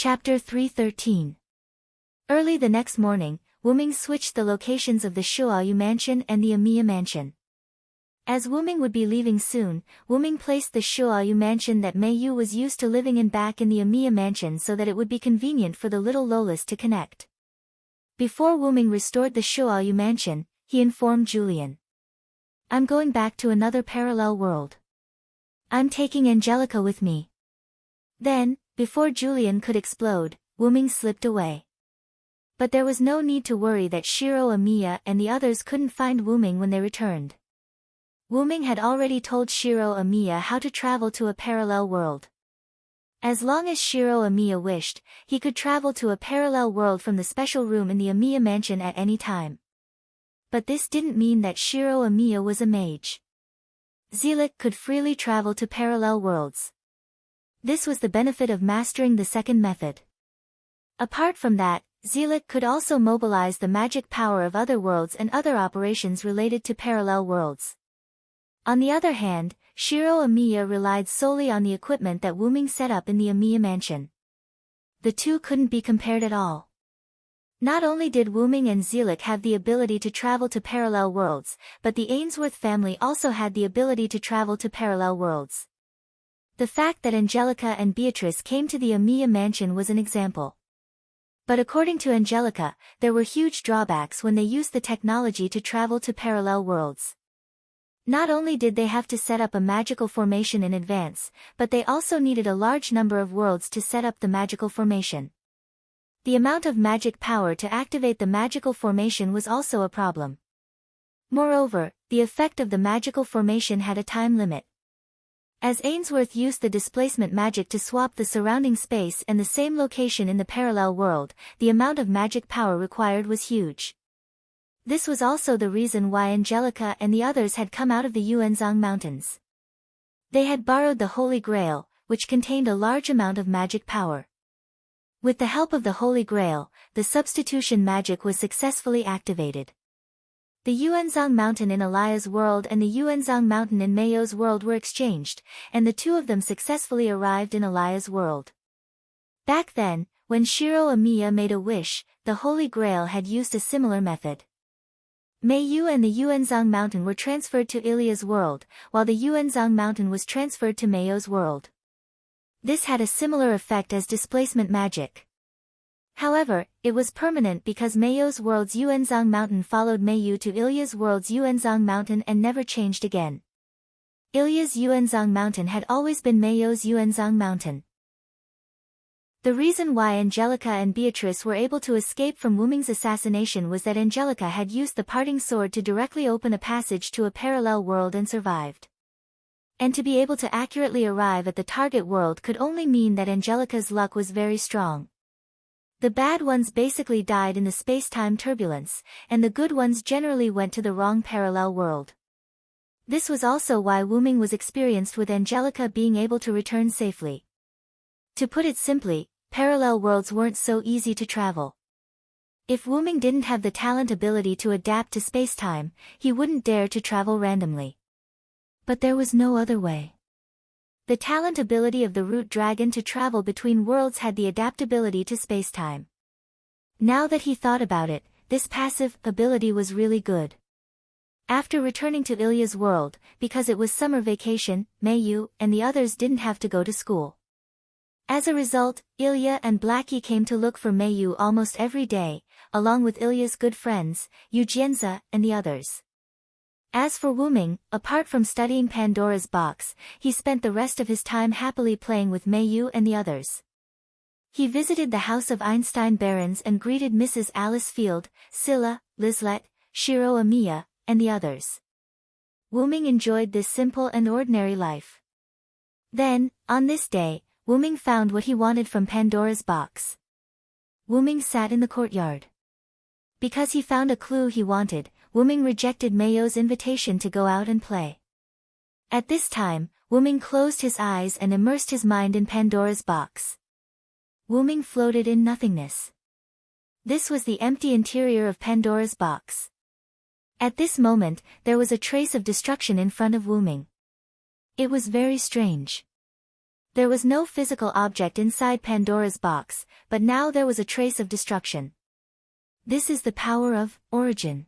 Chapter 313. Early the next morning, Wuming switched the locations of the Shuoyu mansion and the Emiya mansion. As Wuming would be leaving soon, Wuming placed the Shuoyu mansion that Mei Yu was used to living in back in the Emiya mansion so that it would be convenient for the little Lolas to connect. Before Wuming restored the Shuoyu mansion, he informed Julian. "I'm going back to another parallel world. I'm taking Angelica with me." Then, before Julian could explode, Wuming slipped away. But there was no need to worry that Shiro Emiya and the others couldn't find Wuming when they returned. Wuming had already told Shiro Emiya how to travel to a parallel world. As long as Shiro Emiya wished, he could travel to a parallel world from the special room in the Emiya mansion at any time. But this didn't mean that Shiro Emiya was a mage. Zealot could freely travel to parallel worlds. This was the benefit of mastering the second method. Apart from that, Zealot could also mobilize the magic power of other worlds and other operations related to parallel worlds. On the other hand, Shiro Emiya relied solely on the equipment that Wuming set up in the Emiya mansion. The two couldn't be compared at all. Not only did Wuming and Zealot have the ability to travel to parallel worlds, but the Ainsworth family also had the ability to travel to parallel worlds. The fact that Angelica and Beatrice came to the Emiya mansion was an example. But according to Angelica, there were huge drawbacks when they used the technology to travel to parallel worlds. Not only did they have to set up a magical formation in advance, but they also needed a large number of worlds to set up the magical formation. The amount of magic power to activate the magical formation was also a problem. Moreover, the effect of the magical formation had a time limit. As Ainsworth used the displacement magic to swap the surrounding space and the same location in the parallel world, the amount of magic power required was huge. This was also the reason why Angelica and the others had come out of the Yuanzhang Mountains. They had borrowed the Holy Grail, which contained a large amount of magic power. With the help of the Holy Grail, the substitution magic was successfully activated. The Yuanzhang Mountain in Elia's world and the Yuanzhang Mountain in Meio's world were exchanged, and the two of them successfully arrived in Elia's world. Back then, when Shiro Emiya made a wish, the Holy Grail had used a similar method. Meiyu and the Yuanzhang Mountain were transferred to Ilia's world, while the Yuanzhang Mountain was transferred to Meio's world. This had a similar effect as displacement magic. However, it was permanent because Meio's world's Yuanzhang Mountain followed Meiyu to Ilia's world's Yuanzhang Mountain and never changed again. Ilia's Yuanzhang Mountain had always been Meio's Yuanzhang Mountain. The reason why Angelica and Beatrice were able to escape from Wuming's assassination was that Angelica had used the parting sword to directly open a passage to a parallel world and survived. And to be able to accurately arrive at the target world could only mean that Angelica's luck was very strong. The bad ones basically died in the space-time turbulence, and the good ones generally went to the wrong parallel world. This was also why Wuming was experienced with Angelica being able to return safely. To put it simply, parallel worlds weren't so easy to travel. If Wuming didn't have the talent ability to adapt to space-time, he wouldn't dare to travel randomly. But there was no other way. The talent ability of the root dragon to travel between worlds had the adaptability to space-time. Now that he thought about it, this passive ability was really good. After returning to Ilia's world, because it was summer vacation, Meiyu and the others didn't have to go to school. As a result, Ilia and Blackie came to look for Meiyu almost every day, along with Ilia's good friends, Yujianza and the others. As for Wuming, apart from studying Pandora's box, he spent the rest of his time happily playing with Meiyu and the others. He visited the house of Einstein Barons and greeted Mrs. Alice Field, Scylla, Lislet, Shiro Emiya, and the others. Wuming enjoyed this simple and ordinary life. Then, on this day, Wuming found what he wanted from Pandora's box. Wuming sat in the courtyard. Because he found a clue he wanted, Wuming rejected Meio's invitation to go out and play. At this time, Wuming closed his eyes and immersed his mind in Pandora's box. Wuming floated in nothingness. This was the empty interior of Pandora's box. At this moment, there was a trace of destruction in front of Wuming. It was very strange. There was no physical object inside Pandora's box, but now there was a trace of destruction. This is the power of origin.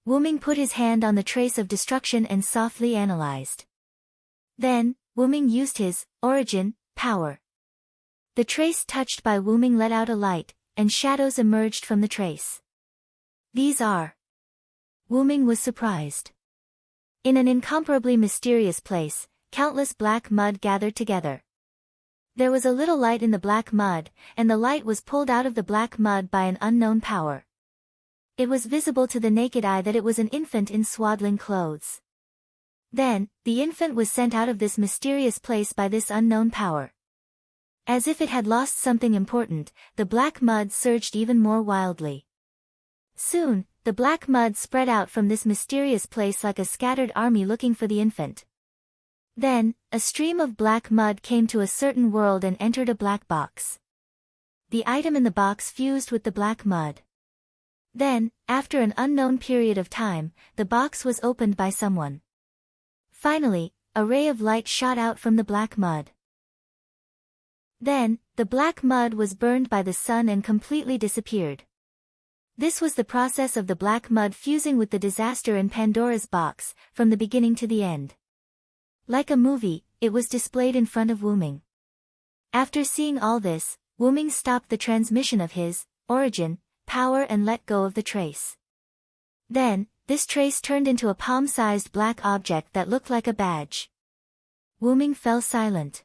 Wuming put his hand on the trace of destruction and softly analyzed. Then, Wuming used his origin power. The trace touched by Wuming let out a light, and shadows emerged from the trace. These are. Wuming was surprised. In an incomparably mysterious place, countless black mud gathered together. There was a little light in the black mud, and the light was pulled out of the black mud by an unknown power. It was visible to the naked eye that it was an infant in swaddling clothes. Then, the infant was sent out of this mysterious place by this unknown power. As if it had lost something important, the black mud surged even more wildly. Soon, the black mud spread out from this mysterious place like a scattered army looking for the infant. Then, a stream of black mud came to a certain world and entered a black box. The item in the box fused with the black mud. Then, after an unknown period of time, the box was opened by someone. Finally, a ray of light shot out from the black mud. Then, the black mud was burned by the sun and completely disappeared. This was the process of the black mud fusing with the disaster in Pandora's box, from the beginning to the end. Like a movie, it was displayed in front of Wuming. After seeing all this, Wuming stopped the transmission of his origin power and let go of the trace. Then, this trace turned into a palm-sized black object that looked like a badge. Wuming fell silent.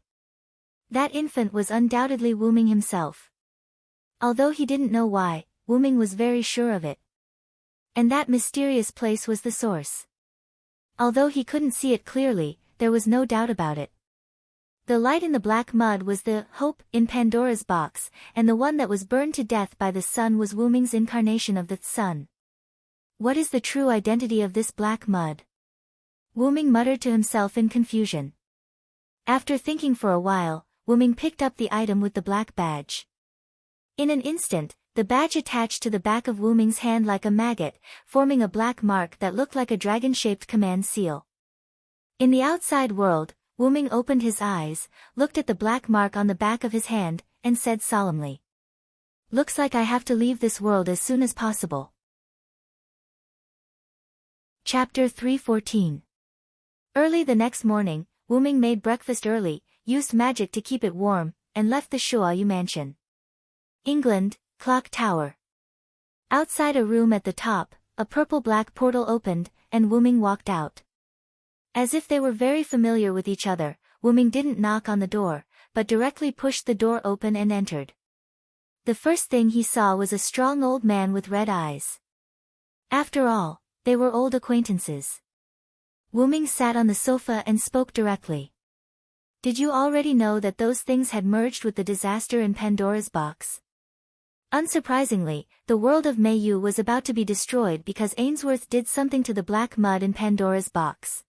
That infant was undoubtedly Wuming himself. Although he didn't know why, Wuming was very sure of it. And that mysterious place was the source. Although he couldn't see it clearly, there was no doubt about it. The light in the black mud was the hope in Pandora's box, and the one that was burned to death by the sun was Wuming's incarnation of the sun. What is the true identity of this black mud? Wuming muttered to himself in confusion. After thinking for a while, Wuming picked up the item with the black badge. In an instant, the badge attached to the back of Wuming's hand like a maggot, forming a black mark that looked like a dragon-shaped command seal. In the outside world, Wuming opened his eyes, looked at the black mark on the back of his hand, and said solemnly, "Looks like I have to leave this world as soon as possible." Chapter 314. Early the next morning, Wuming made breakfast early, used magic to keep it warm, and left the Shuayu mansion. England, Clock Tower. Outside a room at the top, a purple-black portal opened, and Wuming walked out. As if they were very familiar with each other, Wuming didn't knock on the door, but directly pushed the door open and entered. The first thing he saw was a strong old man with red eyes. After all, they were old acquaintances. Wuming sat on the sofa and spoke directly. "Did you already know that those things had merged with the disaster in Pandora's box?" Unsurprisingly, the world of Mayu was about to be destroyed because Ainsworth did something to the black mud in Pandora's box.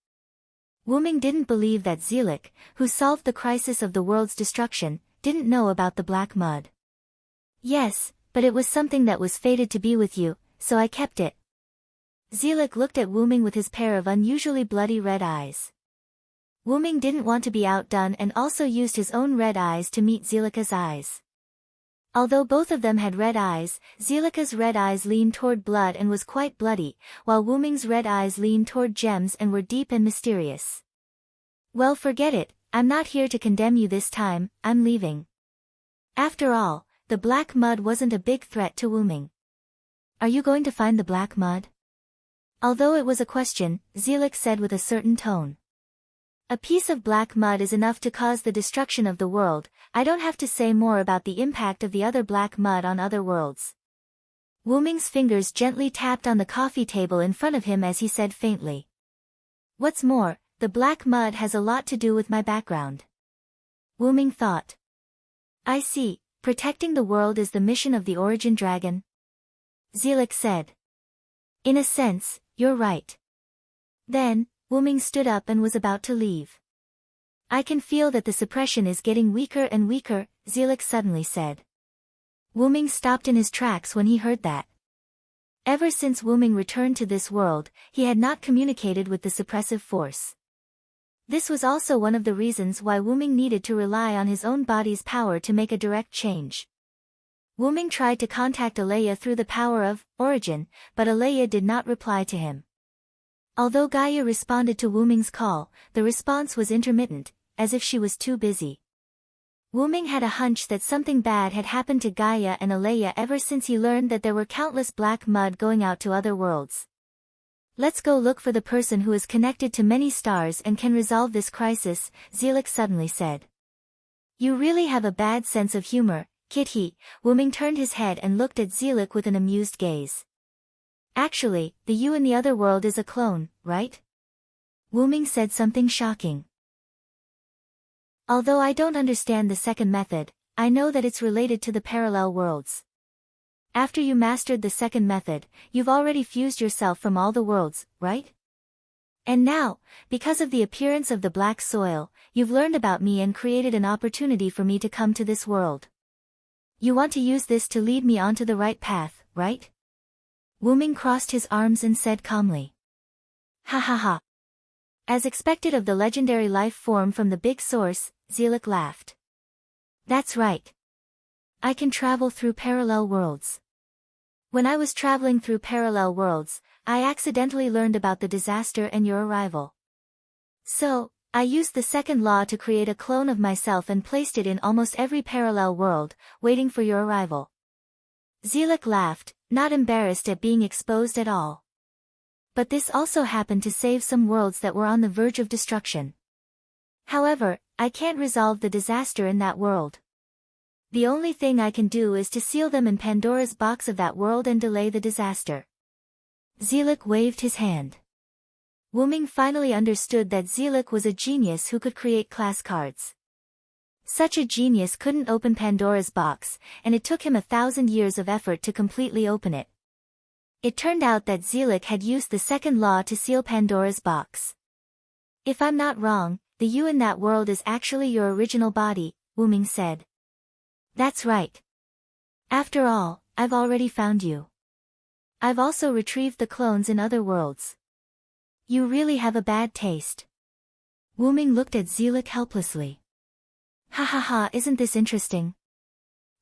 Wuming didn't believe that Zelik, who solved the crisis of the world's destruction, didn't know about the black mud. "Yes, but it was something that was fated to be with you, so I kept it." Zelik looked at Wuming with his pair of unusually bloody red eyes. Wuming didn't want to be outdone and also used his own red eyes to meet Zelika's eyes. Although both of them had red eyes, Zelika's red eyes leaned toward blood and was quite bloody, while Wuming's red eyes leaned toward gems and were deep and mysterious. "Well, forget it, I'm not here to condemn you this time, I'm leaving." After all, the black mud wasn't a big threat to Wuming. "Are you going to find the black mud?" Although it was a question, Zelik said with a certain tone. "A piece of black mud is enough to cause the destruction of the world, I don't have to say more about the impact of the other black mud on other worlds." Wuming's fingers gently tapped on the coffee table in front of him as he said faintly. "What's more, the black mud has a lot to do with my background." Wuming thought. "I see, protecting the world is the mission of the origin dragon?" Zelik said. "In a sense, you're right." Then, Wuming stood up and was about to leave. "I can feel that the suppression is getting weaker and weaker," Zelik suddenly said. Wuming stopped in his tracks when he heard that. Ever since Wuming returned to this world, he had not communicated with the suppressive force. This was also one of the reasons why Wuming needed to rely on his own body's power to make a direct change. Wuming tried to contact Alea through the power of origin, but Alea did not reply to him. Although Gaia responded to Wuming's call, the response was intermittent, as if she was too busy. Wuming had a hunch that something bad had happened to Gaia and Alea ever since he learned that there were countless black mud going out to other worlds. Let's go look for the person who is connected to many stars and can resolve this crisis, Zelik suddenly said. You really have a bad sense of humor, kid he. Wuming turned his head and looked at Zelik with an amused gaze. Actually, the you in the other world is a clone, right? Wuming said something shocking. Although I don't understand the second method, I know that it's related to the parallel worlds. After you mastered the second method, you've already fused yourself from all the worlds, right? And now, because of the appearance of the black soil, you've learned about me and created an opportunity for me to come to this world. You want to use this to lead me onto the right path, right? Wuming crossed his arms and said calmly. Ha ha ha. As expected of the legendary life form from the big source, Zelik laughed. That's right. I can travel through parallel worlds. When I was traveling through parallel worlds, I accidentally learned about the disaster and your arrival. So, I used the second law to create a clone of myself and placed it in almost every parallel world, waiting for your arrival. Zelik laughed, not embarrassed at being exposed at all. But this also happened to save some worlds that were on the verge of destruction. However, I can't resolve the disaster in that world. The only thing I can do is to seal them in Pandora's box of that world and delay the disaster. Zelik waved his hand. Wuming finally understood that Zelik was a genius who could create class cards. Such a genius couldn't open Pandora's box, and it took him 1,000 years of effort to completely open it. It turned out that Zelik had used the second law to seal Pandora's box. If I'm not wrong, the you in that world is actually your original body, Wuming said. That's right. After all, I've already found you. I've also retrieved the clones in other worlds. You really have a bad taste. Wuming looked at Zelik helplessly. Ha ha ha, isn't this interesting?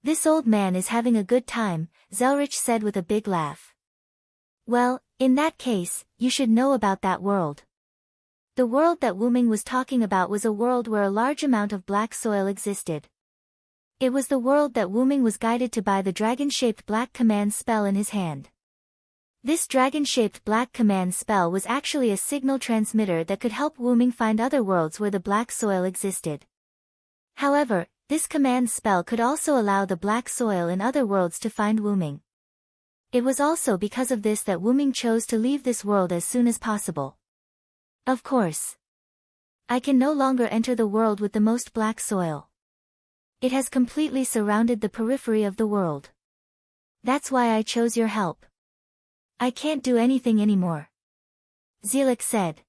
This old man is having a good time, Zelrich said with a big laugh. Well, in that case, you should know about that world. The world that Wuming was talking about was a world where a large amount of black soil existed. It was the world that Wuming was guided to by the dragon-shaped black command spell in his hand. This dragon-shaped black command spell was actually a signal transmitter that could help Wuming find other worlds where the black soil existed. However, this command spell could also allow the black soil in other worlds to find Wuming. It was also because of this that Wuming chose to leave this world as soon as possible. Of course. I can no longer enter the world with the most black soil. It has completely surrounded the periphery of the world. That's why I chose your help. I can't do anything anymore. Zelik said.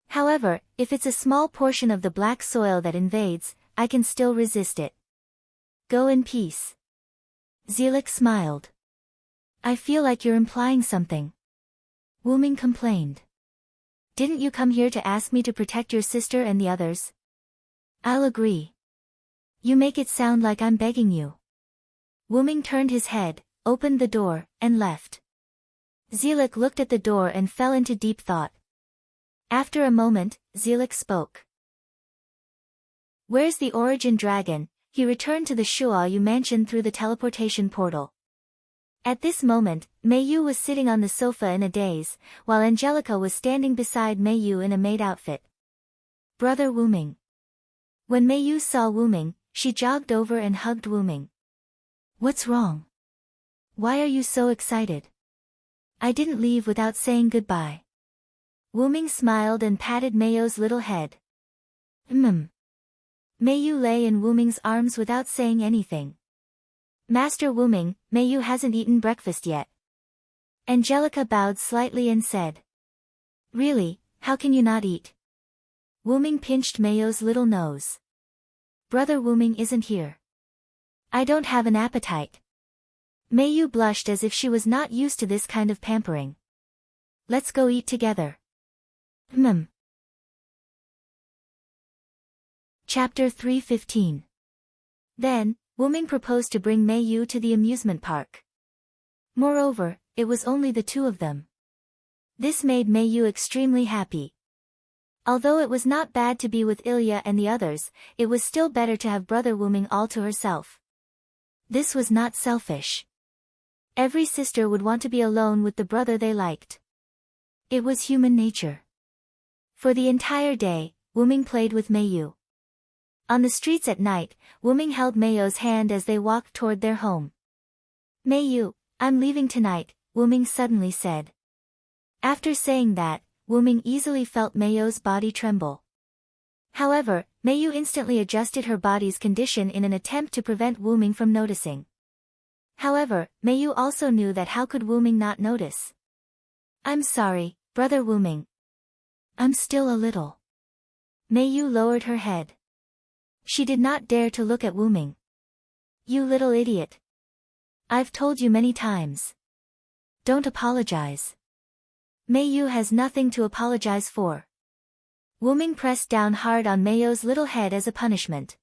However, if it's a small portion of the black soil that invades, I can still resist it. Go in peace. Zelik smiled. I feel like you're implying something. Wuming complained. Didn't you come here to ask me to protect your sister and the others? I'll agree. You make it sound like I'm begging you. Wuming turned his head, opened the door, and left. Zelik looked at the door and fell into deep thought. After a moment, Zelik spoke. Where's the origin dragon? He returned to the Shuayu mansion through the teleportation portal. At this moment, Meiyu was sitting on the sofa in a daze, while Angelica was standing beside Meiyu in a maid outfit. Brother Wuming. When Meiyu saw Wuming, she jogged over and hugged Wuming. What's wrong? Why are you so excited? I didn't leave without saying goodbye. Wuming smiled and patted Meiyo's little head. Meiyu lay in Wuming's arms without saying anything. Master Wuming, Meiyu hasn't eaten breakfast yet. Angelica bowed slightly and said. Really, how can you not eat? Wuming pinched Meiyo's little nose. Brother Wuming isn't here. I don't have an appetite. Meiyu blushed as if she was not used to this kind of pampering. Let's go eat together. Chapter 3:15. Then, Wuming proposed to bring Mei Yu to the amusement park. Moreover, it was only the two of them. This made Mei Yu extremely happy. Although it was not bad to be with Ilya and the others, it was still better to have brother Wuming all to herself. This was not selfish. Every sister would want to be alone with the brother they liked. It was human nature. For the entire day, Wuming played with Mei Yu. On the streets at night, Wuming held Mei Yu's hand as they walked toward their home. "Mei Yu, I'm leaving tonight," Wuming suddenly said. After saying that, Wuming easily felt Mei Yu's body tremble. However, Mei Yu instantly adjusted her body's condition in an attempt to prevent Wuming from noticing. However, Mei Yu also knew that how could Wuming not notice? "I'm sorry, brother Wuming. I'm still a little." Mei Yu lowered her head. She did not dare to look at Wuming. "You little idiot. I've told you many times. Don't apologize." Mei Yu has nothing to apologize for. Wuming pressed down hard on Mei Yu's little head as a punishment.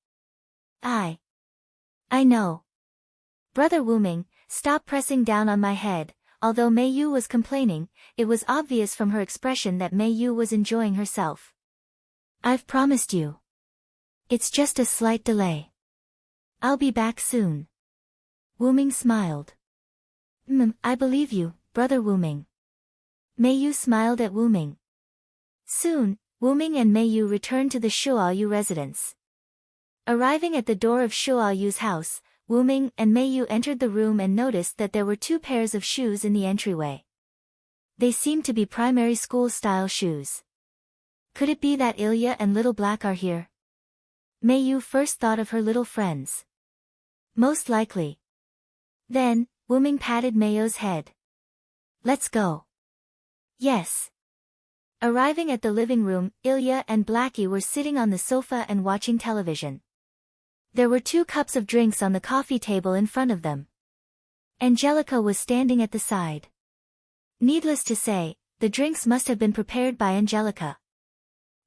I know. Brother Wuming, stop pressing down on my head." Although Mei Yu was complaining, it was obvious from her expression that Mei Yu was enjoying herself. "I've promised you. It's just a slight delay. I'll be back soon." Wuming smiled. I believe you, brother Wuming." Mei Yu smiled at Wuming. Soon, Wuming and Mei Yu returned to the Shuoyu residence. Arriving at the door of Shuoyu's house, Wuming and Mei Yu entered the room and noticed that there were two pairs of shoes in the entryway. They seemed to be primary school-style shoes. Could it be that Ilya and Little Black are here? Mei Yu first thought of her little friends. Most likely. Then, Wuming patted Mei Yu's head. "Let's go." "Yes." Arriving at the living room, Ilya and Blackie were sitting on the sofa and watching television. There were 2 cups of drinks on the coffee table in front of them. Angelica was standing at the side. Needless to say, the drinks must have been prepared by Angelica.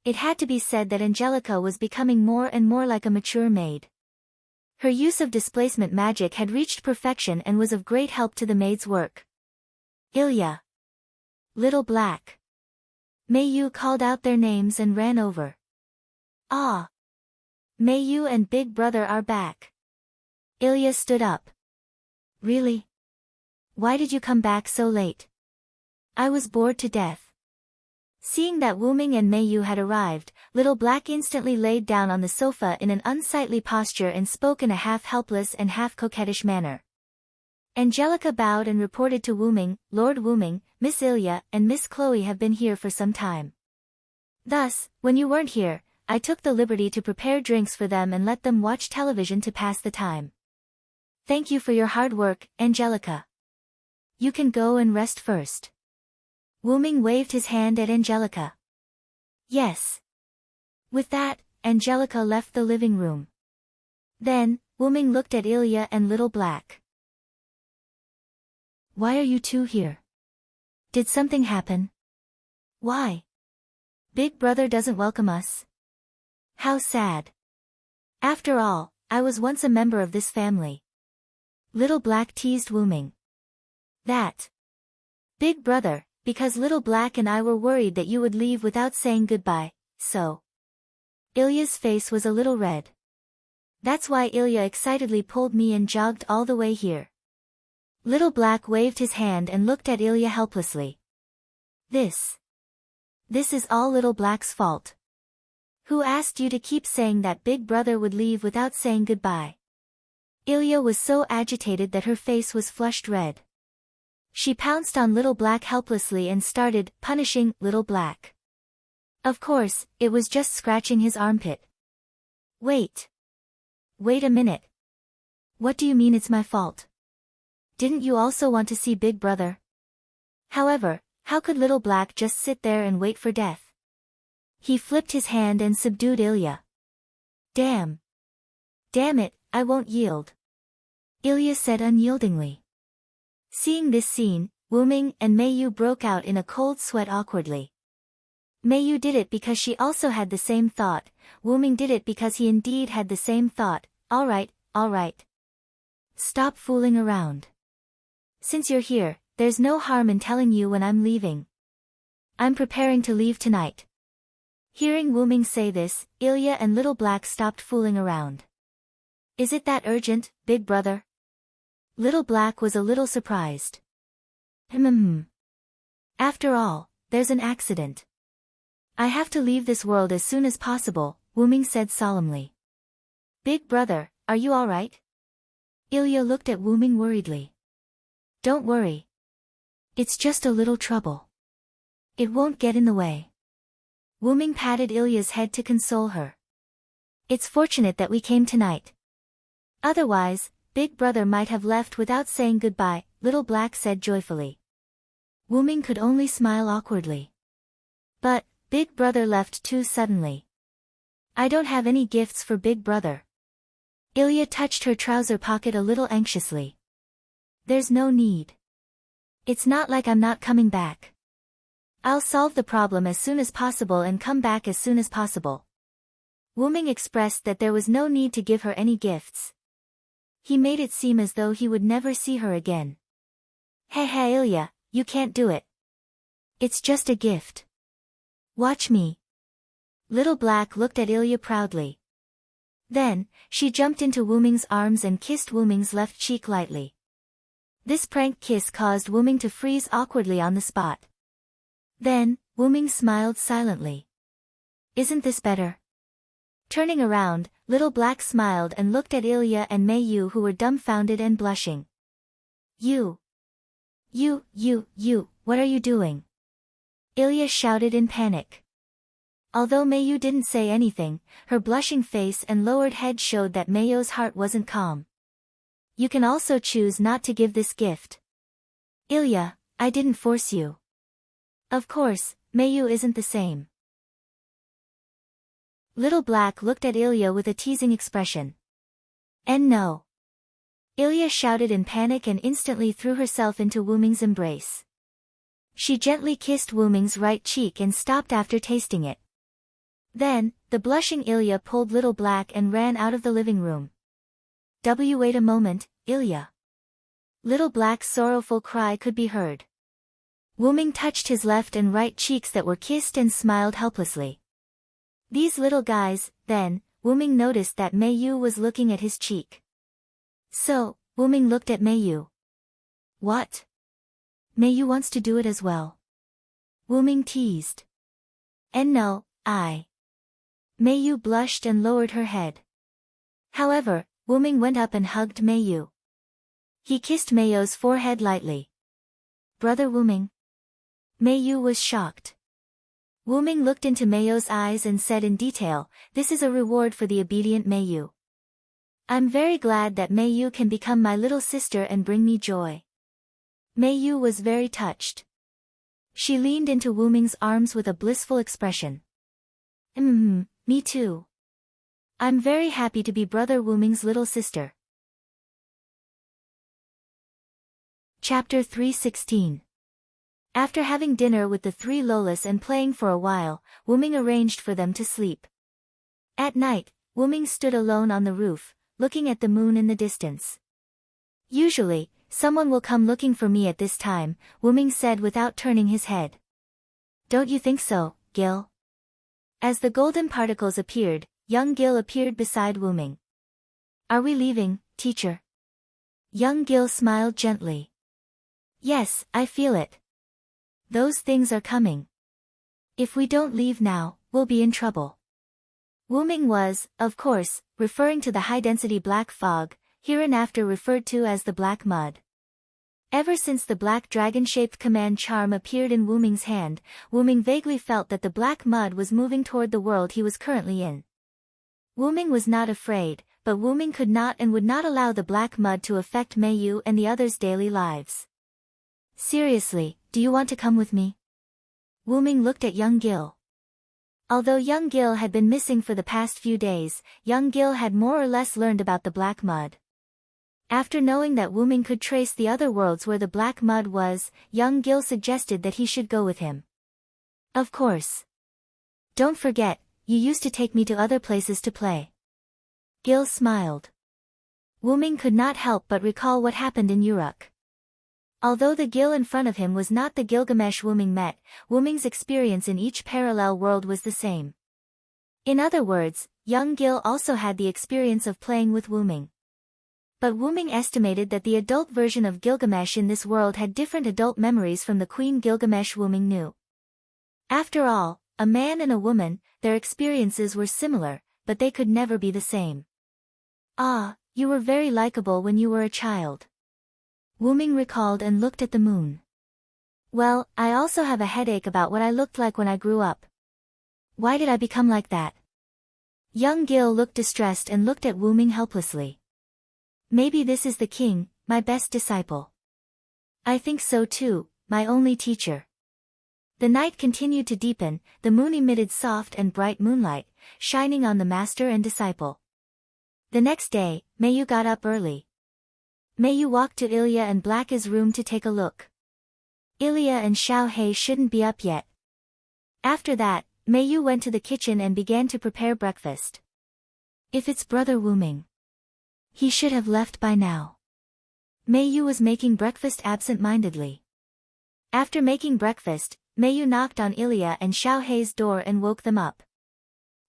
It had to be said that Angelica was becoming more and more like a mature maid. Her use of displacement magic had reached perfection and was of great help to the maid's work. "Ilya. Little Black." Mei Yu called out their names and ran over. "Ah. Mei Yu and Big Brother are back." Ilya stood up. "Really? Why did you come back so late?" "I was bored to death." Seeing that Wuming and Mei Yu had arrived, Little Black instantly laid down on the sofa in an unsightly posture and spoke in a half-helpless and half-coquettish manner. Angelica bowed and reported to Wuming, "Lord Wuming, Miss Ilya and Miss Chloe have been here for some time. Thus, when you weren't here, I took the liberty to prepare drinks for them and let them watch television to pass the time. Thank you for your hard work, Angelica. You can go and rest first." Wuming waved his hand at Angelica. "Yes." With that, Angelica left the living room. Then, Wuming looked at Ilya and Little Black. "Why are you two here? Did something happen? Why? Big Brother doesn't welcome us? How sad. After all, I was once a member of this family." Little Black teased Wuming. "That. Big Brother, because Little Black and I were worried that you would leave without saying goodbye, so." Ilya's face was a little red. "That's why Ilya excitedly pulled me and jogged all the way here." Little Black waved his hand and looked at Ilya helplessly. This is all Little Black's fault. Who asked you to keep saying that Big Brother would leave without saying goodbye?" Ilya was so agitated that her face was flushed red. She pounced on Little Black helplessly and started punishing Little Black. Of course, it was just scratching his armpit. Wait a minute. What do you mean it's my fault? Didn't you also want to see Big Brother? However, how could Little Black just sit there and wait for death? He flipped his hand and subdued Ilya. Damn it, I won't yield," Ilya said unyieldingly. Seeing this scene, Wuming and Mei Yu broke out in a cold sweat awkwardly. Mayu did it because she also had the same thought. Wuming did it because he indeed had the same thought. Alright. Stop fooling around. Since you're here, there's no harm in telling you when I'm leaving. I'm preparing to leave tonight. Hearing Wuming say this, Ilya and Little Black stopped fooling around. Is it that urgent, big brother? Little Black was a little surprised. After all, there's an accident. I have to leave this world as soon as possible, Wuming said solemnly. Big brother, are you alright? Ilya looked at Wuming worriedly. Don't worry. It's just a little trouble. It won't get in the way. Wuming patted Ilya's head to console her. It's fortunate that we came tonight. Otherwise, Big Brother might have left without saying goodbye, Little Black said joyfully. Wuming could only smile awkwardly. But, Big Brother left too suddenly. I don't have any gifts for Big Brother. Ilya touched her trouser pocket a little anxiously. There's no need. It's not like I'm not coming back. I'll solve the problem as soon as possible and come back as soon as possible. Wuming expressed that there was no need to give her any gifts. He made it seem as though he would never see her again. Hey Ilya, you can't do it. It's just a gift. Watch me. Little Black looked at Ilya proudly. Then, she jumped into Wuming's arms and kissed Wuming's left cheek lightly. This prank kiss caused Wuming to freeze awkwardly on the spot. Then, Wuming smiled silently. Isn't this better? Turning around, Little Black smiled and looked at Ilya and Mayu, who were dumbfounded and blushing. You, what are you doing? Ilya shouted in panic. Although Mayu didn't say anything, her blushing face and lowered head showed that Mayu's heart wasn't calm. You can also choose not to give this gift. Ilya, I didn't force you. Of course, Mayu isn't the same. Little Black looked at Ilya with a teasing expression. And no. Ilya shouted in panic and instantly threw herself into Wuming's embrace. She gently kissed Wuming's right cheek and stopped after tasting it. Then, the blushing Ilya pulled Little Black and ran out of the living room. Wait a moment, Ilya. Little Black's sorrowful cry could be heard. Wuming touched his left and right cheeks that were kissed and smiled helplessly. These little guys, then, Wuming noticed that Mayu was looking at his cheek. So, Wuming looked at Mayu. What? Mayu wants to do it as well. Wuming teased. And no, Mayu blushed and lowered her head. However, Wuming went up and hugged Mayu. He kissed Mayu's forehead lightly. Brother Wuming. Mayu was shocked. Wuming looked into Mayu's eyes and said in detail, this is a reward for the obedient Mayu. I'm very glad that Mayu can become my little sister and bring me joy. Mayu was very touched. She leaned into Wuming's arms with a blissful expression. Me too. I'm very happy to be Brother Wuming's little sister. Chapter 316. After having dinner with the three Lolas and playing for a while, Wuming arranged for them to sleep. At night, Wuming stood alone on the roof, looking at the moon in the distance. Usually, someone will come looking for me at this time, Wuming said without turning his head. Don't you think so, Gil? As the golden particles appeared, young Gil appeared beside Wuming. Are we leaving, teacher? Young Gil smiled gently. Yes, I feel it. Those things are coming. If we don't leave now, we'll be in trouble. Wuming was, of course, referring to the high-density black fog, hereinafter referred to as the black mud. Ever since the black dragon-shaped command charm appeared in Wuming's hand, Wuming vaguely felt that the black mud was moving toward the world he was currently in. Wuming was not afraid, but Wuming could not and would not allow the black mud to affect Mayu and the others' daily lives. Seriously, do you want to come with me? Wuming looked at young Gil. Although young Gil had been missing for the past few days, young Gil had more or less learned about the black mud. After knowing that Wuming could trace the other worlds where the black mud was, young Gil suggested that he should go with him. Of course. Don't forget, you used to take me to other places to play. Gil smiled. Wuming could not help but recall what happened in Uruk. Although the Gil in front of him was not the Gilgamesh Wuming met, Wuming's experience in each parallel world was the same. In other words, young Gil also had the experience of playing with Wuming. But Wuming estimated that the adult version of Gilgamesh in this world had different adult memories from the Queen Gilgamesh Wuming knew. After all, a man and a woman, their experiences were similar, but they could never be the same. Ah, you were very likable when you were a child. Wuming recalled and looked at the moon. Well, I also have a headache about what I looked like when I grew up. Why did I become like that? Young Gil looked distressed and looked at Wuming helplessly. Maybe this is the king, my best disciple. I think so too, my only teacher. The night continued to deepen, the moon emitted soft and bright moonlight, shining on the master and disciple. The next day, Mayu got up early. Mayu walked to Ilya and Blacka's room to take a look. Ilya and Xiao Hei shouldn't be up yet. After that, Mayu went to the kitchen and began to prepare breakfast. If it's Brother Wuming. He should have left by now. Mayu was making breakfast absent-mindedly. After making breakfast, Mayu knocked on Ilya and Xiao Hei's door and woke them up.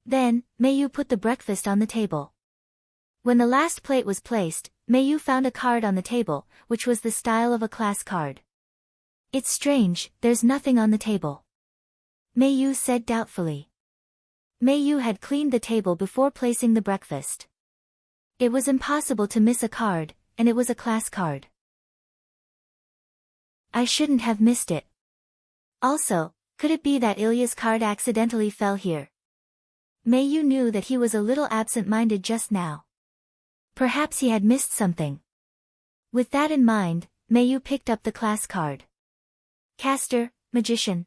Then, Mayu put the breakfast on the table. When the last plate was placed, Mayu found a card on the table, which was the style of a class card. It's strange, there's nothing on the table. Mayu said doubtfully. Mayu had cleaned the table before placing the breakfast. It was impossible to miss a card, and it was a class card. I shouldn't have missed it. Also, could it be that Ilya's card accidentally fell here? Mayu knew that he was a little absent-minded just now. Perhaps he had missed something. With that in mind, Mayu picked up the class card. Caster, Magician.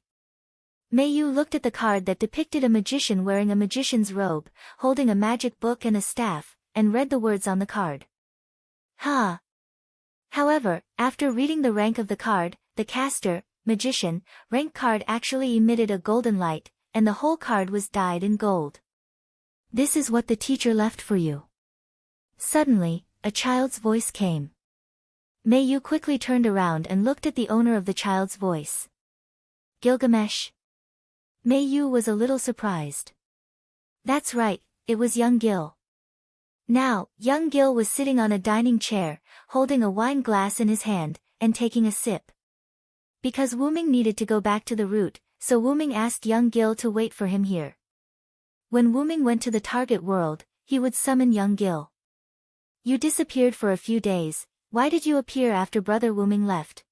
Mayu looked at the card that depicted a magician wearing a magician's robe, holding a magic book and a staff, and read the words on the card. Ha! However, after reading the rank of the card, the caster, magician, rank card actually emitted a golden light, and the whole card was dyed in gold. This is what the teacher left for you. Suddenly, a child's voice came. Mayu quickly turned around and looked at the owner of the child's voice. Gilgamesh. Mayu was a little surprised. That's right, it was young Gil. Now, young Gil was sitting on a dining chair, holding a wine glass in his hand, and taking a sip. Because Wuming needed to go back to the route, so Wuming asked young Gil to wait for him here. When Wuming went to the target world, he would summon young Gil. You disappeared for a few days, why did you appear after Brother Wuming left?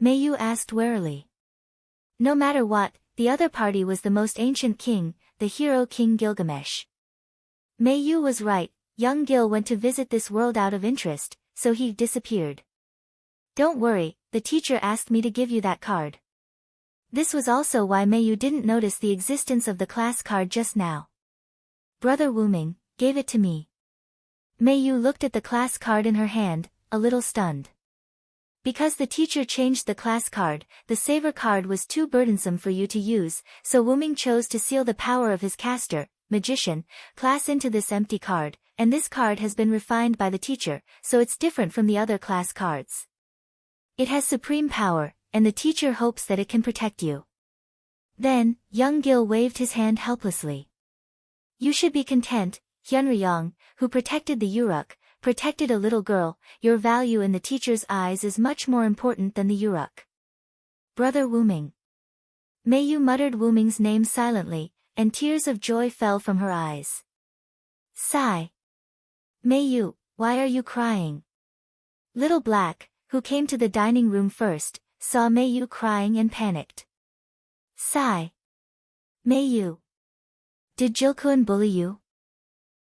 Mayu asked warily. No matter what, the other party was the most ancient king, the hero King Gilgamesh. Mayu was right, young Gil went to visit this world out of interest, so he disappeared. Don't worry, the teacher asked me to give you that card. This was also why Mayu didn't notice the existence of the class card just now. Brother Wuming gave it to me. Mayu looked at the class card in her hand, a little stunned. Because the teacher changed the class card, the saver card was too burdensome for you to use, so Wuming chose to seal the power of his caster, magician, class into this empty card, and this card has been refined by the teacher, so it's different from the other class cards. It has supreme power, and the teacher hopes that it can protect you. Then, young Gil waved his hand helplessly. You should be content, Hyunryong, who protected the Uruk, protected a little girl, your value in the teacher's eyes is much more important than the Uruk. Brother Wuming. Mayu muttered Wuming's name silently, and tears of joy fell from her eyes. Sigh. Mayu, why are you crying? Little Black, who came to the dining room first, saw Mayu crying and panicked. Sigh. Mayu. Did Jilkuan bully you?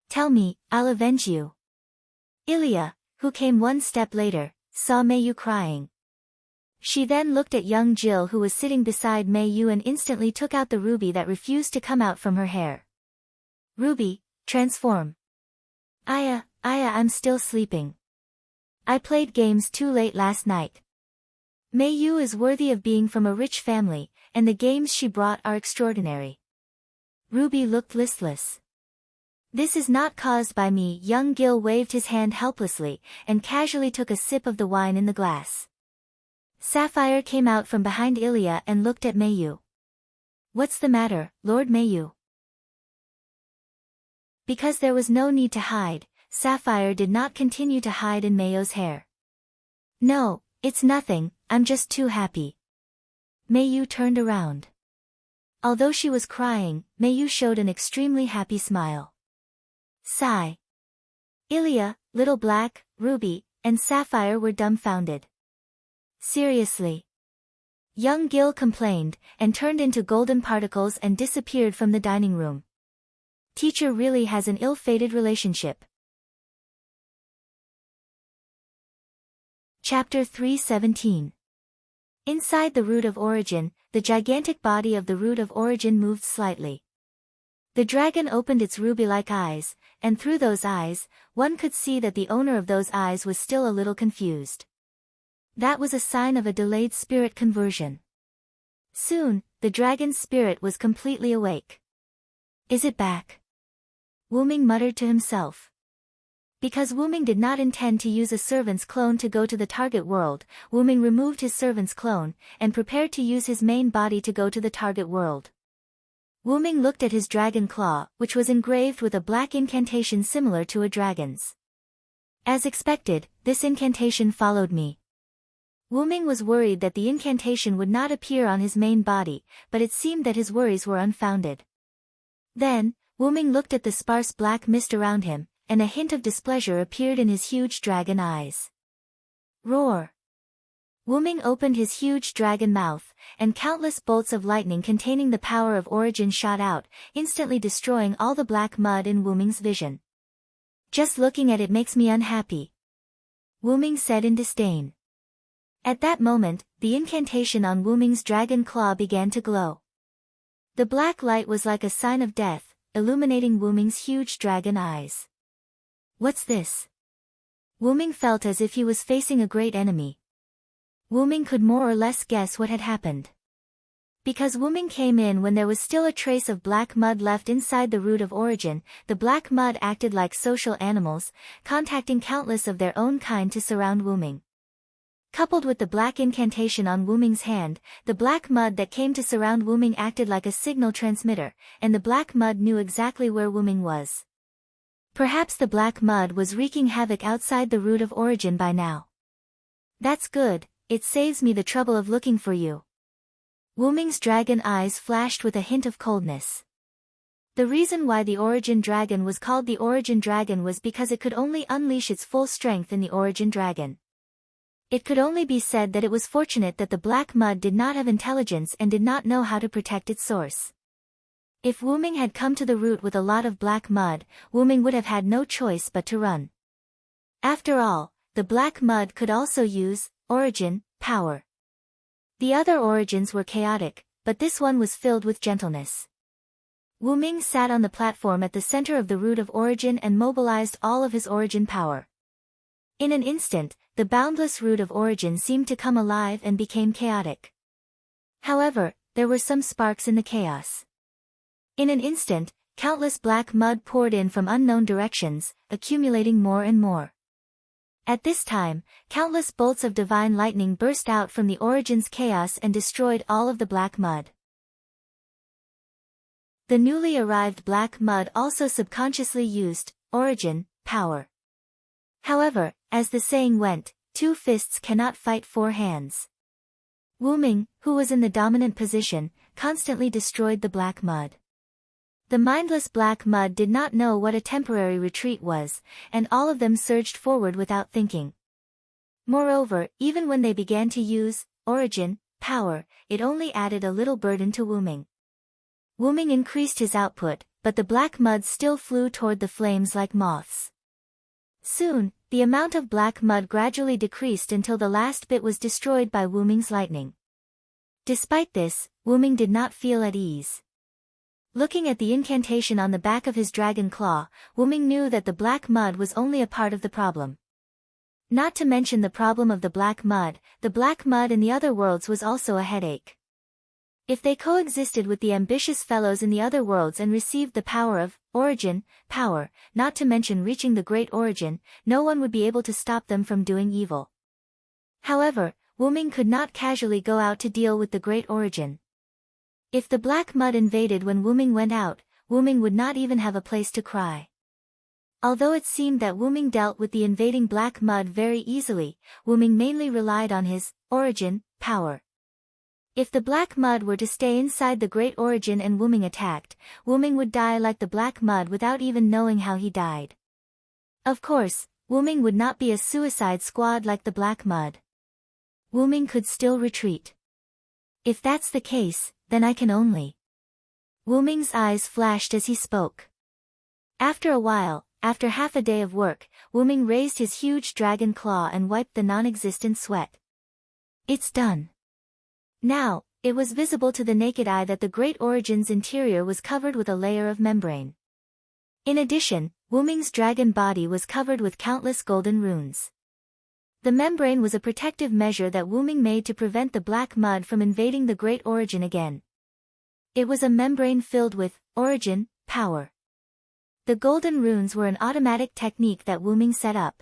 Tell me, I'll avenge you. Ilya, who came one step later, saw Mayu crying. She then looked at young Jill who was sitting beside Mayu and instantly took out the ruby that refused to come out from her hair. Ruby, transform. Aya, I'm still sleeping. I played games too late last night. Mayu is worthy of being from a rich family, and the games she brought are extraordinary. Ruby looked listless. This is not caused by me. Young Gil waved his hand helplessly, and casually took a sip of the wine in the glass. Sapphire came out from behind Ilya and looked at Mayu. What's the matter, Lord Mayu? Because there was no need to hide, Sapphire did not continue to hide in Mayu's hair. No, it's nothing, I'm just too happy. Mayu turned around. Although she was crying, Mayu showed an extremely happy smile. Sigh. Ilya, Little Black, Ruby, and Sapphire were dumbfounded. Seriously? Young Gil complained, and turned into golden particles and disappeared from the dining room. Teacher really has an ill-fated relationship. Chapter 3:17. Inside the root of origin, the gigantic body of the root of origin moved slightly. The dragon opened its ruby-like eyes, and through those eyes, one could see that the owner of those eyes was still a little confused. That was a sign of a delayed spirit conversion. Soon, the dragon's spirit was completely awake. Is it back? Wuming muttered to himself. Because Wuming did not intend to use a servant's clone to go to the target world, Wuming removed his servant's clone, and prepared to use his main body to go to the target world. Wuming looked at his dragon claw, which was engraved with a black incantation similar to a dragon's. As expected, this incantation followed me. Wuming was worried that the incantation would not appear on his main body, but it seemed that his worries were unfounded. Then, Wuming looked at the sparse black mist around him, and a hint of displeasure appeared in his huge dragon eyes. Roar! Wuming opened his huge dragon mouth, and countless bolts of lightning containing the power of origin shot out, instantly destroying all the black mud in Wuming's vision. Just looking at it makes me unhappy, Wuming said in disdain. At that moment, the incantation on Wuming's dragon claw began to glow. The black light was like a sign of death, illuminating Wuming's huge dragon eyes. What's this? Wuming felt as if he was facing a great enemy. Wuming could more or less guess what had happened. Because Wuming came in when there was still a trace of black mud left inside the root of origin, the black mud acted like social animals, contacting countless of their own kind to surround Wuming. Coupled with the black incantation on Wuming's hand, the black mud that came to surround Wuming acted like a signal transmitter, and the black mud knew exactly where Wuming was. Perhaps the black mud was wreaking havoc outside the root of origin by now. That's good, it saves me the trouble of looking for you. Wuming's dragon eyes flashed with a hint of coldness. The reason why the origin dragon was called the origin dragon was because it could only unleash its full strength in the origin dragon. It could only be said that it was fortunate that the black mud did not have intelligence and did not know how to protect its source. If Wuming had come to the root with a lot of black mud, Wuming would have had no choice but to run. After all, the black mud could also use origin power. The other origins were chaotic, but this one was filled with gentleness. Wuming sat on the platform at the center of the root of origin and mobilized all of his origin power. In an instant, the boundless root of origin seemed to come alive and became chaotic. However, there were some sparks in the chaos. In an instant, countless black mud poured in from unknown directions, accumulating more and more. At this time, countless bolts of divine lightning burst out from the origin's chaos and destroyed all of the black mud. The newly arrived black mud also subconsciously used origin power. However, as the saying went, 2 fists cannot fight 4 hands. Wuming, who was in the dominant position, constantly destroyed the black mud. The mindless black mud did not know what a temporary retreat was, and all of them surged forward without thinking. Moreover, even when they began to use origin power, it only added a little burden to Wuming. Wuming increased his output, but the black mud still flew toward the flames like moths. Soon, the amount of black mud gradually decreased until the last bit was destroyed by Wuming's lightning. Despite this, Wuming did not feel at ease. Looking at the incantation on the back of his dragon claw, Wuming knew that the black mud was only a part of the problem. Not to mention the problem of the black mud in the other worlds was also a headache. If they coexisted with the ambitious fellows in the other worlds and received the power of origin, power, not to mention reaching the great origin, no one would be able to stop them from doing evil. However, Wuming could not casually go out to deal with the great origin. If the black mud invaded when Wuming went out, Wuming would not even have a place to cry. Although it seemed that Wuming dealt with the invading black mud very easily, Wuming mainly relied on his origin, power. If the black mud were to stay inside the great origin and Wuming attacked, Wuming would die like the black mud without even knowing how he died. Of course, Wuming would not be a suicide squad like the black mud. Wuming could still retreat. If that's the case, then I can only. Wuming's eyes flashed as he spoke. After a while, after half a day of work, Wuming raised his huge dragon claw and wiped the non-existent sweat. It's done. Now, it was visible to the naked eye that the great origin's interior was covered with a layer of membrane. In addition, Wuming's dragon body was covered with countless golden runes. The membrane was a protective measure that Wuming made to prevent the black mud from invading the great origin again. It was a membrane filled with origin, power. The golden runes were an automatic technique that Wuming set up.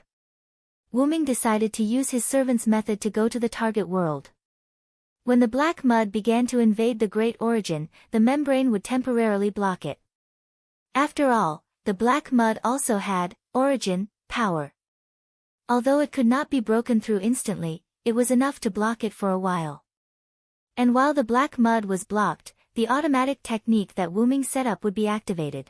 Wuming decided to use his servant's method to go to the target world. When the black mud began to invade the great origin, the membrane would temporarily block it. After all, the black mud also had origin, power. Although it could not be broken through instantly, it was enough to block it for a while. And while the black mud was blocked, the automatic technique that Wuming set up would be activated.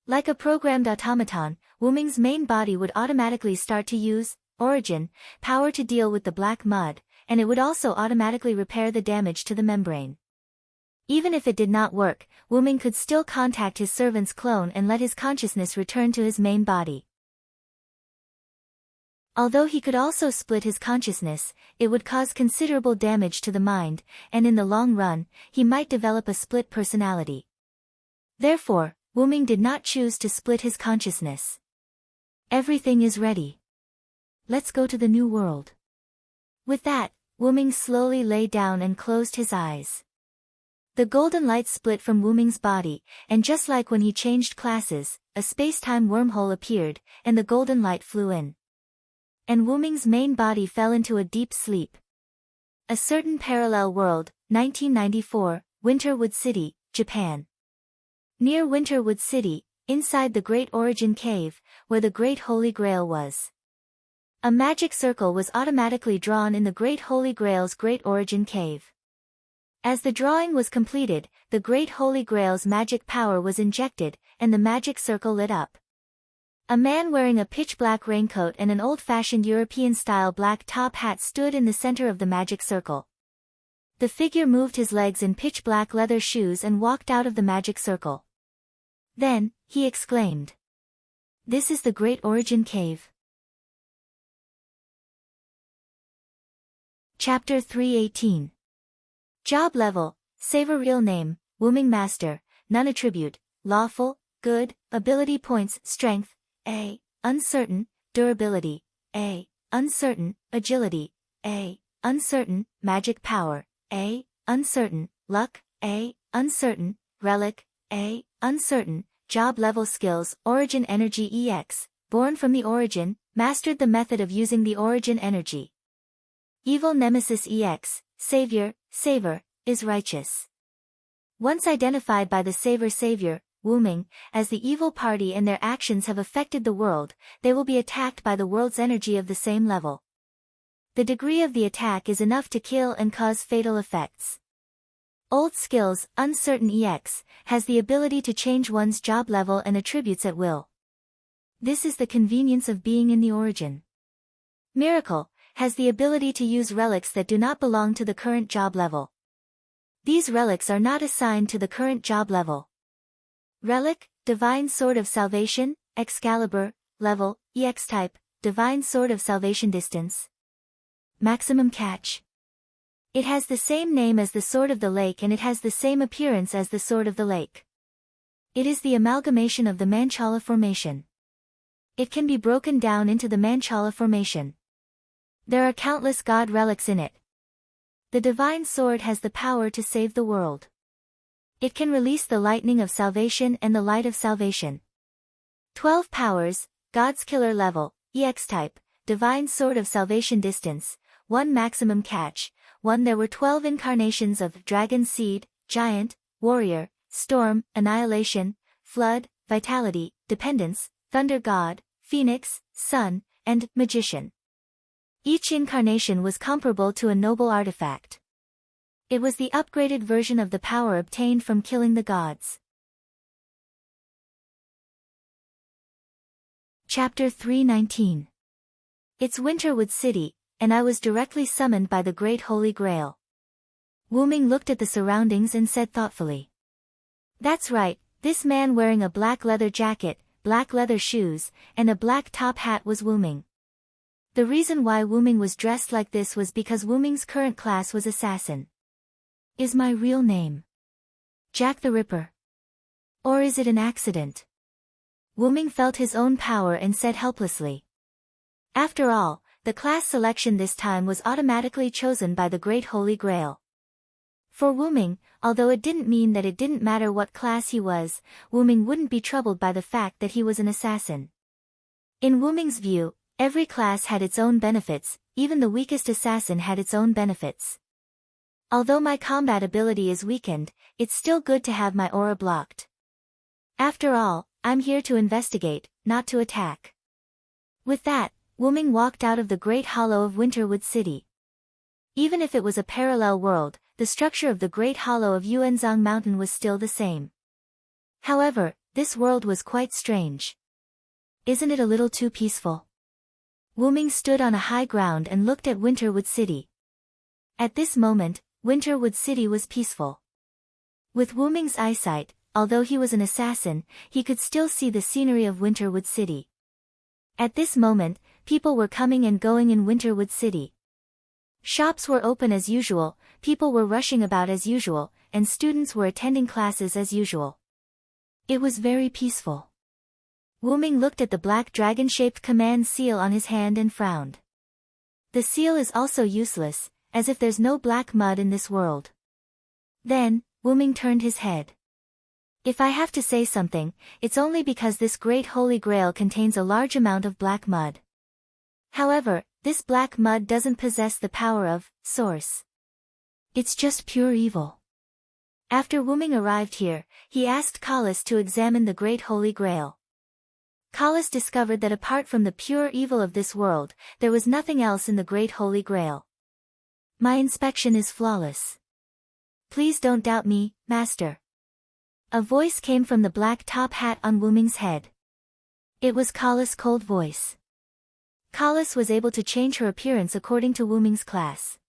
Like a programmed automaton, Wuming's main body would automatically start to use origin, power to deal with the black mud, and it would also automatically repair the damage to the membrane. Even if it did not work, Wuming could still contact his servant's clone and let his consciousness return to his main body. Although he could also split his consciousness, it would cause considerable damage to the mind, and in the long run, he might develop a split personality. Therefore, Wuming did not choose to split his consciousness. Everything is ready. Let's go to the new world. With that, Wuming slowly lay down and closed his eyes. The golden light split from Wuming's body, and just like when he changed classes, a space-time wormhole appeared, and the golden light flew in. And Wuming's main body fell into a deep sleep. A certain parallel world, 1994, Winterwood City, Japan. Near Winterwood City, inside the Great Origin Cave, where the Great Holy Grail was. A magic circle was automatically drawn in the Great Holy Grail's Great Origin Cave. As the drawing was completed, the Great Holy Grail's magic power was injected, and the magic circle lit up. A man wearing a pitch-black raincoat and an old-fashioned European-style black top hat stood in the center of the magic circle. The figure moved his legs in pitch-black leather shoes and walked out of the magic circle. Then, he exclaimed, "This is the Great Origin Cave." Chapter 318. Job level, Saver real name, Wuming Master, none attribute, lawful, good, ability points, strength, A, uncertain, durability, A, uncertain, agility, A, uncertain, magic power, A, uncertain, luck, A, uncertain, relic, A, uncertain, job level skills, origin energy EX, born from the origin, mastered the method of using the origin energy. Evil Nemesis EX, Savior, Saver, is righteous. Once identified by the Savior, Wuming, as the evil party and their actions have affected the world, they will be attacked by the world's energy of the same level. The degree of the attack is enough to kill and cause fatal effects. Old skills, Uncertain EX, has the ability to change one's job level and attributes at will. This is the convenience of being in the origin. Miracle, has the ability to use relics that do not belong to the current job level. These relics are not assigned to the current job level. Relic, Divine Sword of Salvation, Excalibur, level, EX type, Divine Sword of Salvation distance. Maximum catch. It has the same name as the Sword of the Lake and it has the same appearance as the Sword of the Lake. It is the amalgamation of the Manchala Formation. It can be broken down into the Manchala Formation. There are countless god relics in it. The divine sword has the power to save the world. It can release the lightning of salvation and the light of salvation. 12 powers, God's killer level, EX type, divine sword of salvation distance, 1 maximum catch, 1 There were 12 incarnations of dragon seed, giant, warrior, storm, annihilation, flood, vitality, dependence, thunder god, phoenix, sun, and magician. Each incarnation was comparable to a noble artifact. It was the upgraded version of the power obtained from killing the gods. Chapter 319. It's Winterwood City, and I was directly summoned by the Great Holy Grail. Wu Ming looked at the surroundings and said thoughtfully. That's right, this man wearing a black leather jacket, black leather shoes, and a black top hat was Wu Ming. The reason why Wu Ming was dressed like this was because Wu Ming's current class was assassin. Is my real name Jack the Ripper? Or is it an accident? Wu Ming felt his own power and said helplessly. After all, the class selection this time was automatically chosen by the Great Holy Grail. For Wu Ming, although it didn't mean that it didn't matter what class he was, Wu Ming wouldn't be troubled by the fact that he was an assassin. In Wu Ming's view, every class had its own benefits, even the weakest assassin had its own benefits. Although my combat ability is weakened, it's still good to have my aura blocked. After all, I'm here to investigate, not to attack. With that, Wu Ming walked out of the Great Hollow of Winterwood City. Even if it was a parallel world, the structure of the Great Hollow of Yuanzhang Mountain was still the same. However, this world was quite strange. Isn't it a little too peaceful? Wu Ming stood on a high ground and looked at Winterwood City. At this moment, Winterwood City was peaceful. With Wu Ming's eyesight, although he was an assassin, he could still see the scenery of Winterwood City. At this moment, people were coming and going in Winterwood City. Shops were open as usual, people were rushing about as usual, and students were attending classes as usual. It was very peaceful. Wu Ming looked at the black dragon-shaped command seal on his hand and frowned. The seal is also useless, as if there's no black mud in this world. Then, Wu Ming turned his head. If I have to say something, it's only because this Great Holy Grail contains a large amount of black mud. However, this black mud doesn't possess the power of source. It's just pure evil. After Wu Ming arrived here, he asked Kalas to examine the Great Holy Grail. Kalas discovered that apart from the pure evil of this world, there was nothing else in the Great Holy Grail. My inspection is flawless. Please don't doubt me, Master. A voice came from the black top hat on Wu Ming's head. It was Kalas' cold voice. Kalas was able to change her appearance according to Wu Ming's class.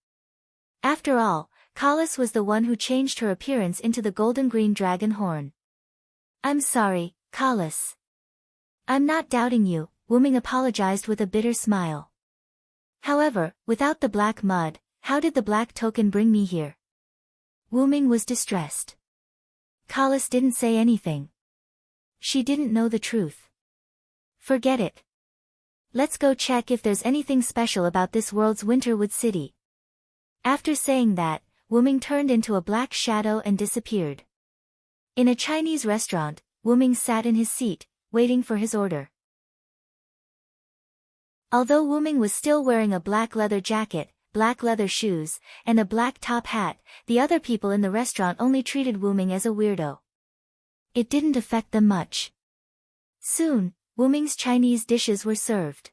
After all, Kalas was the one who changed her appearance into the golden-green dragon horn. I'm sorry, Kalas. I'm not doubting you, Wu Ming apologized with a bitter smile. However, without the black mud, how did the black token bring me here? Wu Ming was distressed. Kalas didn't say anything. She didn't know the truth. Forget it. Let's go check if there's anything special about this world's Winterwood City. After saying that, Wu Ming turned into a black shadow and disappeared. In a Chinese restaurant, Wu Ming sat in his seat, waiting for his order. Although Wu Ming was still wearing a black leather jacket, black leather shoes, and a black top hat, the other people in the restaurant only treated Wu Ming as a weirdo. It didn't affect them much. Soon, Wu Ming's Chinese dishes were served.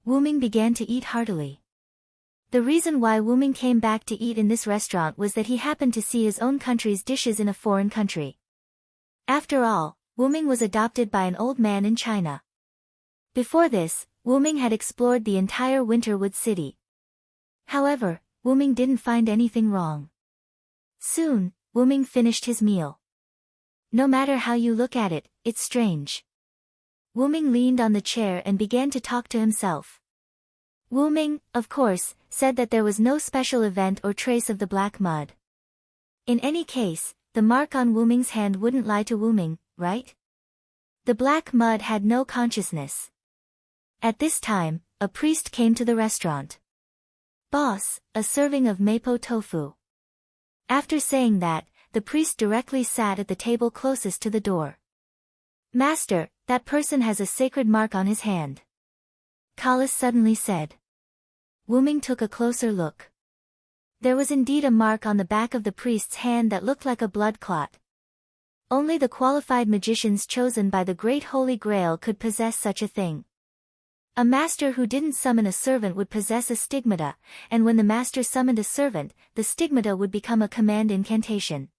Wu Ming began to eat heartily. The reason why Wu Ming came back to eat in this restaurant was that he happened to see his own country's dishes in a foreign country. After all, Wu Ming was adopted by an old man in China. Before this, Wu Ming had explored the entire Winterwood City. However, Wu Ming didn't find anything wrong. Soon, Wu Ming finished his meal. No matter how you look at it, it's strange. Wu Ming leaned on the chair and began to talk to himself. Wu Ming, of course, said that there was no special event or trace of the black mud. In any case, the mark on Wu Ming's hand wouldn't lie to Wu Ming, right? The black mud had no consciousness. At this time, a priest came to the restaurant. Boss, a serving of mapo tofu. After saying that, the priest directly sat at the table closest to the door. Master, that person has a sacred mark on his hand. Kalas suddenly said. Wuming took a closer look. There was indeed a mark on the back of the priest's hand that looked like a blood clot. Only the qualified magicians chosen by the Great Holy Grail could possess such a thing. A master who didn't summon a servant would possess a stigmata, and when the master summoned a servant, the stigmata would become a command incantation.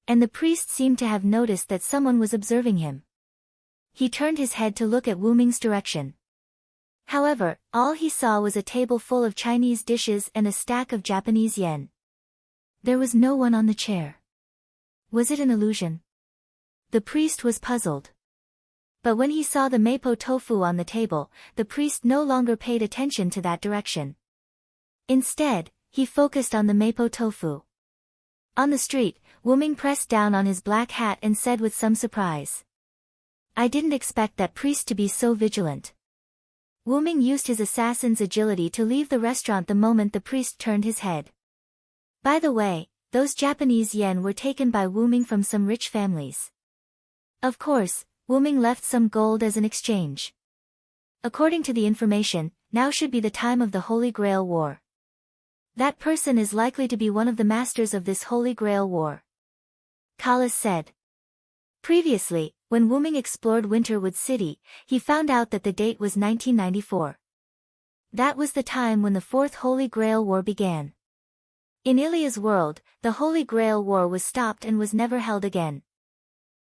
And the priest seemed to have noticed that someone was observing him. He turned his head to look at Wuming's direction. However, all he saw was a table full of Chinese dishes and a stack of Japanese yen. There was no one on the chair. Was it an illusion? The priest was puzzled. But when he saw the mapo tofu on the table, the priest no longer paid attention to that direction. Instead, he focused on the mapo tofu. On the street, Wuming pressed down on his black hat and said with some surprise. I didn't expect that priest to be so vigilant. Wuming used his assassin's agility to leave the restaurant the moment the priest turned his head. By the way, those Japanese yen were taken by Wuming from some rich families. Of course, Wuming left some gold as an exchange. According to the information, now should be the time of the Holy Grail War. That person is likely to be one of the masters of this Holy Grail War. Kalas said. Previously, when Wuming explored Winterwood City, he found out that the date was 1994. That was the time when the Fourth Holy Grail War began. In Ilya's world, the Holy Grail War was stopped and was never held again.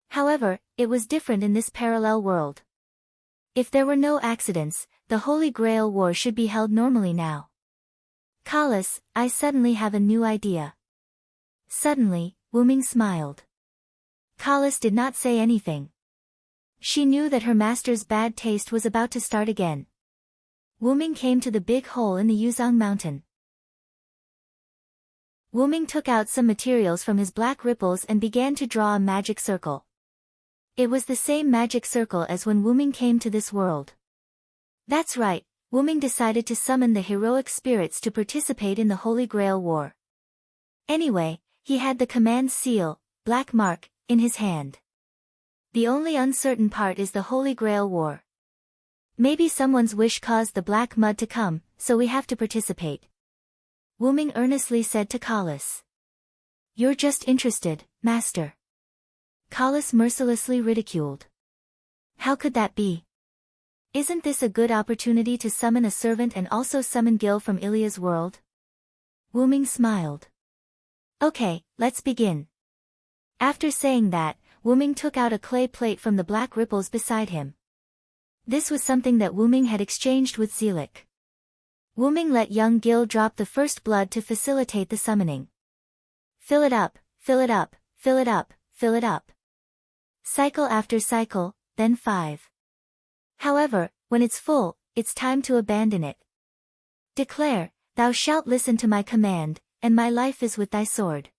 However, it was different in this parallel world. If there were no accidents, the Holy Grail War should be held normally now. Kalas, I suddenly have a new idea. Suddenly, Wuming smiled. Kalas did not say anything. She knew that her master's bad taste was about to start again. Wuming came to the big hole in the Yuzhang mountain. Wuming took out some materials from his black ripples and began to draw a magic circle. It was the same magic circle as when Wuming came to this world. That's right, Wuming decided to summon the heroic spirits to participate in the Holy Grail War. Anyway, he had the command seal, Black Mark, in his hand. The only uncertain part is the Holy Grail War. Maybe someone's wish caused the black mud to come, so we have to participate. Wuming earnestly said to Kalas. You're just interested, master. Kalas mercilessly ridiculed. How could that be? Isn't this a good opportunity to summon a servant and also summon Gil from Ilya's world? Wuming smiled. Okay, let's begin. After saying that, Wuming took out a clay plate from the black ripples beside him. This was something that Wuming had exchanged with Zelik. Wuming let young Gil drop the first blood to facilitate the summoning. Fill it up, fill it up, fill it up, fill it up. Cycle after cycle, then 5. However, when it's full, it's time to abandon it. Declare, thou shalt listen to my command, and my life is with thy sword.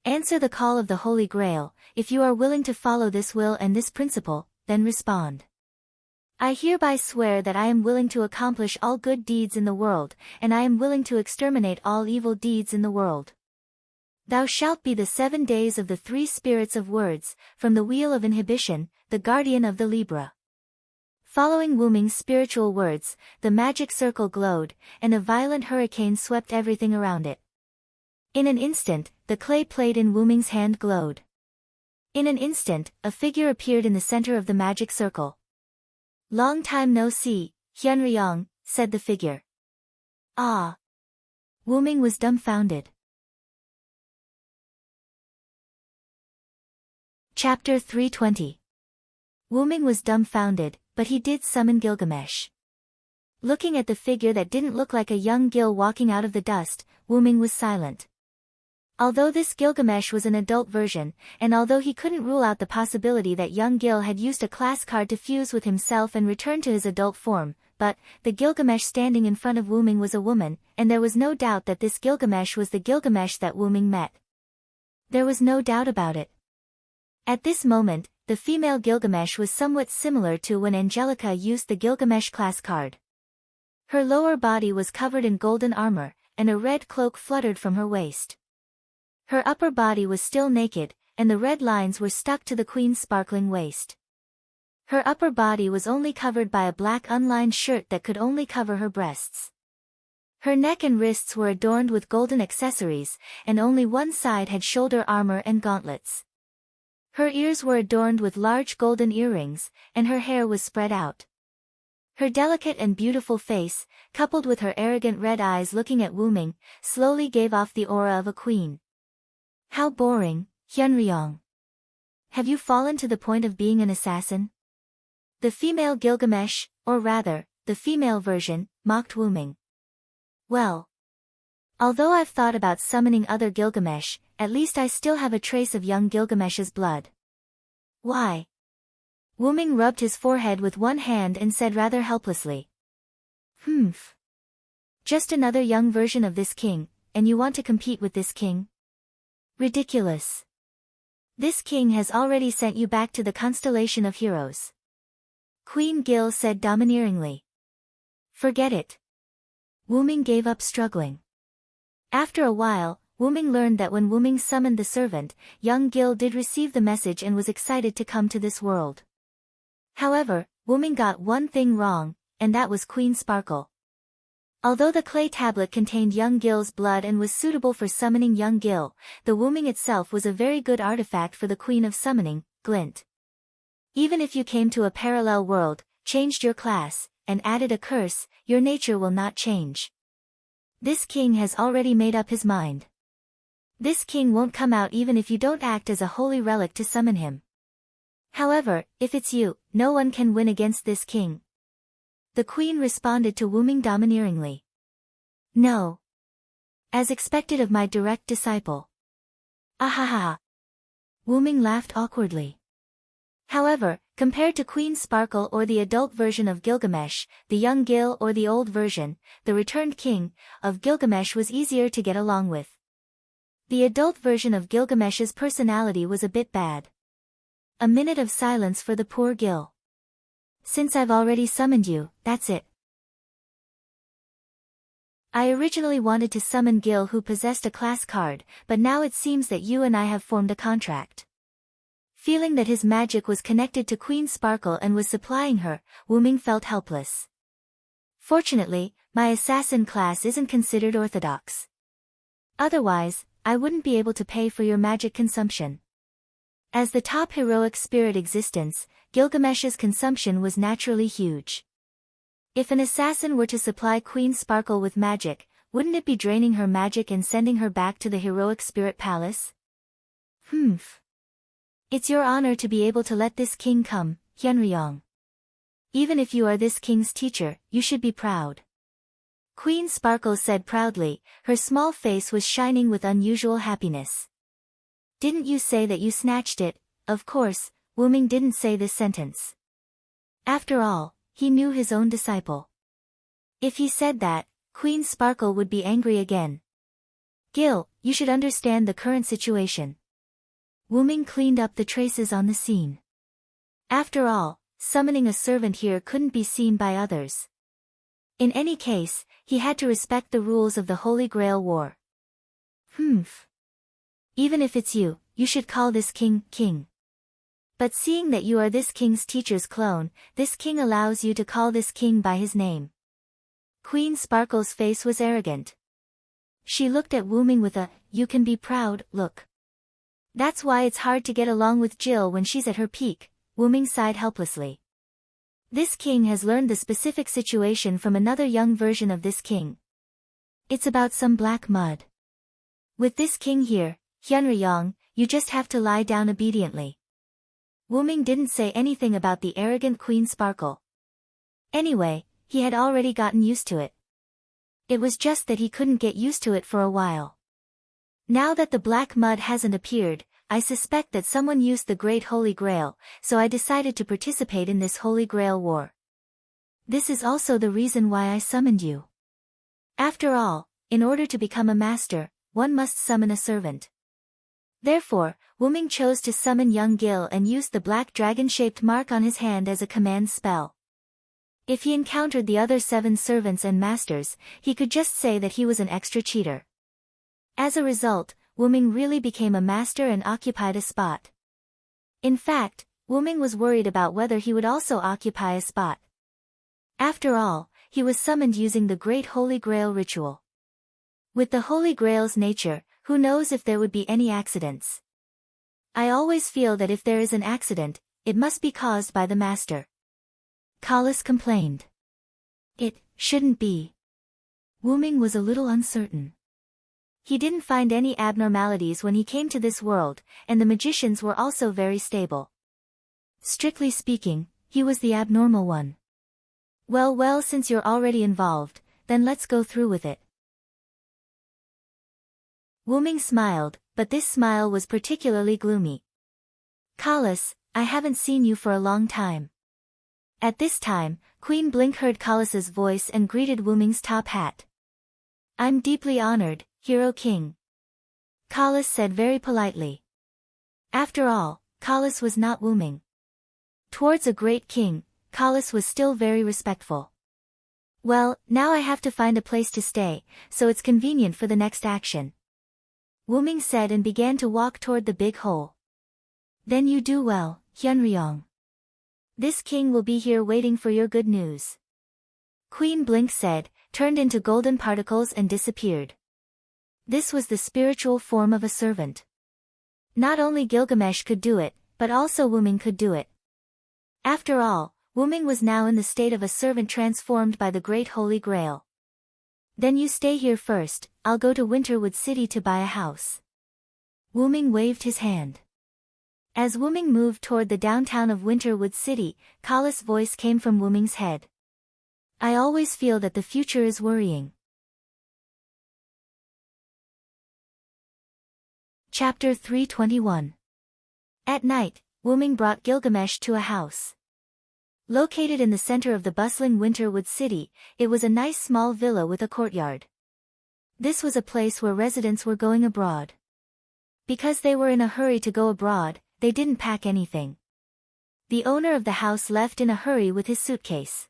Answer the call of the Holy Grail. If you are willing to follow this will and this principle, then respond. I hereby swear that I am willing to accomplish all good deeds in the world, and I am willing to exterminate all evil deeds in the world. Thou shalt be the 7 days of the 3 spirits of words, from the wheel of inhibition, the guardian of the Libra. Following Wuming's spiritual words, the magic circle glowed, and a violent hurricane swept everything around it. In an instant, the clay plate in Wuming's hand glowed. In an instant, a figure appeared in the center of the magic circle. Long time no see, Hyunryong, said the figure. Ah! Wuming was dumbfounded. Chapter 320. Wuming was dumbfounded, but he did summon Gilgamesh. Looking at the figure that didn't look like a young Gil walking out of the dust, Wuming was silent. Although this Gilgamesh was an adult version, and although he couldn't rule out the possibility that young Gil had used a class card to fuse with himself and return to his adult form, but the Gilgamesh standing in front of Wuming was a woman, and there was no doubt that this Gilgamesh was the Gilgamesh that Wuming met. There was no doubt about it. At this moment, the female Gilgamesh was somewhat similar to when Angelica used the Gilgamesh class card. Her lower body was covered in golden armor, and a red cloak fluttered from her waist. Her upper body was still naked, and the red lines were stuck to the queen's sparkling waist. Her upper body was only covered by a black unlined shirt that could only cover her breasts. Her neck and wrists were adorned with golden accessories, and only one side had shoulder armor and gauntlets. Her ears were adorned with large golden earrings, and her hair was spread out. Her delicate and beautiful face, coupled with her arrogant red eyes looking at Wuming, slowly gave off the aura of a queen. How boring, Hyunryong. Have you fallen to the point of being an assassin? The female Gilgamesh, or rather, the female version, mocked Wuming. Well. Although I've thought about summoning other Gilgamesh, at least I still have a trace of young Gilgamesh's blood. Why? Wuming rubbed his forehead with one hand and said rather helplessly. Just another young version of this king, and you want to compete with this king? Ridiculous. This king has already sent you back to the constellation of heroes. Queen Gil said domineeringly. Forget it. Wuming gave up struggling. After a while, Wuming learned that when Wuming summoned the servant, young Gil did receive the message and was excited to come to this world. However, Wuming got one thing wrong, and that was Queen Sparkle. Although the clay tablet contained young Gil's blood and was suitable for summoning young Gil, the Wuming itself was a very good artifact for the Queen of Summoning, Glint. Even if you came to a parallel world, changed your class, and added a curse, your nature will not change. This king has already made up his mind. This king won't come out even if you don't act as a holy relic to summon him. However, if it's you, no one can win against this king. The queen responded to Wuming domineeringly. No. As expected of my direct disciple. Ahaha. Wuming laughed awkwardly. However, compared to Queen Sparkle or the adult version of Gilgamesh, the young Gil or the old version, the returned king, of Gilgamesh was easier to get along with. The adult version of Gilgamesh's personality was a bit bad. A minute of silence for the poor Gil. Since I've already summoned you, that's it. I originally wanted to summon Gil who possessed a class card, but now it seems that you and I have formed a contract. Feeling that his magic was connected to Queen Sparkle and was supplying her, Wuming felt helpless. Fortunately, my assassin class isn't considered orthodox. Otherwise, I wouldn't be able to pay for your magic consumption. As the top heroic spirit existence, Gilgamesh's consumption was naturally huge. If an assassin were to supply Queen Sparkle with magic, wouldn't it be draining her magic and sending her back to the heroic spirit palace? It's your honor to be able to let this king come, Hyunryong. Even if you are this king's teacher, you should be proud. Queen Sparkle said proudly, her small face was shining with unusual happiness. Didn't you say that you snatched it? Of course, Wuming didn't say this sentence. After all, he knew his own disciple. If he said that, Queen Sparkle would be angry again. Gil, you should understand the current situation. Wuming cleaned up the traces on the scene. After all, summoning a servant here couldn't be seen by others. In any case, he had to respect the rules of the Holy Grail War. Even if it's you, you should call this king, king. But seeing that you are this king's teacher's clone, this king allows you to call this king by his name. Queen Sparkle's face was arrogant. She looked at Wuming with a, you can be proud, look. That's why it's hard to get along with Jill when she's at her peak, Wuming sighed helplessly. This king has learned the specific situation from another young version of this king. It's about some black mud. With this king here, Hyunryong, you just have to lie down obediently. Wuming didn't say anything about the arrogant Queen Sparkle. Anyway, he had already gotten used to it. It was just that he couldn't get used to it for a while. Now that the black mud hasn't appeared, I suspect that someone used the Great Holy Grail, so I decided to participate in this Holy Grail War. This is also the reason why I summoned you. After all, in order to become a master, one must summon a servant. Therefore, Wuming chose to summon young Gil and used the black dragon-shaped mark on his hand as a command spell. If he encountered the other 7 servants and masters, he could just say that he was an extra cheater. As a result, Wuming really became a master and occupied a spot. In fact, Wuming was worried about whether he would also occupy a spot. After all, he was summoned using the Great Holy Grail ritual. With the Holy Grail's nature, who knows if there would be any accidents? I always feel that if there is an accident, it must be caused by the master. Kalas complained. It shouldn't be. Wuming was a little uncertain. He didn't find any abnormalities when he came to this world, and the magicians were also very stable. Strictly speaking, he was the abnormal one. Well, since you're already involved, then let's go through with it. Wuming smiled, but this smile was particularly gloomy. Kalas, I haven't seen you for a long time. At this time, Queen Blink heard Kalas's voice and greeted Wuming's top hat. I'm deeply honored, Hero King. Kalas said very politely. After all, Kalas was not Wuming. Towards a great king, Kalas was still very respectful. Well, now I have to find a place to stay, so it's convenient for the next action. Wuming said and began to walk toward the big hole. Then you do well, Hyunryong. This king will be here waiting for your good news. Queen Blink said, turned into golden particles and disappeared. This was the spiritual form of a servant. Not only Gilgamesh could do it, but also Wuming could do it. After all, Wuming was now in the state of a servant transformed by the Great Holy Grail. Then you stay here first, I'll go to Winterwood City to buy a house. Wuming waved his hand. As Wuming moved toward the downtown of Winterwood City, Kalas' voice came from Wuming's head. I always feel that the future is worrying. Chapter 321. At night, Wuming brought Gilgamesh to a house. Located in the center of the bustling Winterwood City, it was a nice small villa with a courtyard. This was a place where residents were going abroad. Because they were in a hurry to go abroad, they didn't pack anything. The owner of the house left in a hurry with his suitcase.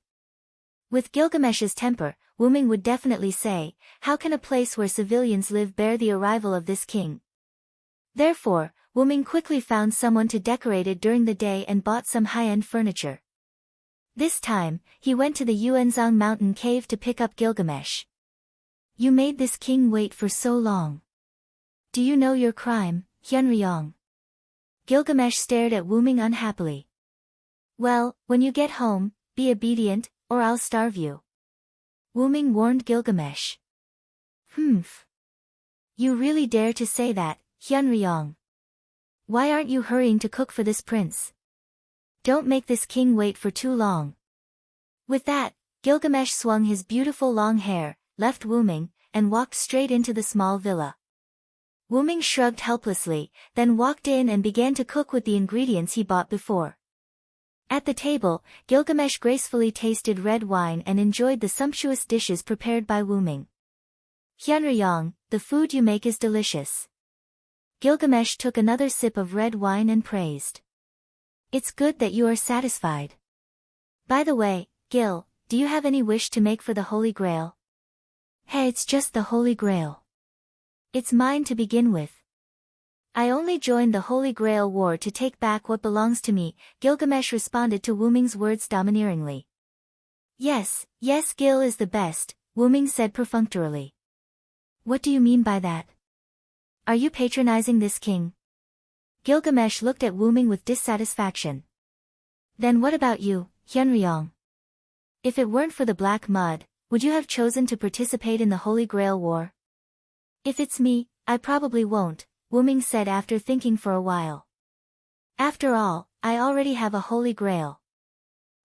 With Gilgamesh's temper, Wuming would definitely say, how can a place where civilians live bear the arrival of this king? Therefore, Wuming quickly found someone to decorate it during the day and bought some high-end furniture. This time, he went to the Yuanzang mountain cave to pick up Gilgamesh. You made this king wait for so long. Do you know your crime, Hyunryong? Gilgamesh stared at Wuming unhappily. Well, when you get home, be obedient, or I'll starve you. Wuming warned Gilgamesh. Humph. You really dare to say that, Hyunryong. Why aren't you hurrying to cook for this prince? Don't make this king wait for too long. With that, Gilgamesh swung his beautiful long hair, left Wuming, and walked straight into the small villa. Wuming shrugged helplessly, then walked in and began to cook with the ingredients he bought before. At the table, Gilgamesh gracefully tasted red wine and enjoyed the sumptuous dishes prepared by Wuming. Hyunryong, the food you make is delicious. Gilgamesh took another sip of red wine and praised. It's good that you are satisfied. By the way, Gil, do you have any wish to make for the Holy Grail? Hey, it's just the Holy Grail. It's mine to begin with. I only joined the Holy Grail war to take back what belongs to me, Gilgamesh responded to Wuming's words domineeringly. Yes, Gil is the best, Wuming said perfunctorily. What do you mean by that? Are you patronizing this king? Gilgamesh looked at Wuming with dissatisfaction. Then what about you, Hyunryong? If it weren't for the black mud, would you have chosen to participate in the Holy Grail war? If it's me, I probably won't, Wuming said after thinking for a while. After all, I already have a Holy Grail.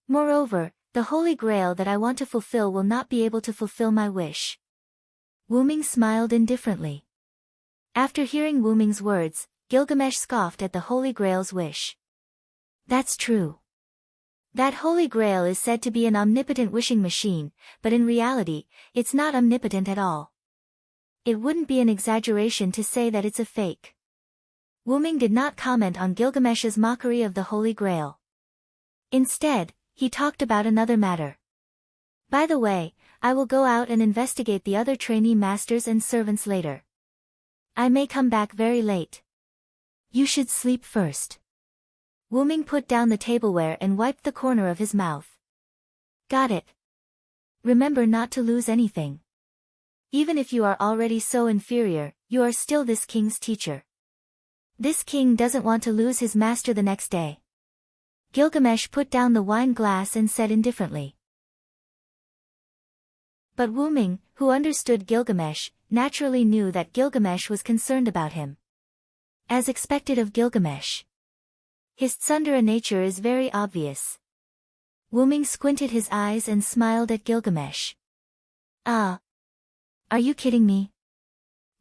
Moreover, the Holy Grail that I want to fulfill will not be able to fulfill my wish. Wuming smiled indifferently. After hearing Wuming's words, Gilgamesh scoffed at the Holy Grail's wish. That's true. That Holy Grail is said to be an omnipotent wishing machine, but in reality, it's not omnipotent at all. It wouldn't be an exaggeration to say that it's a fake. Wuming did not comment on Gilgamesh's mockery of the Holy Grail. Instead, he talked about another matter. By the way, I will go out and investigate the other trainee masters and servants later. I may come back very late. You should sleep first. Wuming put down the tableware and wiped the corner of his mouth. Got it. Remember not to lose anything. Even if you are already so inferior, you are still this king's teacher. This king doesn't want to lose his master the next day. Gilgamesh put down the wine glass and said indifferently. But Wuming, who understood Gilgamesh, naturally knew that Gilgamesh was concerned about him. As expected of Gilgamesh. His tsundere nature is very obvious. Wuming squinted his eyes and smiled at Gilgamesh. Ah. Are you kidding me?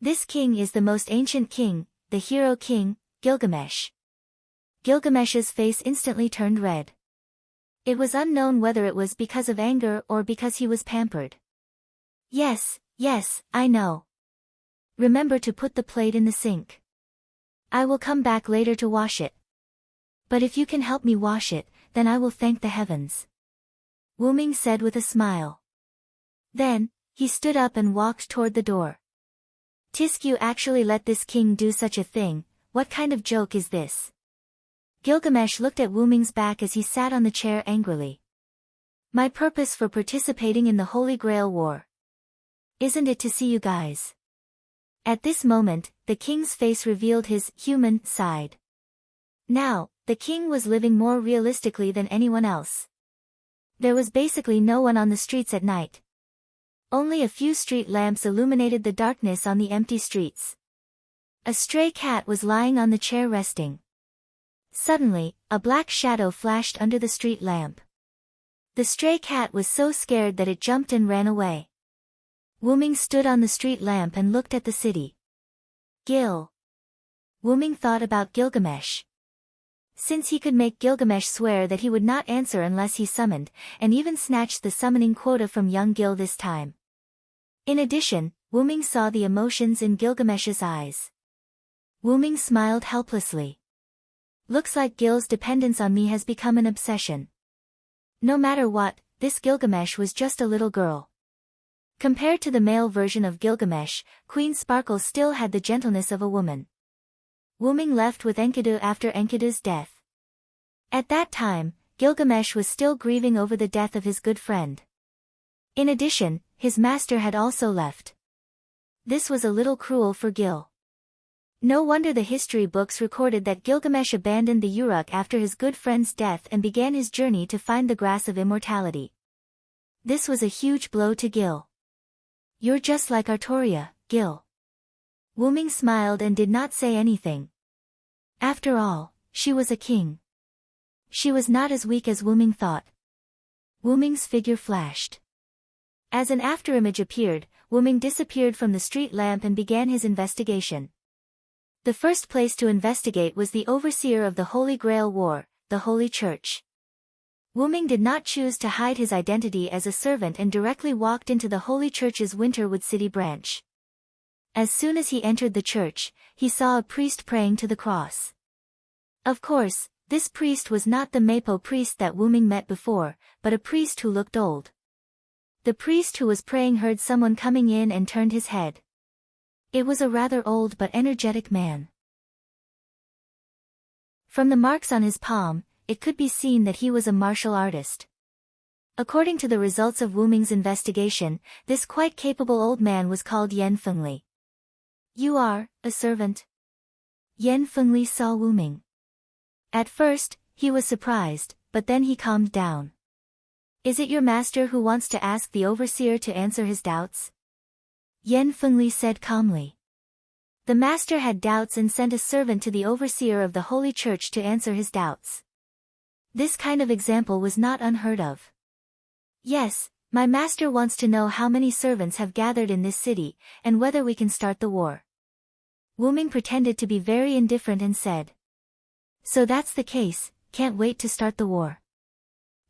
This king is the most ancient king, the hero king, Gilgamesh. Gilgamesh's face instantly turned red. It was unknown whether it was because of anger or because he was pampered. Yes, I know. Remember to put the plate in the sink. I will come back later to wash it. But if you can help me wash it, then I will thank the heavens. Wuming said with a smile. Then, he stood up and walked toward the door. Tisk, you actually let this king do such a thing, what kind of joke is this? Gilgamesh looked at Wuming's back as he sat on the chair angrily. My purpose for participating in the Holy Grail War. Isn't it to see you guys? At this moment, the king's face revealed his human side. Now, the king was living more realistically than anyone else. There was basically no one on the streets at night. Only a few street lamps illuminated the darkness on the empty streets. A stray cat was lying on the chair resting. Suddenly, a black shadow flashed under the street lamp. The stray cat was so scared that it jumped and ran away. Wuming stood on the street lamp and looked at the city. Gil. Wuming thought about Gilgamesh. Since he could make Gilgamesh swear that he would not answer unless he summoned, and even snatched the summoning quota from young Gil this time. In addition, Wuming saw the emotions in Gilgamesh's eyes. Wuming smiled helplessly. Looks like Gil's dependence on me has become an obsession. No matter what, this Gilgamesh was just a little girl. Compared to the male version of Gilgamesh, Queen Sparkle still had the gentleness of a woman. Wuming left with Enkidu after Enkidu's death. At that time, Gilgamesh was still grieving over the death of his good friend. In addition, his master had also left. This was a little cruel for Gil. No wonder the history books recorded that Gilgamesh abandoned the Uruk after his good friend's death and began his journey to find the grass of immortality. This was a huge blow to Gil. You're just like Artoria, Gil. Wuming smiled and did not say anything. After all, she was a king. She was not as weak as Wuming thought. Wuming's figure flashed. As an afterimage appeared, Wuming disappeared from the street lamp and began his investigation. The first place to investigate was the overseer of the Holy Grail War, the Holy Church. Wuming did not choose to hide his identity as a servant and directly walked into the Holy Church's Winterwood City branch. As soon as he entered the church, he saw a priest praying to the cross. Of course, this priest was not the Mapo priest that Wuming met before, but a priest who looked old. The priest who was praying heard someone coming in and turned his head. It was a rather old but energetic man. From the marks on his palm, it could be seen that he was a martial artist. According to the results of Wuming's investigation, this quite capable old man was called Yen Fengli. You are a servant? Yen Fengli saw Wuming. At first, he was surprised, but then he calmed down. Is it your master who wants to ask the overseer to answer his doubts? Yen Fengli said calmly. The master had doubts and sent a servant to the overseer of the Holy Church to answer his doubts. This kind of example was not unheard of. Yes, my master wants to know how many servants have gathered in this city, and whether we can start the war. Wuming pretended to be very indifferent and said. So that's the case, can't wait to start the war.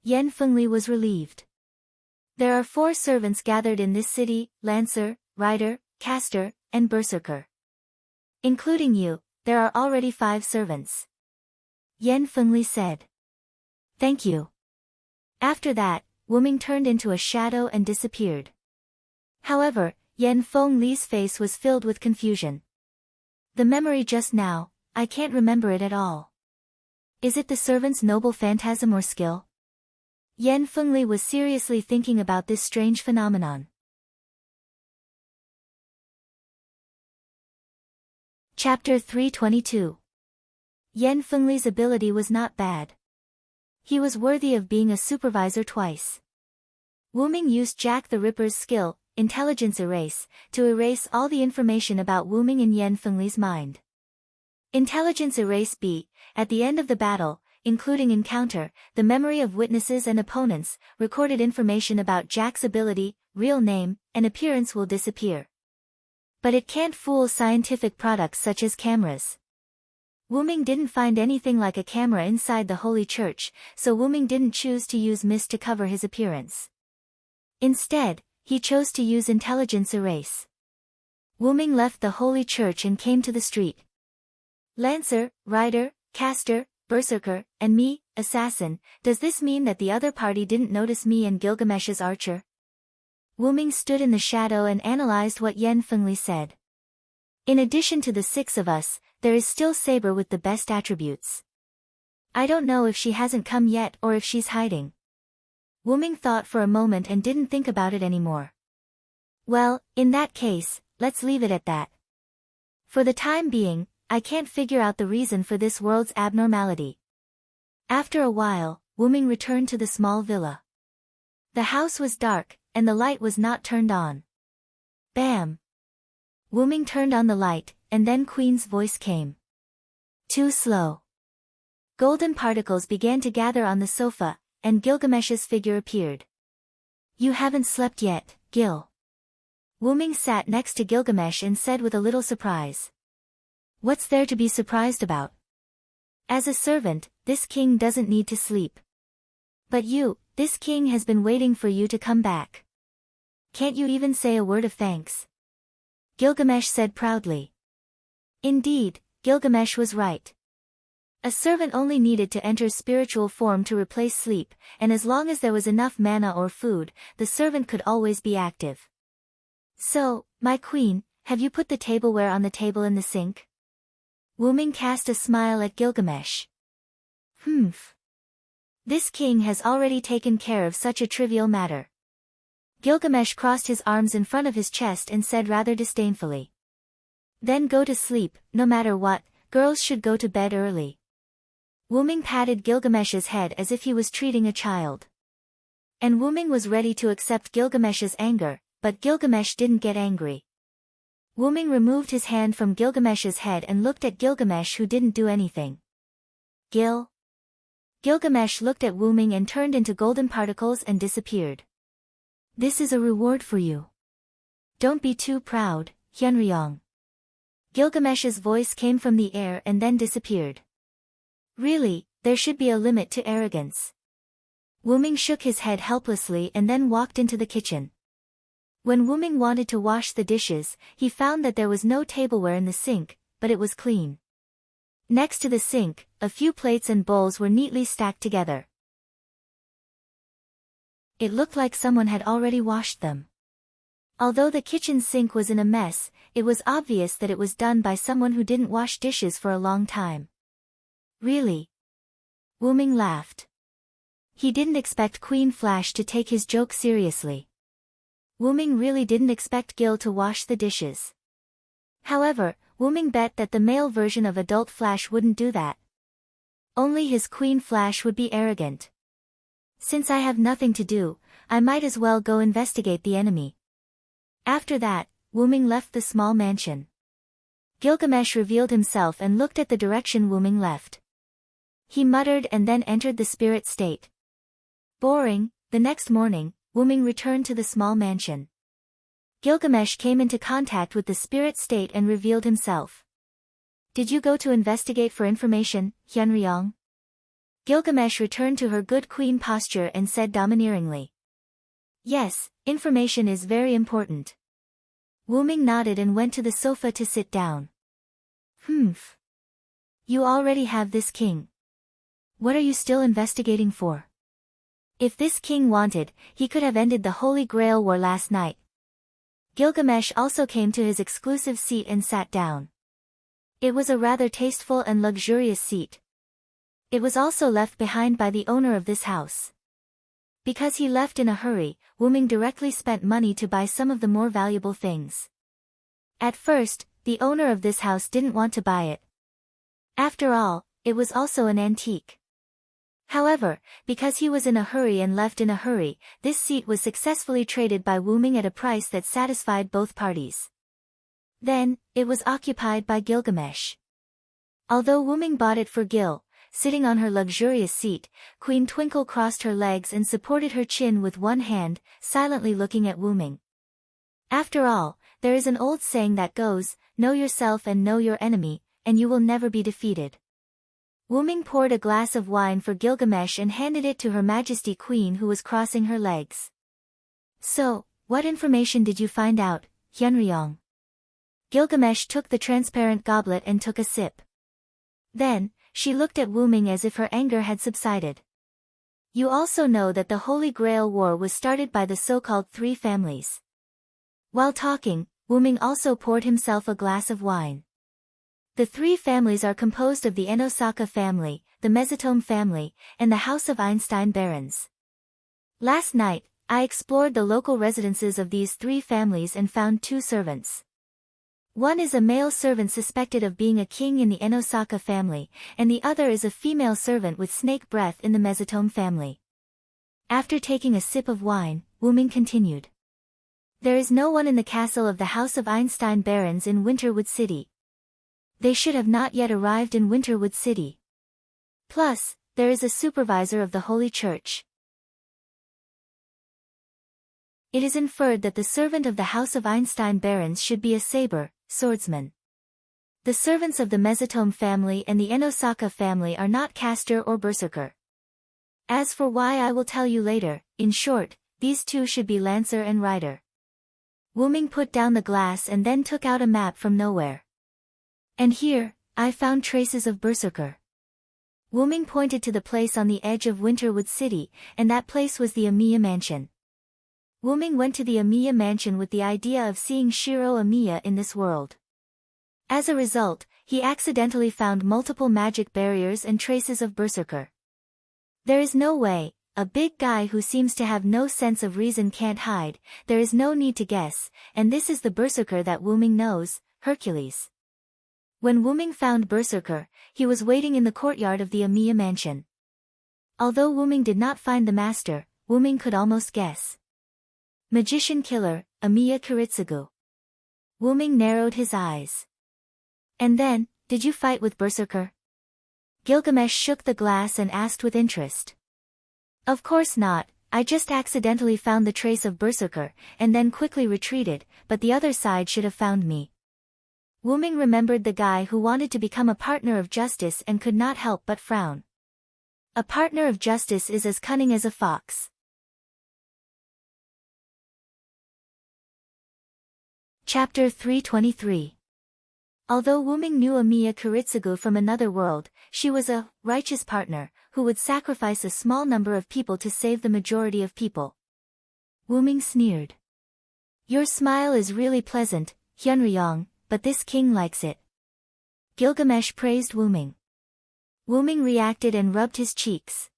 Yen Fengli was relieved. There are 4 servants gathered in this city, Lancer, Rider, Caster, and Berserker. Including you, there are already 5 servants. Yen Fengli said. Thank you. After that, Wuming turned into a shadow and disappeared. However, Yan Fengli's face was filled with confusion. The memory just now, I can't remember it at all. Is it the servant's noble phantasm or skill? Yan Fengli was seriously thinking about this strange phenomenon. Chapter 322. Yan Fengli's ability was not bad. He was worthy of being a supervisor twice. Wuming used Jack the Ripper's skill, Intelligence Erase, to erase all the information about Wuming in Yan Fengli's mind. Intelligence Erase B, at the end of the battle, including encounter, the memory of witnesses and opponents, recorded information about Jack's ability, real name, and appearance will disappear. But it can't fool scientific products such as cameras. Wuming didn't find anything like a camera inside the Holy Church, so Wuming didn't choose to use mist to cover his appearance. Instead, he chose to use Intelligence Erase. Wuming left the Holy Church and came to the street. Lancer, Rider, Caster, Berserker, and me, Assassin, does this mean that the other party didn't notice me and Gilgamesh's archer? Wuming stood in the shadow and analyzed what Yan Fengli said. In addition to the 6 of us, there is still Saber with the best attributes. I don't know if she hasn't come yet or if she's hiding. Wuming thought for a moment and didn't think about it anymore. Well, in that case, let's leave it at that. For the time being, I can't figure out the reason for this world's abnormality. After a while, Wuming returned to the small villa. The house was dark, and the light was not turned on. Bam! Wuming turned on the light, and then Queen's voice came. Too slow. Golden particles began to gather on the sofa, and Gilgamesh's figure appeared. You haven't slept yet, Gil. Wuming sat next to Gilgamesh and said with a little surprise. What's there to be surprised about? As a servant, this king doesn't need to sleep. But you, this king has been waiting for you to come back. Can't you even say a word of thanks? Gilgamesh said proudly. Indeed, Gilgamesh was right. A servant only needed to enter spiritual form to replace sleep, and as long as there was enough mana or food, the servant could always be active. So, my queen, have you put the tableware on the table in the sink? Wuming cast a smile at Gilgamesh. Humph. This king has already taken care of such a trivial matter. Gilgamesh crossed his arms in front of his chest and said rather disdainfully. Then go to sleep, no matter what, girls should go to bed early. Wuming patted Gilgamesh's head as if he was treating a child. And Wuming was ready to accept Gilgamesh's anger, but Gilgamesh didn't get angry. Wuming removed his hand from Gilgamesh's head and looked at Gilgamesh, who didn't do anything. Gil? Gilgamesh looked at Wuming and turned into golden particles and disappeared. This is a reward for you. Don't be too proud, Hyunryong. Gilgamesh's voice came from the air and then disappeared. Really, there should be a limit to arrogance. Wuming shook his head helplessly and then walked into the kitchen. When Wuming wanted to wash the dishes, he found that there was no tableware in the sink, but it was clean. Next to the sink, a few plates and bowls were neatly stacked together. It looked like someone had already washed them. Although the kitchen sink was in a mess, it was obvious that it was done by someone who didn't wash dishes for a long time. Really? Wuming laughed. He didn't expect Queen Flash to take his joke seriously. Wuming really didn't expect Gil to wash the dishes. However, Wuming bet that the male version of Adult Flash wouldn't do that. Only his Queen Flash would be arrogant. Since I have nothing to do, I might as well go investigate the enemy. After that, Wuming left the small mansion. Gilgamesh revealed himself and looked at the direction Wuming left. He muttered and then entered the spirit state. Boring. The next morning, Wuming returned to the small mansion. Gilgamesh came into contact with the spirit state and revealed himself. Did you go to investigate for information, Hyunryong? Gilgamesh returned to her good queen posture and said domineeringly. Yes, information is very important. Wuming nodded and went to the sofa to sit down. Humph. You already have this king. What are you still investigating for? If this king wanted, he could have ended the Holy Grail war last night. Gilgamesh also came to his exclusive seat and sat down. It was a rather tasteful and luxurious seat. It was also left behind by the owner of this house. Because he left in a hurry, Wuming directly spent money to buy some of the more valuable things. At first, the owner of this house didn't want to buy it. After all, it was also an antique. However, because he was in a hurry and left in a hurry, this seat was successfully traded by Wuming at a price that satisfied both parties. Then, it was occupied by Gilgamesh. Although Wuming bought it for Gil, sitting on her luxurious seat, Queen Twinkle crossed her legs and supported her chin with one hand, silently looking at Wuming. After all, there is an old saying that goes, "Know yourself and know your enemy, and you will never be defeated." Wuming poured a glass of wine for Gilgamesh and handed it to Her Majesty Queen, who was crossing her legs. "So, what information did you find out, Hyunryong?" Gilgamesh took the transparent goblet and took a sip. Then, she looked at Wuming as if her anger had subsided. "You also know that the Holy Grail War was started by the so-called three families." While talking, Wuming also poured himself a glass of wine. The three families are composed of the Enosaka family, the Mesotome family, and the House of Einstein barons. Last night, I explored the local residences of these three families and found two servants. One is a male servant suspected of being a king in the Enosaka family, and the other is a female servant with snake breath in the Mesotome family. After taking a sip of wine, Wuming continued. "There is no one in the castle of the House of Einstein barons in Winterwood City. They should have not yet arrived in Winterwood City. Plus, there is a supervisor of the Holy Church. It is inferred that the servant of the House of Einstein barons should be a saber, swordsman. The servants of the Mesotome family and the Enosaka family are not caster or berserker. As for why, I will tell you later. In short, these two should be lancer and rider." Wuming put down the glass and then took out a map from nowhere. "And here, I found traces of berserker." Wuming pointed to the place on the edge of Winterwood City, and that place was the Amiya Mansion. Wuming went to the Amiya Mansion with the idea of seeing Shiro Amiya in this world. As a result, he accidentally found multiple magic barriers and traces of berserker. There is no way, a big guy who seems to have no sense of reason can't hide, there is no need to guess, and this is the berserker that Wuming knows, Hercules. When Wuming found berserker, he was waiting in the courtyard of the Amiya Mansion. Although Wuming did not find the master, Wuming could almost guess. Magician killer, Amiya Kiritsugu. Wuming narrowed his eyes. "And then, did you fight with berserker?" Gilgamesh shook the glass and asked with interest. "Of course not, I just accidentally found the trace of berserker, and then quickly retreated, but the other side should have found me." Wuming remembered the guy who wanted to become a partner of justice and could not help but frown. A partner of justice is as cunning as a fox. Chapter 323. Although Wuming knew Amiya Kiritsugu from another world, she was a righteous partner, who would sacrifice a small number of people to save the majority of people. Wuming sneered. "Your smile is really pleasant, Hyunryong, but this king likes it." Gilgamesh praised Wuming. Wuming reacted and rubbed his cheeks.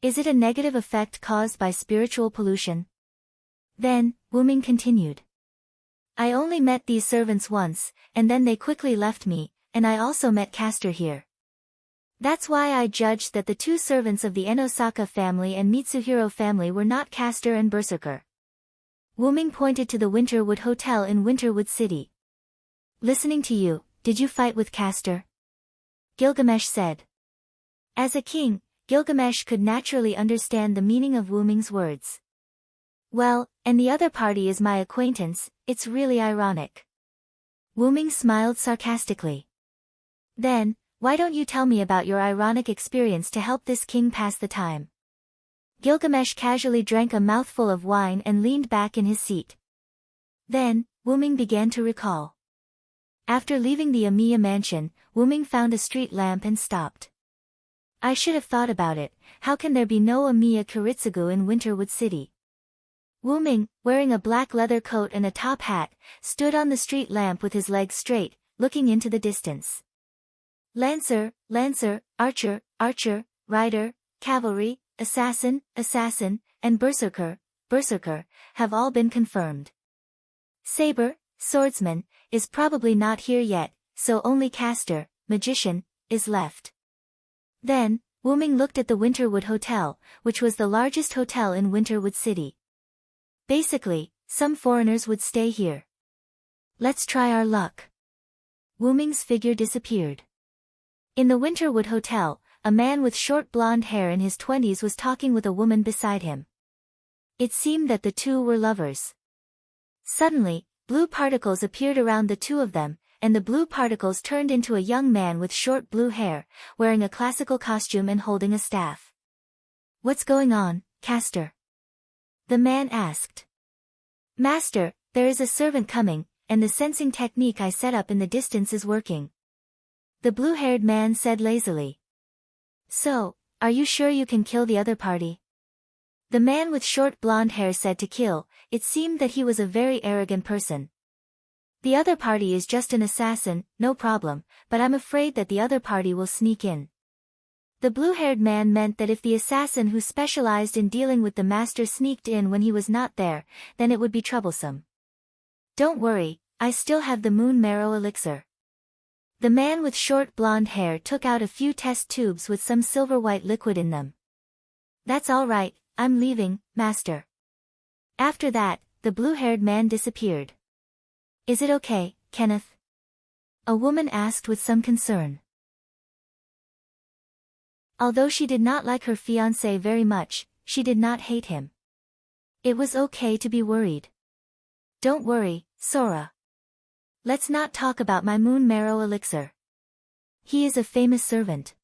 "Is it a negative effect caused by spiritual pollution?" Then, Wuming continued. "I only met these servants once, and then they quickly left me, and I also met Castor here. That's why I judged that the two servants of the Enosaka family and Mitsuhiro family were not Castor and Berserker." Wuming pointed to the Winterwood Hotel in Winterwood City. "Listening to you, did you fight with Castor?" Gilgamesh said. As a king, Gilgamesh could naturally understand the meaning of Wuming's words. "Well, and the other party is my acquaintance, it's really ironic." Wuming smiled sarcastically. "Then, why don't you tell me about your ironic experience to help this king pass the time?" Gilgamesh casually drank a mouthful of wine and leaned back in his seat. Then, Wuming began to recall. After leaving the Amiya mansion, Wuming found a street lamp and stopped. I should have thought about it. How can there be no Amiya Kiritsugu in Winterwood City? Wu Ming, wearing a black leather coat and a top hat, stood on the street lamp with his legs straight, looking into the distance. Lancer, Lancer, Archer, Archer, Rider, Cavalry, Assassin, Assassin, and Berserker, Berserker, have all been confirmed. Saber, Swordsman, is probably not here yet, so only Caster, Magician, is left. Then, Wu Ming looked at the Winterwood Hotel, which was the largest hotel in Winterwood City. Basically, some foreigners would stay here. Let's try our luck. Wu Ming's figure disappeared. In the Winterwood Hotel, a man with short blonde hair in his 20s was talking with a woman beside him. It seemed that the two were lovers. Suddenly, blue particles appeared around the two of them, and the blue particles turned into a young man with short blue hair, wearing a classical costume and holding a staff. What's going on, Caster? The man asked. Master, there is a servant coming, and the sensing technique I set up in the distance is working. The blue-haired man said lazily. So, are you sure you can kill the other party? The man with short blonde hair said to kill. It seemed that he was a very arrogant person. The other party is just an assassin, no problem, but I'm afraid that the other party will sneak in. The blue-haired man meant that if the assassin who specialized in dealing with the master sneaked in when he was not there, then it would be troublesome. Don't worry, I still have the moon marrow elixir. The man with short blonde hair took out a few test tubes with some silver-white liquid in them. That's all right, I'm leaving, master. After that, the blue-haired man disappeared. Is it okay, Kenneth? A woman asked with some concern. Although she did not like her fiancé very much, she did not hate him. It was okay to be worried. Don't worry, Sora. Let's not talk about my moon marrow elixir. He is a famous servant.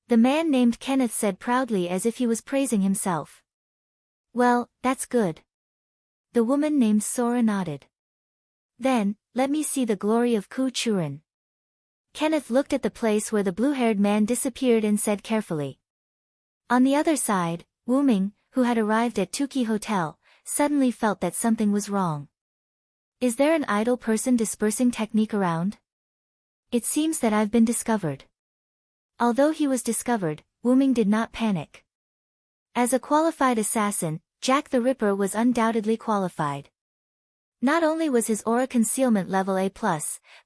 The man named Kenneth said proudly as if he was praising himself. Well, that's good. The woman named Sora nodded. Then, let me see the glory of Ku Churin. Kenneth looked at the place where the blue-haired man disappeared and said carefully. On the other side, Wu Ming, who had arrived at Tuki Hotel, suddenly felt that something was wrong. Is there an idle person dispersing technique around? It seems that I've been discovered. Although he was discovered, Wu Ming did not panic. As a qualified assassin, Jack the Ripper was undoubtedly qualified. Not only was his aura concealment level A+,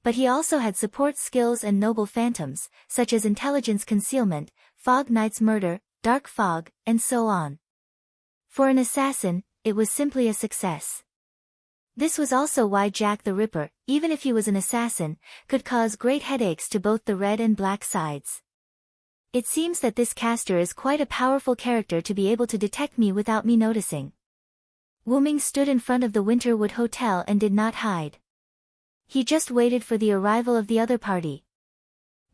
but he also had support skills and noble phantoms, such as intelligence concealment, fog knight's murder, dark fog, and so on. For an assassin, it was simply a success. This was also why Jack the Ripper, even if he was an assassin, could cause great headaches to both the red and black sides. It seems that this caster is quite a powerful character to be able to detect me without me noticing. Wu Ming stood in front of the Winterwood Hotel and did not hide. He just waited for the arrival of the other party.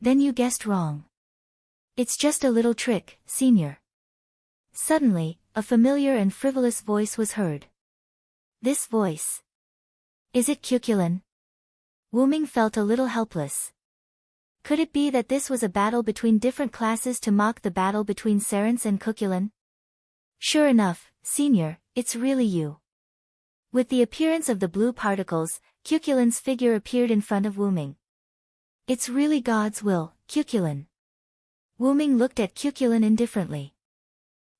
Then you guessed wrong. It's just a little trick, Senior. Suddenly, a familiar and frivolous voice was heard. This voice. Is it Cuculin? Wu Ming felt a little helpless. Could it be that this was a battle between different classes to mock the battle between Serence and Cuculin? Sure enough, Senior, it's really you. With the appearance of the blue particles, Cuculin's figure appeared in front of Wu Ming. It's really God's will, Cuculin. Wu Ming looked at Cuculin indifferently.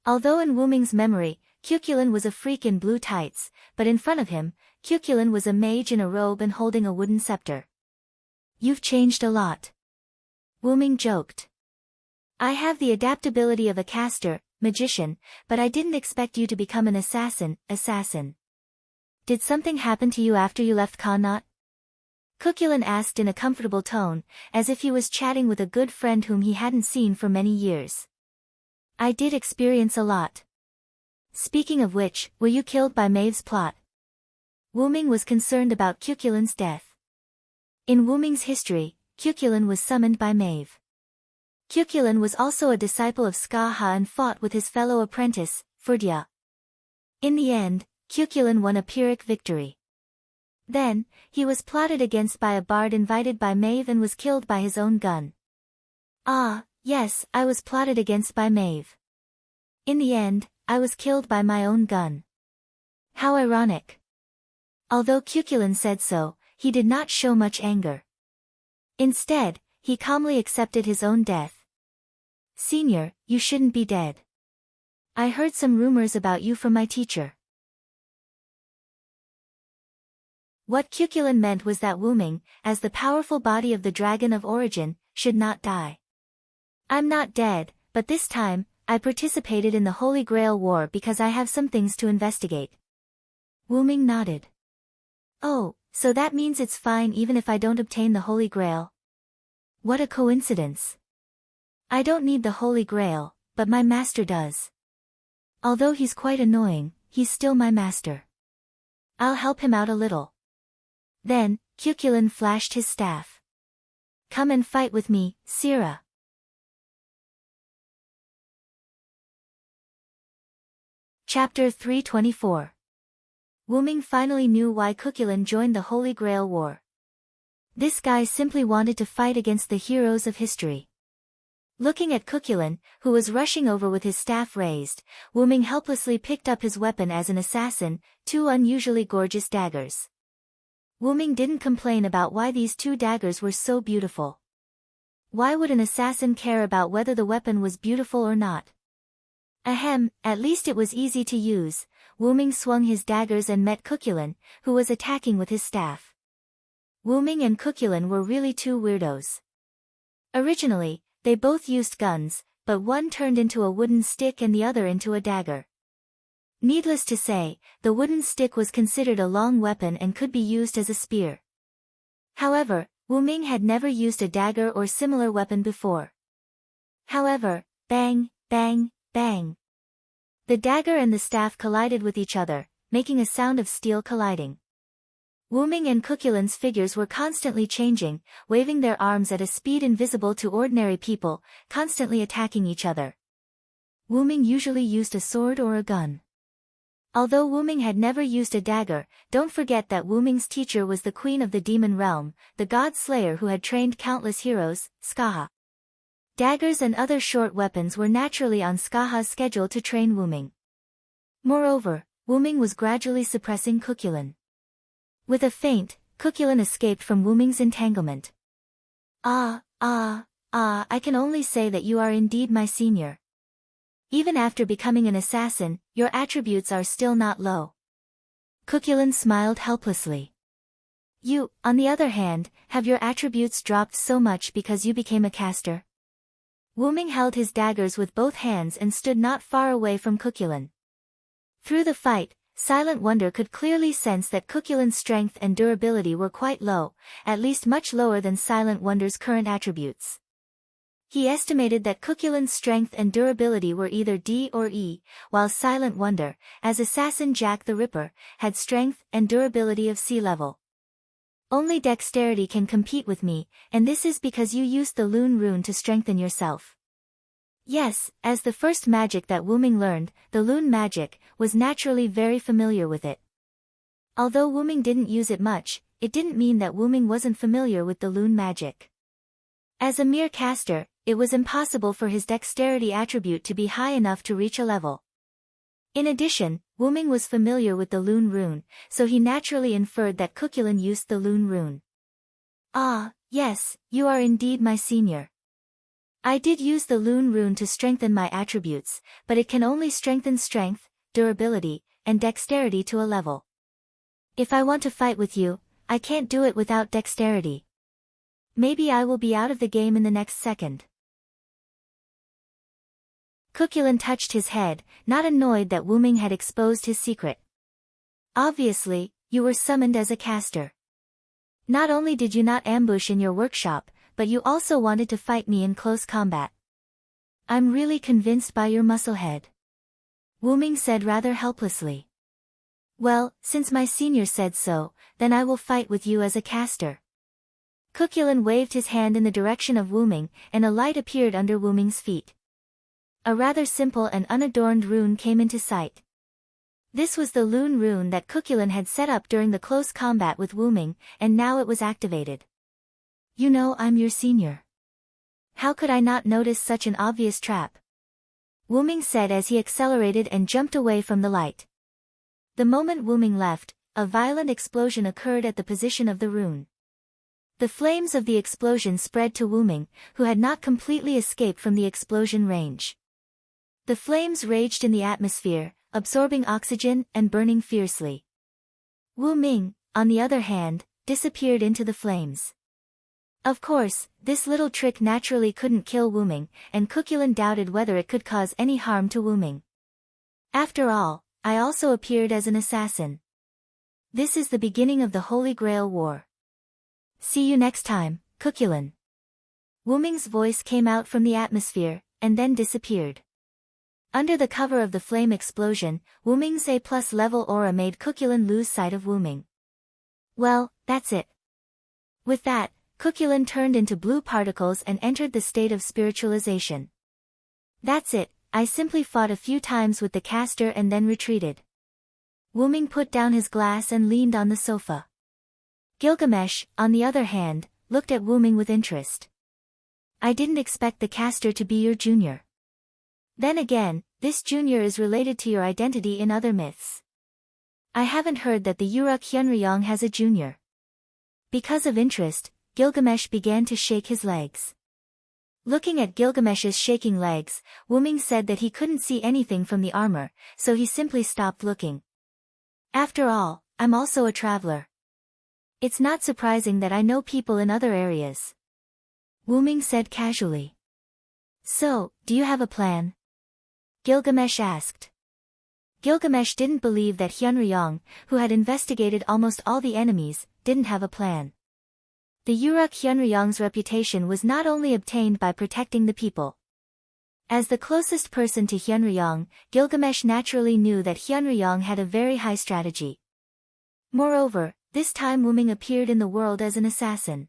Although in Wu Ming's memory, Cuculin was a freak in blue tights, but in front of him, Cuculin was a mage in a robe and holding a wooden scepter. You've changed a lot. Wu Ming joked. I have the adaptability of a caster, magician, but I didn't expect you to become an assassin. Did something happen to you after you left Connaught? Cuculin asked in a comfortable tone, as if he was chatting with a good friend whom he hadn't seen for many years. I did experience a lot. Speaking of which, were you killed by Maeve's plot? Wu Ming was concerned about Cuculin's death. In Wu Ming's history, Cuculin was summoned by Maeve. Cuculin was also a disciple of Skaha and fought with his fellow apprentice, Ferdya. In the end, Cuculin won a Pyrrhic victory. Then, he was plotted against by a bard invited by Maeve and was killed by his own gun. Ah, Yes, I was plotted against by Maeve. In the end, I was killed by my own gun. How ironic. Although Cuchulainn said so, he did not show much anger. Instead, he calmly accepted his own death. Senior, you shouldn't be dead. I heard some rumors about you from my teacher. What Cuchulainn meant was that Wyrm, as the powerful body of the dragon of origin, should not die. I'm not dead, but this time, I participated in the Holy Grail War because I have some things to investigate. Wyrm nodded. Oh, so that means it's fine even if I don't obtain the Holy Grail? What a coincidence. I don't need the Holy Grail, but my master does. Although he's quite annoying, he's still my master. I'll help him out a little. Then, Cuchulainn flashed his staff. Come and fight with me, Sira. Chapter 324. Wyrm finally knew why Cuchulainn joined the Holy Grail War. This guy simply wanted to fight against the heroes of history. Looking at Cuchulainn, who was rushing over with his staff raised, Wyrm helplessly picked up his weapon as an assassin, two unusually gorgeous daggers. Wyrm didn't complain about why these two daggers were so beautiful. Why would an assassin care about whether the weapon was beautiful or not? Ahem, at least it was easy to use. Wyrm swung his daggers and met Cuchulainn, who was attacking with his staff. Wyrm and Cuchulainn were really two weirdos. Originally, they both used guns, but one turned into a wooden stick and the other into a dagger. Needless to say, the wooden stick was considered a long weapon and could be used as a spear. However, Wyrm had never used a dagger or similar weapon before. However, bang, bang, bang. The dagger and the staff collided with each other, making a sound of steel colliding. Wyrm and Cuchulainn's figures were constantly changing, waving their arms at a speed invisible to ordinary people, constantly attacking each other. Wyrm usually used a sword or a gun. Although Wyrm had never used a dagger, don't forget that Wyrm's teacher was the queen of the demon realm, the god slayer who had trained countless heroes, Skaha. Daggers and other short weapons were naturally on Skaha's schedule to train Wyrm. Moreover, Wyrm was gradually suppressing Cuchulainn. With a feint, Cuchulainn escaped from Wyrm's entanglement. I can only say that you are indeed my senior. Even after becoming an assassin, your attributes are still not low. Cuchulainn smiled helplessly. You, on the other hand, have your attributes dropped so much because you became a caster? Wyrm held his daggers with both hands and stood not far away from Cuchulainn. Through the fight, Silent Wonder could clearly sense that Cuchulainn's strength and durability were quite low, at least much lower than Silent Wonder's current attributes. He estimated that Cuchulainn's strength and durability were either D or E, while Silent Wonder, as Assassin Jack the Ripper, had strength and durability of C level. Only dexterity can compete with me, and this is because you used the Lune Rune to strengthen yourself. Yes, as the first magic that Wyrm learned, the Lune magic, was naturally very familiar with it. Although Wyrm didn't use it much, it didn't mean that Wyrm wasn't familiar with the Lune magic. As a mere caster, it was impossible for his dexterity attribute to be high enough to reach a level. In addition, Wyrm was familiar with the Lune Rune, so he naturally inferred that Cuchulainn used the Lune Rune. Ah, yes, you are indeed my senior. I did use the Lune Rune to strengthen my attributes, but it can only strengthen strength, durability, and dexterity to a level. If I want to fight with you, I can't do it without dexterity. Maybe I will be out of the game in the next second. Cuchulainn touched his head, not annoyed that Wyrm had exposed his secret. Obviously, you were summoned as a caster. Not only did you not ambush in your workshop, but you also wanted to fight me in close combat. I'm really convinced by your musclehead. Wyrm said rather helplessly. Well, since my senior said so, then I will fight with you as a caster. Cuchulainn waved his hand in the direction of Wyrm, and a light appeared under Wyrm's feet. A rather simple and unadorned rune came into sight. This was the Lune Rune that Cuchulainn had set up during the close combat with Wyrm, and now it was activated. You know I'm your senior. How could I not notice such an obvious trap? Wuming said as he accelerated and jumped away from the light. The moment Wuming left, a violent explosion occurred at the position of the rune. The flames of the explosion spread to Wuming, who had not completely escaped from the explosion range. The flames raged in the atmosphere, absorbing oxygen and burning fiercely. Wuming, on the other hand, disappeared into the flames. Of course, this little trick naturally couldn't kill Wuming, and Cuculin doubted whether it could cause any harm to Wuming. After all, I also appeared as an assassin. This is the beginning of the Holy Grail War. See you next time, Cuculin. Wuming's voice came out from the atmosphere, and then disappeared. Under the cover of the flame explosion, Wuming's A+ level aura made Cuculin lose sight of Wuming. Well, that's it. With that, Cuculin turned into blue particles and entered the state of spiritualization. That's it, I simply fought a few times with the caster and then retreated. Wuming put down his glass and leaned on the sofa. Gilgamesh, on the other hand, looked at Wuming with interest. I didn't expect the caster to be your junior. Then again, this junior is related to your identity in other myths. I haven't heard that the Uruk Hyunryong has a junior. Because of interest, Gilgamesh began to shake his legs. Looking at Gilgamesh's shaking legs, Wuming said that he couldn't see anything from the armor, so he simply stopped looking. After all, I'm also a traveler. It's not surprising that I know people in other areas. Wuming said casually. So, do you have a plan? Gilgamesh asked. Gilgamesh didn't believe that Hyunryong, who had investigated almost all the enemies, didn't have a plan. The Uruk Hyunryong's reputation was not only obtained by protecting the people. As the closest person to Hyunryong, Gilgamesh naturally knew that Hyunryong had a very high strategy. Moreover, this time Wuming appeared in the world as an assassin.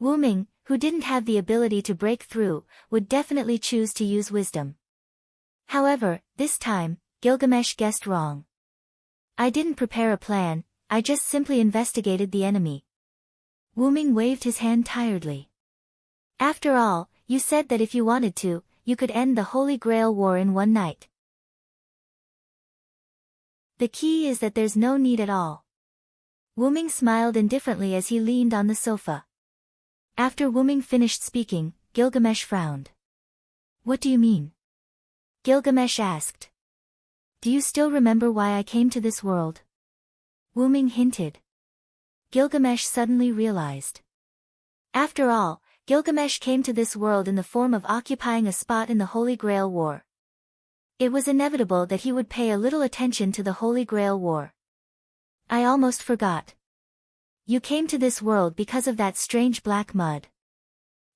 Wuming, who didn't have the ability to break through, would definitely choose to use wisdom. However, this time, Gilgamesh guessed wrong. I didn't prepare a plan, I just simply investigated the enemy. Wuming waved his hand tiredly. After all, you said that if you wanted to, you could end the Holy Grail War in one night. The key is that there's no need at all. Wuming smiled indifferently as he leaned on the sofa. After Wuming finished speaking, Gilgamesh frowned. What do you mean? Gilgamesh asked. Do you still remember why I came to this world? Wuming hinted. Gilgamesh suddenly realized. After all, Gilgamesh came to this world in the form of occupying a spot in the Holy Grail War. It was inevitable that he would pay a little attention to the Holy Grail War. I almost forgot. You came to this world because of that strange black mud.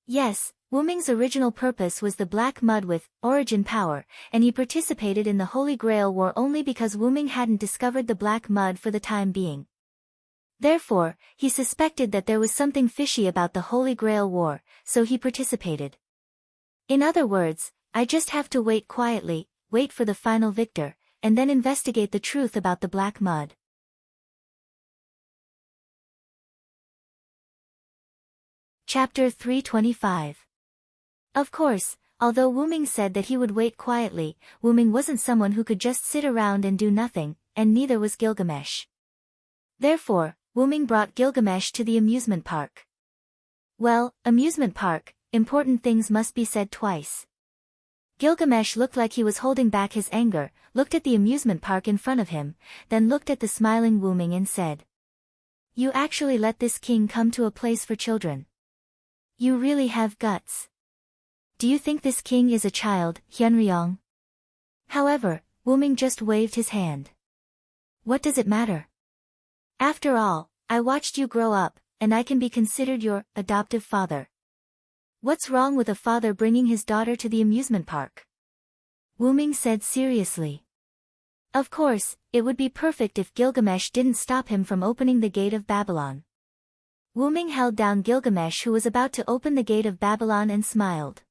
Yes, Wuming's original purpose was the black mud with origin power, and he participated in the Holy Grail War only because Wuming hadn't discovered the black mud for the time being. Therefore, he suspected that there was something fishy about the Holy Grail War, so he participated. In other words, I just have to wait quietly, wait for the final victor, and then investigate the truth about the black mud. Chapter 325. Of course, although Wuming said that he would wait quietly, Wuming wasn't someone who could just sit around and do nothing, and neither was Gilgamesh. Therefore, Wuming brought Gilgamesh to the amusement park. Well, amusement park, important things must be said twice. Gilgamesh looked like he was holding back his anger, looked at the amusement park in front of him, then looked at the smiling Wuming and said. You actually let this king come to a place for children. You really have guts. Do you think this king is a child, Hyunryong? However, Wuming just waved his hand. What does it matter? After all, I watched you grow up, and I can be considered your adoptive father. What's wrong with a father bringing his daughter to the amusement park? Wuming said seriously. Of course, it would be perfect if Gilgamesh didn't stop him from opening the gate of Babylon. Wuming held down Gilgamesh, who was about to open the gate of Babylon, and smiled.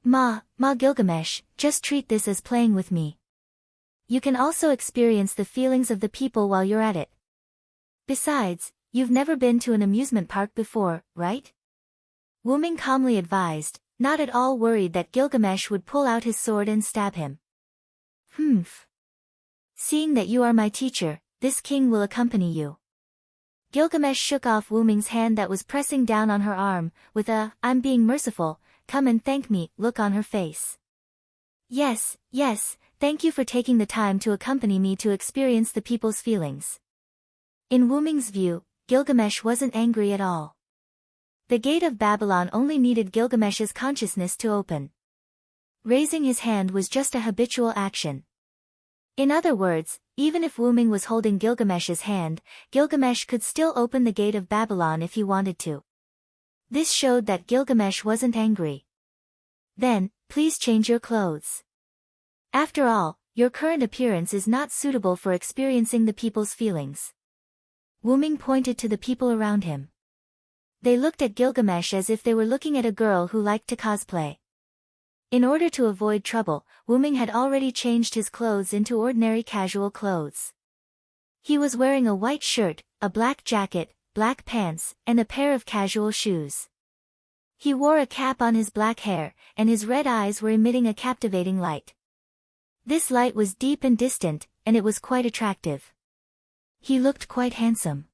Ma Gilgamesh, just treat this as playing with me. You can also experience the feelings of the people while you're at it. Besides, you've never been to an amusement park before, right? Wuming calmly advised, not at all worried that Gilgamesh would pull out his sword and stab him. Humph. Seeing that you are my teacher, this king will accompany you. Gilgamesh shook off Wuming's hand that was pressing down on her arm, with a, I'm being merciful, come and thank me, look on her face. Yes, yes, thank you for taking the time to accompany me to experience the people's feelings. In Wuming's view, Gilgamesh wasn't angry at all. The gate of Babylon only needed Gilgamesh's consciousness to open. Raising his hand was just a habitual action. In other words, even if Wuming was holding Gilgamesh's hand, Gilgamesh could still open the gate of Babylon if he wanted to. This showed that Gilgamesh wasn't angry. Then, please change your clothes. After all, your current appearance is not suitable for experiencing the people's feelings. Wuming pointed to the people around him. They looked at Gilgamesh as if they were looking at a girl who liked to cosplay. In order to avoid trouble, Wuming had already changed his clothes into ordinary casual clothes. He was wearing a white shirt, a black jacket, black pants, and a pair of casual shoes. He wore a cap on his black hair, and his red eyes were emitting a captivating light. This light was deep and distant, and it was quite attractive. He looked quite handsome.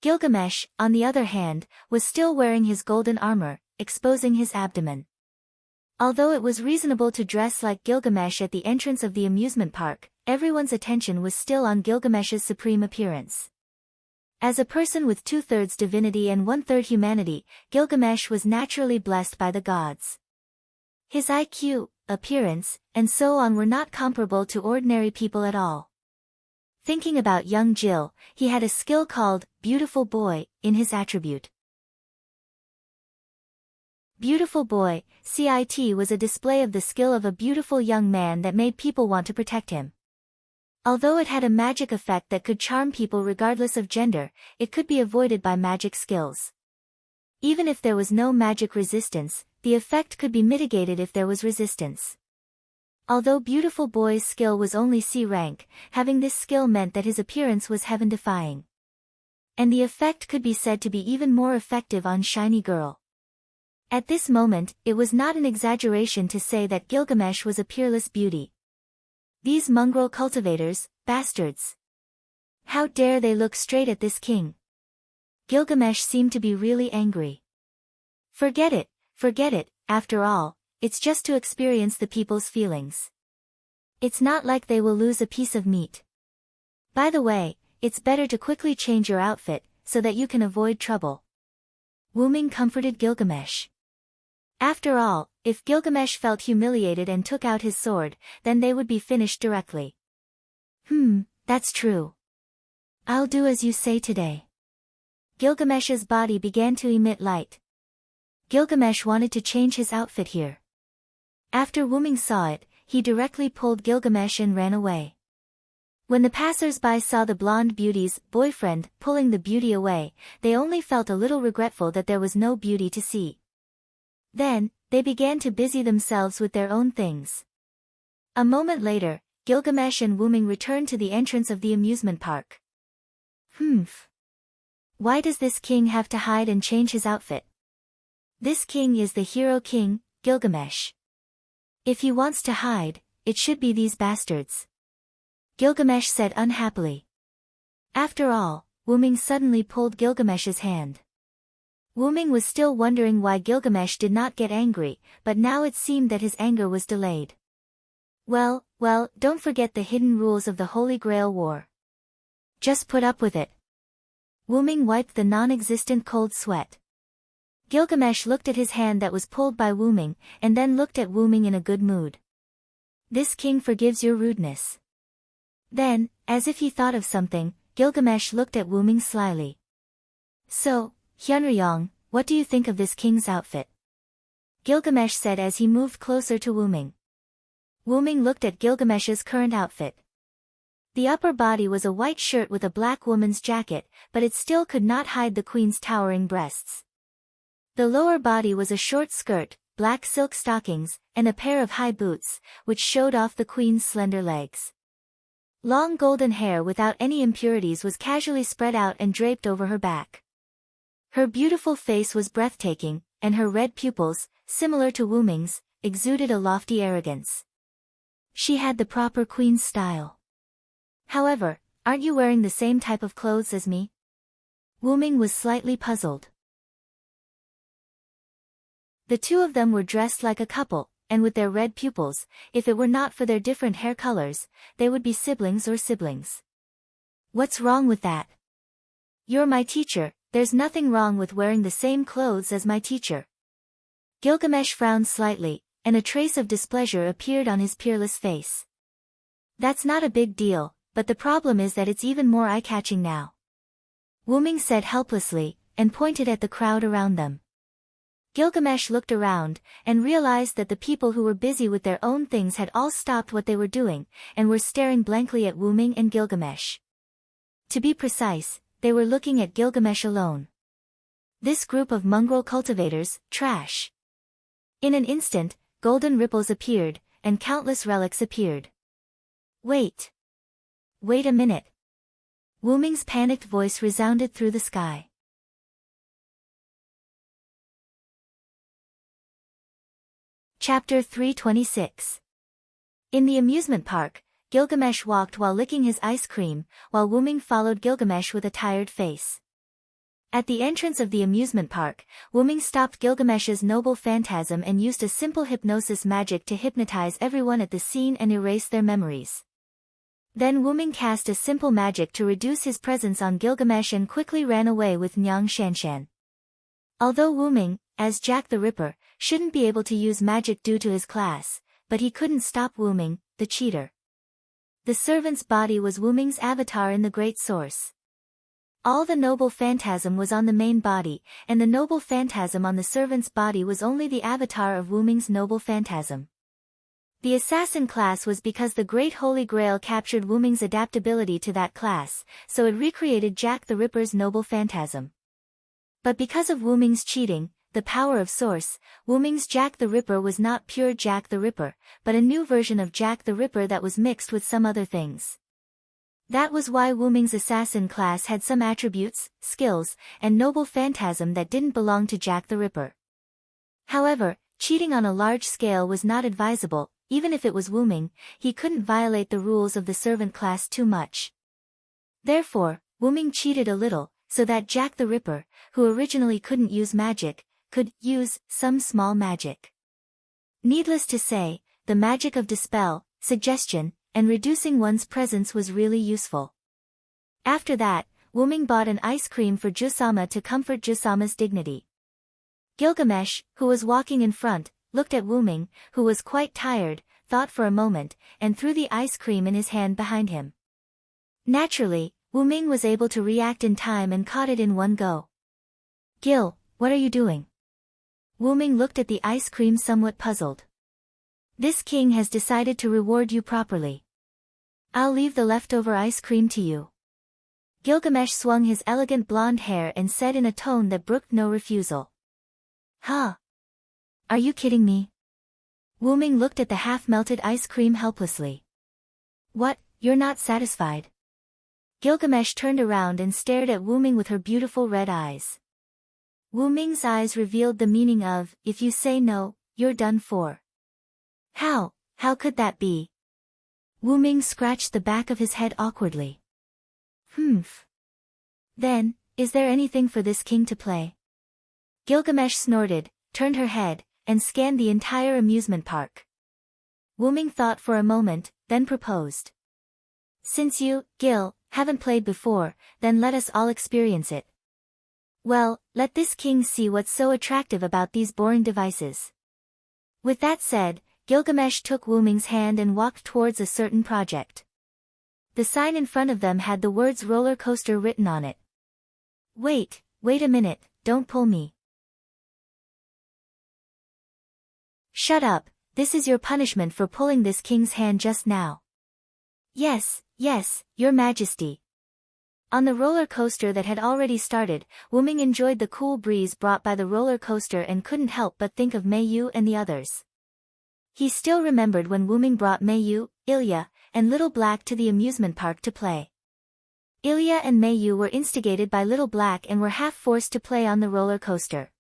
Gilgamesh, on the other hand, was still wearing his golden armor, exposing his abdomen. Although it was reasonable to dress like Gilgamesh at the entrance of the amusement park, everyone's attention was still on Gilgamesh's supreme appearance. As a person with 2/3 divinity and 1/3 humanity, Gilgamesh was naturally blessed by the gods. His IQ, appearance, and so on were not comparable to ordinary people at all. Thinking about young Jill, he had a skill called Beautiful Boy in his attribute. Beautiful Boy, CIT, was a display of the skill of a beautiful young man that made people want to protect him. Although it had a magic effect that could charm people regardless of gender, it could be avoided by magic skills. Even if there was no magic resistance, the effect could be mitigated if there was resistance. Although Beautiful Boy's skill was only C rank, having this skill meant that his appearance was heaven-defying. And the effect could be said to be even more effective on Shiny Girl. At this moment, it was not an exaggeration to say that Gilgamesh was a peerless beauty. These mongrel cultivators, bastards. How dare they look straight at this king? Gilgamesh seemed to be really angry. Forget it, after all, it's just to experience the people's feelings. It's not like they will lose a piece of meat. By the way, it's better to quickly change your outfit, so that you can avoid trouble. Wuming comforted Gilgamesh. After all, if Gilgamesh felt humiliated and took out his sword, then they would be finished directly. That's true. I'll do as you say today. Gilgamesh's body began to emit light. Gilgamesh wanted to change his outfit here. After Wuming saw it, he directly pulled Gilgamesh and ran away. When the passers-by saw the blonde beauty's boyfriend pulling the beauty away, they only felt a little regretful that there was no beauty to see. Then, they began to busy themselves with their own things. A moment later, Gilgamesh and Wuming returned to the entrance of the amusement park. Why does this king have to hide and change his outfit? This king is the hero king, Gilgamesh. If he wants to hide, it should be these bastards. Gilgamesh said unhappily. After all, Wuming suddenly pulled Gilgamesh's hand. Wuming was still wondering why Gilgamesh did not get angry, but now it seemed that his anger was delayed. Well, don't forget the hidden rules of the Holy Grail War. Just put up with it. Wuming wiped the non-existent cold sweat. Gilgamesh looked at his hand that was pulled by Wuming, and then looked at Wuming in a good mood. This king forgives your rudeness. Then, as if he thought of something, Gilgamesh looked at Wuming slyly. So, Hyunryong, what do you think of this king's outfit? Gilgamesh said as he moved closer to Wuming. Wuming looked at Gilgamesh's current outfit. The upper body was a white shirt with a black woman's jacket, but it still could not hide the queen's towering breasts. The lower body was a short skirt, black silk stockings, and a pair of high boots, which showed off the queen's slender legs. Long golden hair without any impurities was casually spread out and draped over her back. Her beautiful face was breathtaking, and her red pupils, similar to Wuming's, exuded a lofty arrogance. She had the proper queen's style. However, aren't you wearing the same type of clothes as me? Wuming was slightly puzzled. The two of them were dressed like a couple, and with their red pupils, if it were not for their different hair colors, they would be siblings or siblings. What's wrong with that? You're my teacher, there's nothing wrong with wearing the same clothes as my teacher. Gilgamesh frowned slightly, and a trace of displeasure appeared on his peerless face. That's not a big deal, but the problem is that it's even more eye-catching now. Wuming said helplessly, and pointed at the crowd around them. Gilgamesh looked around, and realized that the people who were busy with their own things had all stopped what they were doing, and were staring blankly at Wuming and Gilgamesh. To be precise, they were looking at Gilgamesh alone. This group of mongrel cultivators, trash. In an instant, golden ripples appeared, and countless relics appeared. Wait. Wait a minute. Wuming's panicked voice resounded through the sky. Chapter 326. In the amusement park, Gilgamesh walked while licking his ice cream, while Wuming followed Gilgamesh with a tired face. At the entrance of the amusement park, Wuming stopped Gilgamesh's noble phantasm and used a simple hypnosis magic to hypnotize everyone at the scene and erase their memories. Then Wuming cast a simple magic to reduce his presence on Gilgamesh and quickly ran away with Nyang Shanshan. Although Wuming, as Jack the Ripper, shouldn't be able to use magic due to his class, but he couldn't stop Wuming, the cheater. The servant's body was Wuming's avatar in the Great Source. All the noble phantasm was on the main body, and the noble phantasm on the servant's body was only the avatar of Wuming's noble phantasm. The assassin class was because the Great Holy Grail captured Wuming's adaptability to that class, so it recreated Jack the Ripper's noble phantasm. But because of Wuming's cheating, the power of Source, Wuming's Jack the Ripper was not pure Jack the Ripper, but a new version of Jack the Ripper that was mixed with some other things. That was why Wuming's assassin class had some attributes, skills, and noble phantasm that didn't belong to Jack the Ripper. However, cheating on a large scale was not advisable. Even if it was Wuming, he couldn't violate the rules of the servant class too much. Therefore, Wuming cheated a little, so that Jack the Ripper, who originally couldn't use magic, could use some small magic. Needless to say, the magic of dispel, suggestion, and reducing one's presence was really useful. After that, Wuming bought an ice cream for Jusama to comfort Jusama's dignity. Gilgamesh, who was walking in front, looked at Wuming, who was quite tired, thought for a moment, and threw the ice cream in his hand behind him. Naturally, Wuming was able to react in time and caught it in one go. Gil, what are you doing? Wuming looked at the ice cream somewhat puzzled. This king has decided to reward you properly. I'll leave the leftover ice cream to you. Gilgamesh swung his elegant blonde hair and said in a tone that brooked no refusal. Huh? Are you kidding me? Wuming looked at the half-melted ice cream helplessly. What, you're not satisfied? Gilgamesh turned around and stared at Wuming with her beautiful red eyes. Wuming's eyes revealed the meaning of, if you say no, you're done for. How could that be? Wuming scratched the back of his head awkwardly. Then, is there anything for this king to play? Gilgamesh snorted, turned her head, and scanned the entire amusement park. Wuming thought for a moment, then proposed. Since you, Gil, haven't played before, then let us all experience it. Well, let this king see what's so attractive about these boring devices. With that said, Gilgamesh took Wuming's hand and walked towards a certain project. The sign in front of them had the words roller coaster written on it. Wait a minute, don't pull me. Shut up, this is your punishment for pulling this king's hand just now. Yes, your majesty. On the roller coaster that had already started, Wuming enjoyed the cool breeze brought by the roller coaster and couldn't help but think of Meiyu and the others. He still remembered when Wuming brought Meiyu, Ilya, and Little Black to the amusement park to play. Ilya and Meiyu were instigated by Little Black and were half forced to play on the roller coaster.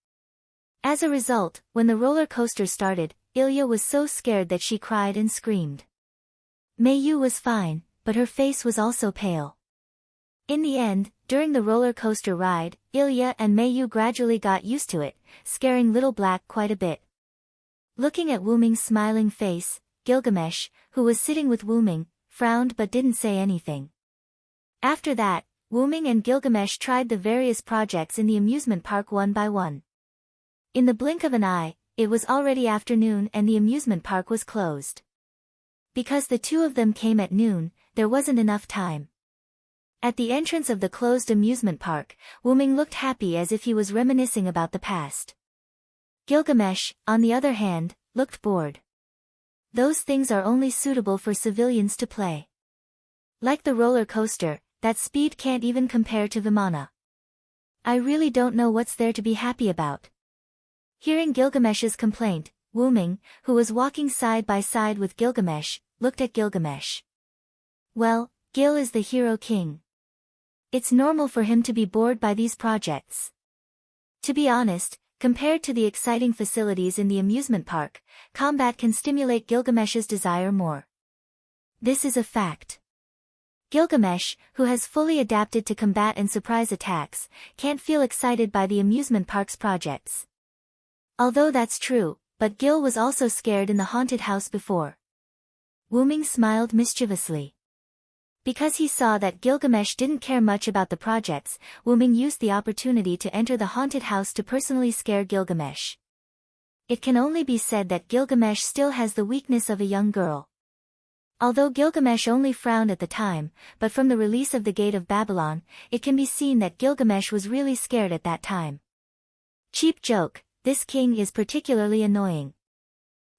As a result, when the roller coaster started, Ilya was so scared that she cried and screamed. Mayu was fine, but her face was also pale. In the end, during the roller coaster ride, Ilya and Mayu gradually got used to it, scaring Little Black quite a bit. Looking at Wuming's smiling face, Gilgamesh, who was sitting with Wuming, frowned but didn't say anything. After that, Wuming and Gilgamesh tried the various projects in the amusement park one by one. In the blink of an eye, it was already afternoon and the amusement park was closed. Because the two of them came at noon, there wasn't enough time. At the entrance of the closed amusement park, Wuming looked happy as if he was reminiscing about the past. Gilgamesh, on the other hand, looked bored. Those things are only suitable for civilians to play. Like the roller coaster, that speed can't even compare to Vimana. I really don't know what's there to be happy about. Hearing Gilgamesh's complaint, Wuming, who was walking side by side with Gilgamesh, looked at Gilgamesh. Well, Gil is the hero king. It's normal for him to be bored by these projects. To be honest, compared to the exciting facilities in the amusement park, combat can stimulate Gilgamesh's desire more. This is a fact. Gilgamesh, who has fully adapted to combat and surprise attacks, can't feel excited by the amusement park's projects. Although that's true, but Gil was also scared in the haunted house before. Wuming smiled mischievously. Because he saw that Gilgamesh didn't care much about the projects, Wuming used the opportunity to enter the haunted house to personally scare Gilgamesh. It can only be said that Gilgamesh still has the weakness of a young girl. Although Gilgamesh only frowned at the time, but from the release of the Gate of Babylon, it can be seen that Gilgamesh was really scared at that time. Cheap joke, this king is particularly annoying.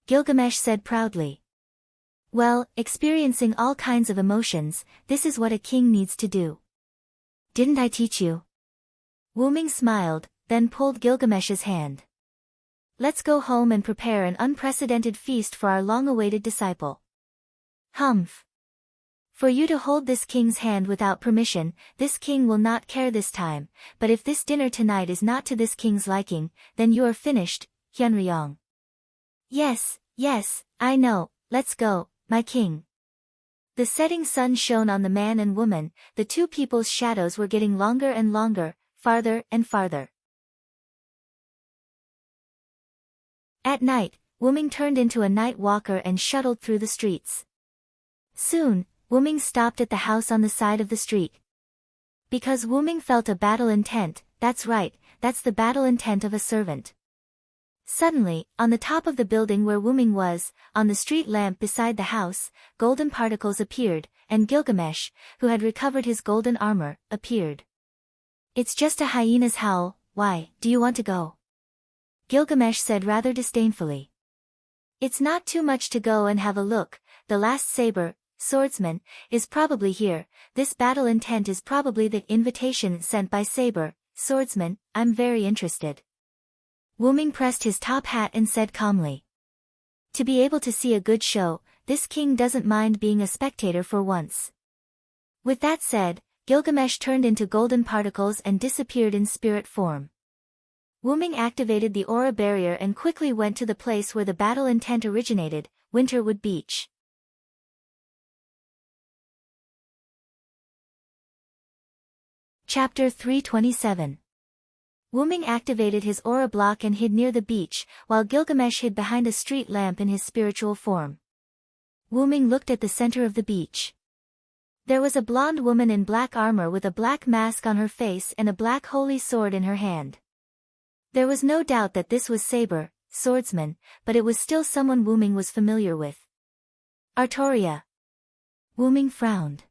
Gilgamesh said proudly. Well, experiencing all kinds of emotions, this is what a king needs to do. Didn't I teach you? Wuming smiled, then pulled Gilgamesh's hand. Let's go home and prepare an unprecedented feast for our long-awaited disciple. Humph. For you to hold this king's hand without permission, this king will not care this time, but if this dinner tonight is not to this king's liking, then you are finished, Hyunryong. Yes, I know, let's go, my king. The setting sun shone on the man and woman, the two people's shadows were getting longer and longer, farther and farther. At night, Wuming turned into a night walker and shuttled through the streets. Soon, Wuming stopped at the house on the side of the street. Because Wuming felt a battle intent, that's right, that's the battle intent of a servant. Suddenly, on the top of the building where Wuming was, on the street lamp beside the house, golden particles appeared, and Gilgamesh, who had recovered his golden armor, appeared. It's just a hyena's howl, why, do you want to go? Gilgamesh said rather disdainfully. It's not too much to go and have a look, the last saber, swordsman, is probably here, this battle intent is probably the invitation sent by Saber, swordsman, I'm very interested. Wuming pressed his top hat and said calmly. To be able to see a good show, this king doesn't mind being a spectator for once. With that said, Gilgamesh turned into golden particles and disappeared in spirit form. Wuming activated the aura barrier and quickly went to the place where the battle intent originated, Winterwood Beach. Chapter 327. Wuming activated his aura block and hid near the beach, while Gilgamesh hid behind a street lamp in his spiritual form. Wuming looked at the center of the beach. There was a blonde woman in black armor with a black mask on her face and a black holy sword in her hand. There was no doubt that this was Saber, swordsman, but it was still someone Wuming was familiar with. Artoria. Wuming frowned.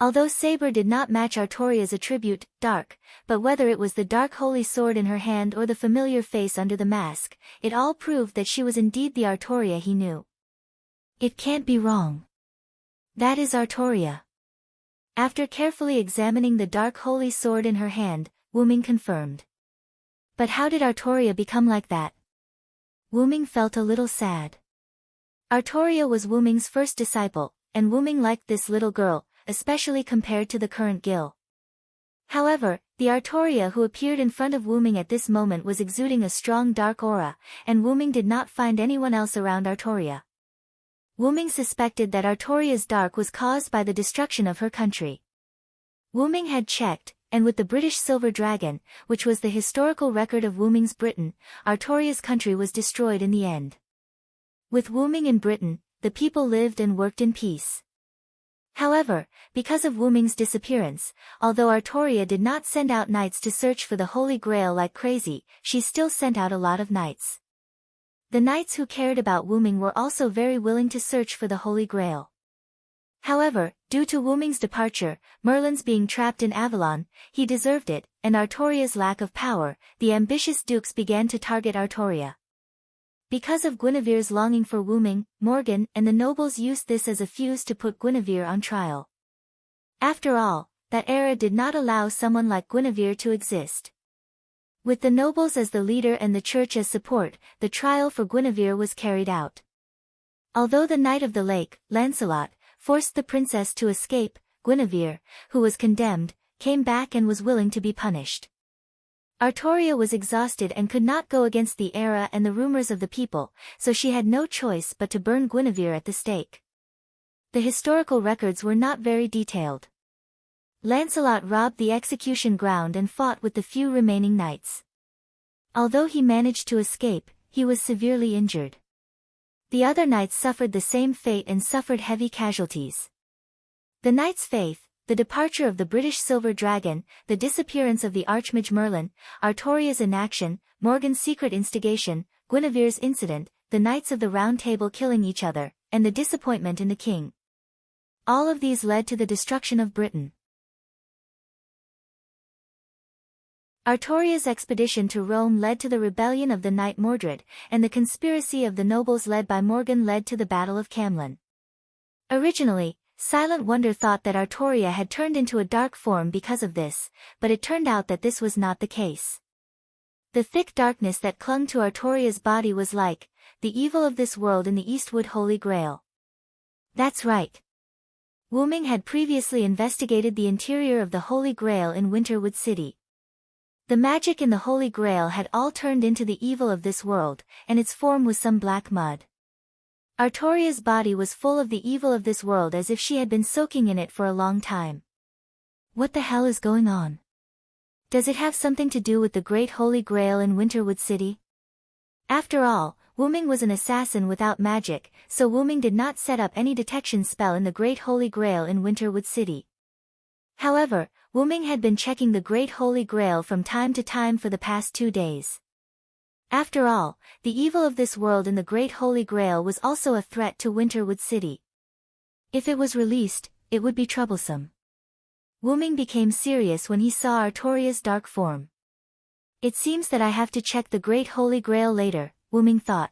Although Saber did not match Artoria's attribute, dark, but whether it was the dark holy sword in her hand or the familiar face under the mask, it all proved that she was indeed the Artoria he knew. It can't be wrong. That is Artoria. After carefully examining the dark holy sword in her hand, Wuming confirmed. But how did Artoria become like that? Wuming felt a little sad. Artoria was Wuming's first disciple, and Wuming liked this little girl, especially compared to the current Gil. However, the Artoria who appeared in front of Wu Ming at this moment was exuding a strong dark aura, and Wu Ming did not find anyone else around Artoria. Wu Ming suspected that Artoria's dark was caused by the destruction of her country. Wu Ming had checked, and with the British silver dragon, which was the historical record of Wu Ming's Britain, Artoria's country was destroyed in the end. With Wu Ming in Britain, the people lived and worked in peace. However, because of Wu Ming's disappearance, although Artoria did not send out knights to search for the Holy Grail like crazy, she still sent out a lot of knights. The knights who cared about Wu Ming were also very willing to search for the Holy Grail. However, due to Wu Ming's departure, Merlin's being trapped in Avalon, he deserved it, and Artoria's lack of power, the ambitious dukes began to target Artoria. Because of Guinevere's longing for Wu Ming, Morgan and the nobles used this as a fuse to put Guinevere on trial. After all, that era did not allow someone like Guinevere to exist. With the nobles as the leader and the church as support, the trial for Guinevere was carried out. Although the Knight of the Lake, Lancelot, forced the princess to escape, Guinevere, who was condemned, came back and was willing to be punished. Artoria was exhausted and could not go against the era and the rumors of the people, so she had no choice but to burn Guinevere at the stake. The historical records were not very detailed. Lancelot robbed the execution ground and fought with the few remaining knights. Although he managed to escape, he was severely injured. The other knights suffered the same fate and suffered heavy casualties. The knights' faith, the departure of the British silver dragon, the disappearance of the Archmage Merlin, Artoria's inaction, Morgan's secret instigation, Guinevere's incident, the Knights of the Round Table killing each other, and the disappointment in the king. All of these led to the destruction of Britain. Artoria's expedition to Rome led to the rebellion of the knight Mordred, and the conspiracy of the nobles led by Morgan led to the Battle of Camlan. Originally, Silent Wonder thought that Artoria had turned into a dark form because of this, but it turned out that this was not the case. The thick darkness that clung to Artoria's body was like the evil of this world in the Eastwood Holy Grail. That's right. Wu Ming had previously investigated the interior of the Holy Grail in Winterwood City. The magic in the Holy Grail had all turned into the evil of this world, and its form was some black mud. Artoria's body was full of the evil of this world as if she had been soaking in it for a long time. What the hell is going on? Does it have something to do with the Great Holy Grail in Winterwood City? After all, Wu Ming was an assassin without magic, so Wu Ming did not set up any detection spell in the Great Holy Grail in Winterwood City. However, Wu Ming had been checking the Great Holy Grail from time to time for the past 2 days. After all, the evil of this world in the Great Holy Grail was also a threat to Winterwood City. If it was released, it would be troublesome. Wu Ming became serious when he saw Artoria's dark form. It seems that I have to check the Great Holy Grail later, Wu Ming thought.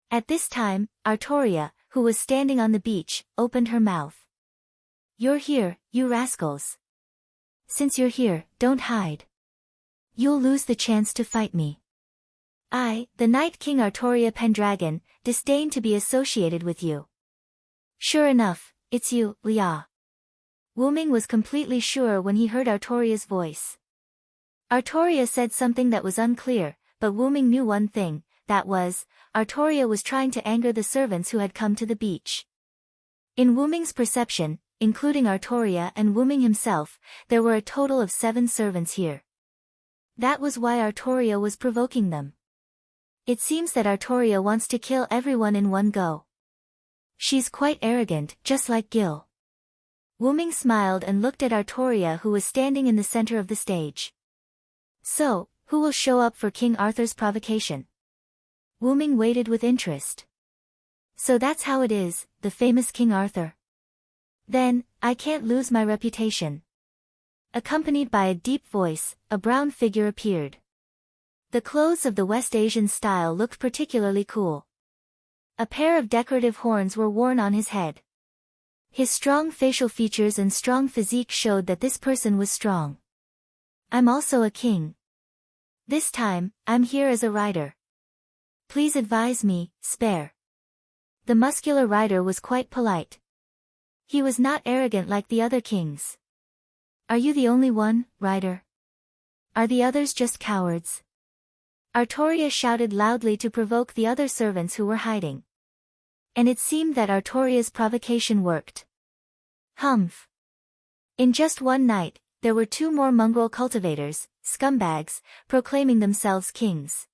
At this time, Artoria, who was standing on the beach, opened her mouth. "You're here, you rascals. Since you're here, don't hide. You'll lose the chance to fight me. I, the Night King Artoria Pendragon, disdain to be associated with you." "Sure enough, it's you, Lia." Wu Ming was completely sure when he heard Artoria's voice. Artoria said something that was unclear, but Wu Ming knew one thing, that was, Artoria was trying to anger the servants who had come to the beach. In Wu Ming's perception, including Artoria and Wu Ming himself, there were a total of 7 servants here. That was why Artoria was provoking them. It seems that Artoria wants to kill everyone in one go. She's quite arrogant, just like Gil. Wu Ming smiled and looked at Artoria, who was standing in the center of the stage. "So, who will show up for King Arthur's provocation?" Wu Ming waited with interest. "So that's how it is, the famous King Arthur. Then, I can't lose my reputation." Accompanied by a deep voice, a brown figure appeared. The clothes of the West Asian style looked particularly cool. A pair of decorative horns were worn on his head. His strong facial features and strong physique showed that this person was strong. "I'm also a king. This time, I'm here as a rider. Please advise me, spare." The muscular rider was quite polite. He was not arrogant like the other kings. Are you the only one, Ryder? Are the others just cowards? Artoria shouted loudly to provoke the other servants who were hiding. And it seemed that Artoria's provocation worked. Humph. In just one night, there were 2 more mongrel cultivators, scumbags, proclaiming themselves kings.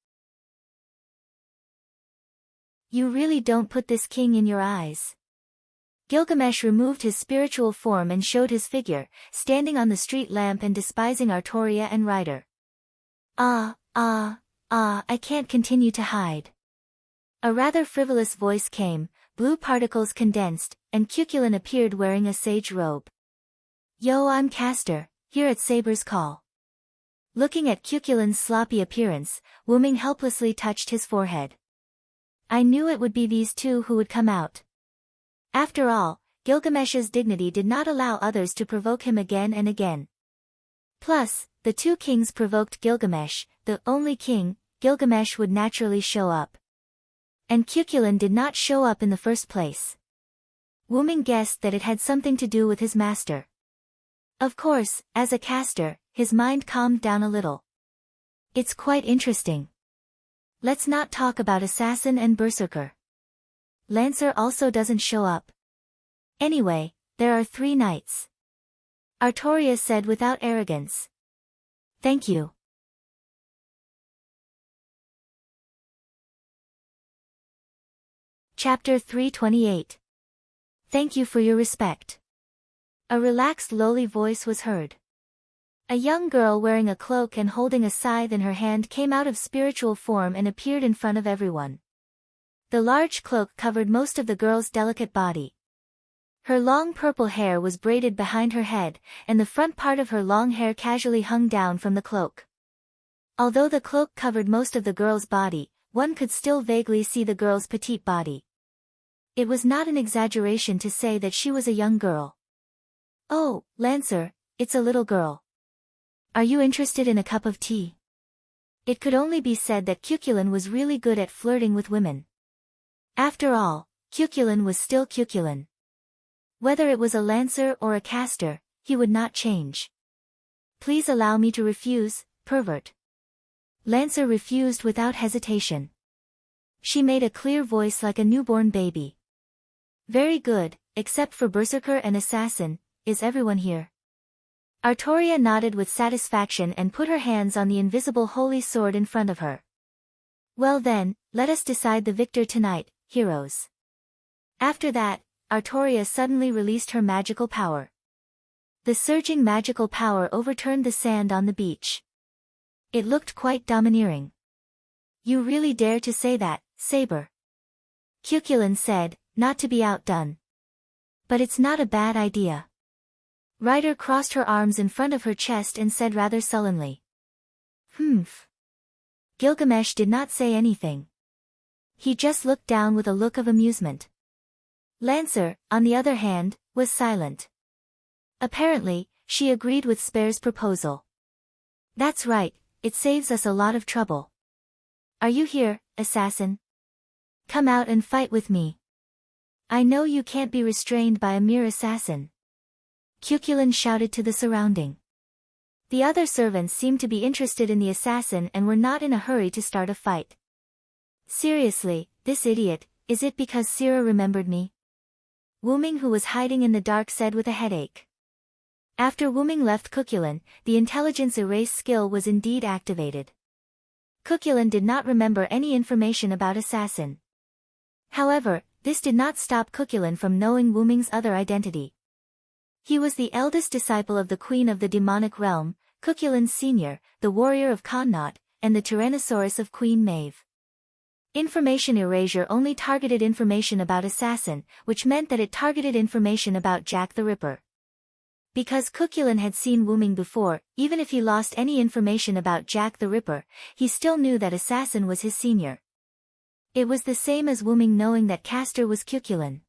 You really don't put this king in your eyes. Gilgamesh removed his spiritual form and showed his figure, standing on the street lamp and despising Artoria and Ryder. I can't continue to hide. A rather frivolous voice came, blue particles condensed, and Cuchulainn appeared wearing a sage robe. Yo, I'm Castor, here at Saber's call. Looking at Cuchulainn's sloppy appearance, Wyrm helplessly touched his forehead. I knew it would be these 2 who would come out. After all, Gilgamesh's dignity did not allow others to provoke him again and again. Plus, the 2 kings provoked Gilgamesh, the only king. Gilgamesh would naturally show up. And Cuchulainn did not show up in the first place. Wyrm guessed that it had something to do with his master. Of course, as a caster, his mind calmed down a little. It's quite interesting. Let's not talk about assassin and berserker. Lancer also doesn't show up. Anyway, there are 3 knights. Artoria said without arrogance. Thank you. Chapter 328. Thank you for your respect. A relaxed lowly voice was heard. A young girl wearing a cloak and holding a scythe in her hand came out of spiritual form and appeared in front of everyone. The large cloak covered most of the girl's delicate body. Her long purple hair was braided behind her head, and the front part of her long hair casually hung down from the cloak. Although the cloak covered most of the girl's body, one could still vaguely see the girl's petite body. It was not an exaggeration to say that she was a young girl. Oh, Lancer, it's a little girl. Are you interested in a cup of tea? It could only be said that Cuchulainn was really good at flirting with women. After all, Cuchulainn was still Cuchulainn. Whether it was a Lancer or a caster, he would not change. Please allow me to refuse, pervert. Lancer refused without hesitation. She made a clear voice like a newborn baby. Very good, except for berserker and assassin, is everyone here? Artoria nodded with satisfaction and put her hands on the invisible holy sword in front of her. Well then, let us decide the victor tonight, heroes. After that, Artoria suddenly released her magical power. The surging magical power overturned the sand on the beach. It looked quite domineering. You really dare to say that, Saber? Cuchulainn said, not to be outdone. But it's not a bad idea. Ryder crossed her arms in front of her chest and said rather sullenly. Humph. Gilgamesh did not say anything. He just looked down with a look of amusement. Lancer, on the other hand, was silent. Apparently, she agreed with Spare's proposal. That's right, it saves us a lot of trouble. Are you here, assassin? Come out and fight with me. I know you can't be restrained by a mere assassin. Cuchulainn shouted to the surrounding. The other servants seemed to be interested in the assassin and were not in a hurry to start a fight. Seriously, this idiot, is it because Sira remembered me? Wyrm, who was hiding in the dark, said with a headache. After Wyrm left Cuchulainn, the intelligence erase skill was indeed activated. Cuchulainn did not remember any information about assassin. However, this did not stop Cuchulainn from knowing Wyrm's other identity. He was the eldest disciple of the Queen of the Demonic Realm, Cuchulainn Sr., the warrior of Connaught, and the Tyrannosaurus of Queen Maeve. Information erasure only targeted information about assassin, which meant that it targeted information about Jack the Ripper. Because Cuchulainn had seen Wyrm before, even if he lost any information about Jack the Ripper, he still knew that assassin was his senior. It was the same as Wyrm knowing that Castor was Cuchulainn.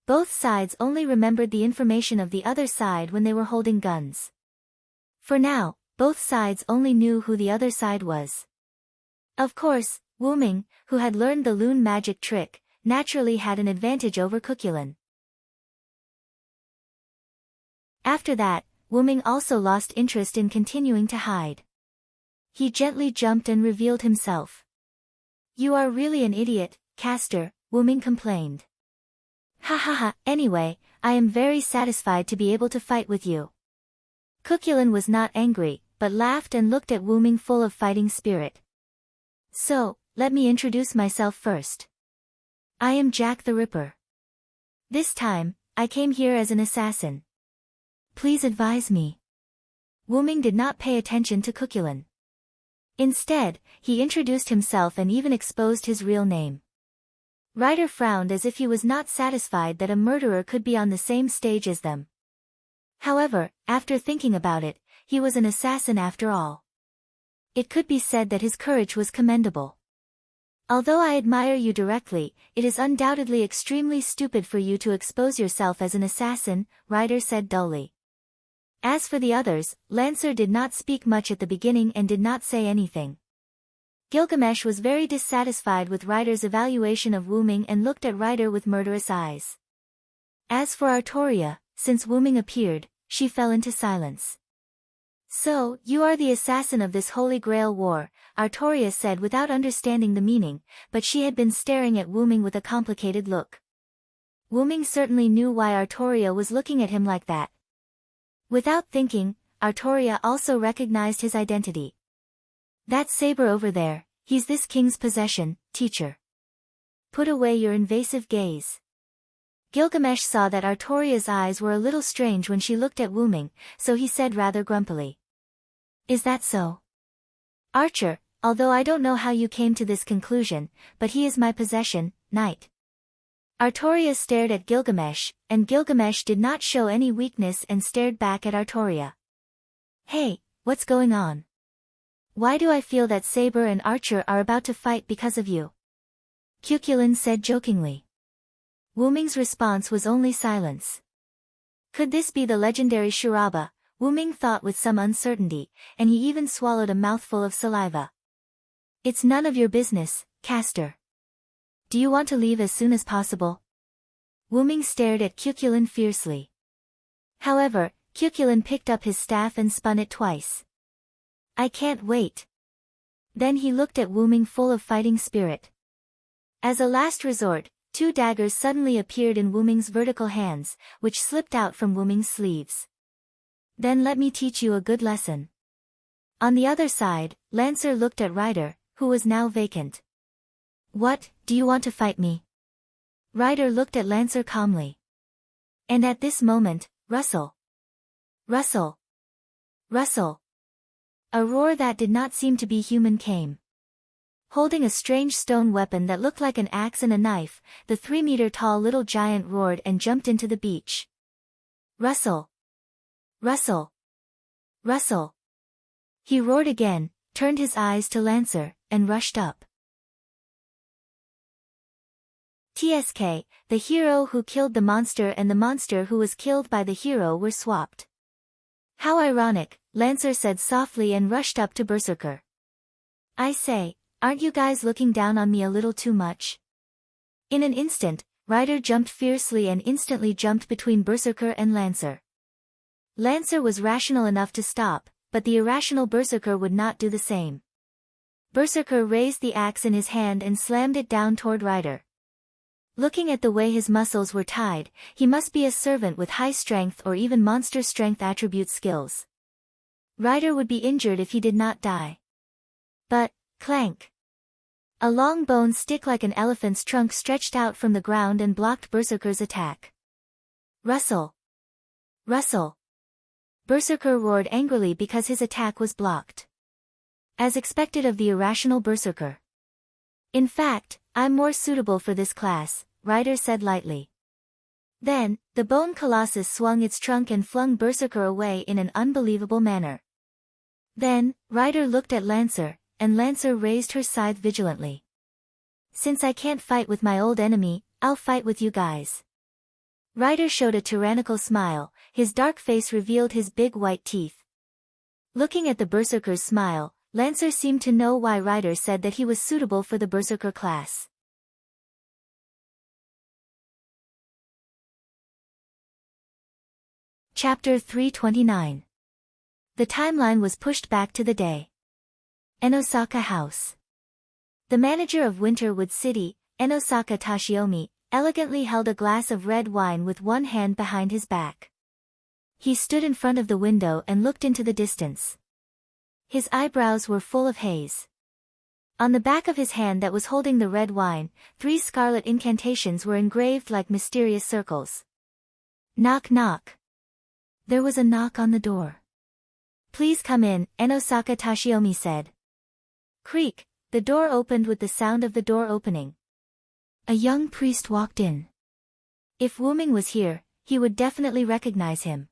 Both sides only remembered the information of the other side when they were holding guns. For now, both sides only knew who the other side was. Of course, Wyrm, who had learned the Loon magic trick, naturally had an advantage over Cuchulainn. After that, Wuming also lost interest in continuing to hide. He gently jumped and revealed himself. "You are really an idiot, Castor," Wuming complained. "Ha ha ha, anyway, I am very satisfied to be able to fight with you." Cuculin was not angry, but laughed and looked at Wuming full of fighting spirit. "So, let me introduce myself first. I am Jack the Ripper. This time, I came here as an assassin. Please advise me." Wuming did not pay attention to Cuculin. Instead, he introduced himself and even exposed his real name. Ryder frowned as if he was not satisfied that a murderer could be on the same stage as them. However, after thinking about it, he was an assassin after all. It could be said that his courage was commendable. "Although I admire you directly, it is undoubtedly extremely stupid for you to expose yourself as an assassin," Ryder said dully. As for the others, Lancer did not speak much at the beginning and did not say anything. Gilgamesh was very dissatisfied with Ryder's evaluation of Wuming and looked at Ryder with murderous eyes. As for Artoria, since Wuming appeared, she fell into silence. "So, you are the assassin of this Holy Grail war," Artoria said without understanding the meaning, but she had been staring at Wuming with a complicated look. Wuming certainly knew why Artoria was looking at him like that. Without thinking, Artoria also recognized his identity. "That saber over there, he's this king's possession, teacher. Put away your invasive gaze." Gilgamesh saw that Artoria's eyes were a little strange when she looked at Wuming, so he said rather grumpily. "Is that so? Archer, although I don't know how you came to this conclusion, but he is my possession, knight." Artoria stared at Gilgamesh, and Gilgamesh did not show any weakness and stared back at Artoria. "Hey, what's going on? Why do I feel that Saber and Archer are about to fight because of you?" Cuculin said jokingly. Wuming's response was only silence. Could this be the legendary Shuraba? Wuming thought with some uncertainty, and he even swallowed a mouthful of saliva. "It's none of your business, Castor. Do you want to leave as soon as possible?" Wuming stared at Cuculin fiercely. However, Cuculin picked up his staff and spun it twice. "I can't wait." Then he looked at Wuming full of fighting spirit. As a last resort, 2 daggers suddenly appeared in Wuming's vertical hands, which slipped out from Wuming's sleeves. "Then let me teach you a good lesson." On the other side, Lancer looked at Ryder, who was now vacant. "What, do you want to fight me?" Ryder looked at Lancer calmly. And at this moment, rustle. Rustle. Rustle. A roar that did not seem to be human came. Holding a strange stone weapon that looked like an axe and a knife, the 3-meter-tall little giant roared and jumped into the beach. "Rustle! Rustle! Rustle!" He roared again, turned his eyes to Lancer, and rushed up. TSK, the hero who killed the monster and the monster who was killed by the hero were swapped. "How ironic," Lancer said softly and rushed up to Berserker. "I say, aren't you guys looking down on me a little too much?" In an instant, Ryder jumped fiercely and instantly jumped between Berserker and Lancer. Lancer was rational enough to stop, but the irrational Berserker would not do the same. Berserker raised the axe in his hand and slammed it down toward Ryder. Looking at the way his muscles were tied, he must be a servant with high strength or even monster strength attribute skills. Ryder would be injured if he did not die. But, clank! A long bone stick like an elephant's trunk stretched out from the ground and blocked Berserker's attack. Rustle! Rustle! Berserker roared angrily because his attack was blocked. As expected of the irrational Berserker. "In fact, I'm more suitable for this class," Ryder said lightly. Then, the bone colossus swung its trunk and flung Berserker away in an unbelievable manner. Then, Ryder looked at Lancer, and Lancer raised her scythe vigilantly. "Since I can't fight with my old enemy, I'll fight with you guys." Ryder showed a tyrannical smile, his dark face revealed his big white teeth. Looking at the Berserker's smile, Lancer seemed to know why Ryder said that he was suitable for the Berserker class. Chapter 329. The timeline was pushed back to the day. Enosaka House. The manager of Winterwood City, Enosaka Tashiomi, elegantly held a glass of red wine with one hand behind his back. He stood in front of the window and looked into the distance. His eyebrows were full of haze. On the back of his hand that was holding the red wine, 3 scarlet incantations were engraved like mysterious circles. Knock knock. There was a knock on the door. Please come in, Enosaka Tashiomi said. Creak, the door opened with the sound of the door opening. A young priest walked in. If Wuming was here, he would definitely recognize him.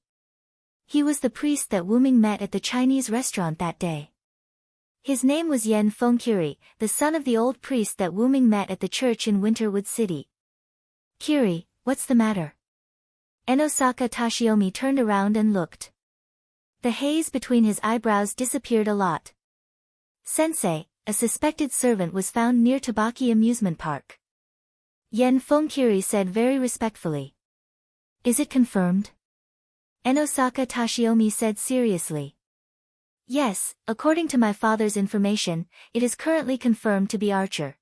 He was the priest that Wuming met at the Chinese restaurant that day. His name was Yen Fengkiri, the son of the old priest that Wuming met at the church in Winterwood City. Kiri, what's the matter? Enosaka Tashiomi turned around and looked. The haze between his eyebrows disappeared a lot. Sensei, a suspected servant was found near Tabaki Amusement Park. Yen Fengkiri said very respectfully. Is it confirmed? Enosaka Tashiomi said seriously. Yes, according to my father's information, it is currently confirmed to be Archer.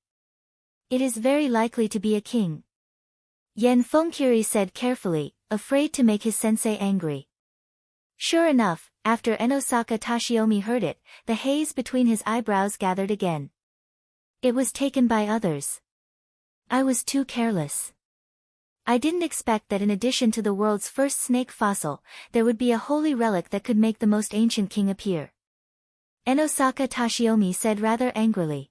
It is very likely to be a king. Yen Fengkiri said carefully, afraid to make his sensei angry. Sure enough, after Enosaka Tashiomi heard it, the haze between his eyebrows gathered again. It was taken by others. I was too careless. I didn't expect that in addition to the world's first snake fossil, there would be a holy relic that could make the most ancient king appear. Enosaka Tashiomi said rather angrily.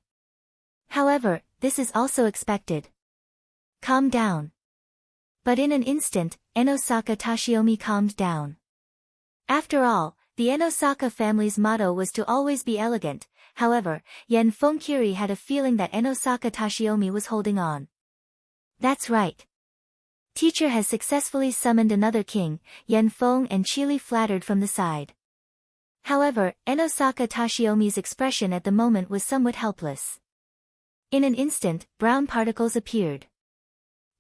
However, this is also expected. Calm down. But in an instant, Enosaka Tashiomi calmed down. After all, the Enosaka family's motto was to always be elegant. However, Yen Fengkiri had a feeling that Enosaka Tashiomi was holding on. That's right. Teacher has successfully summoned another king, Yen Feng and Chili flattered from the side. However, Enosaka Tashiomi's expression at the moment was somewhat helpless. In an instant, brown particles appeared.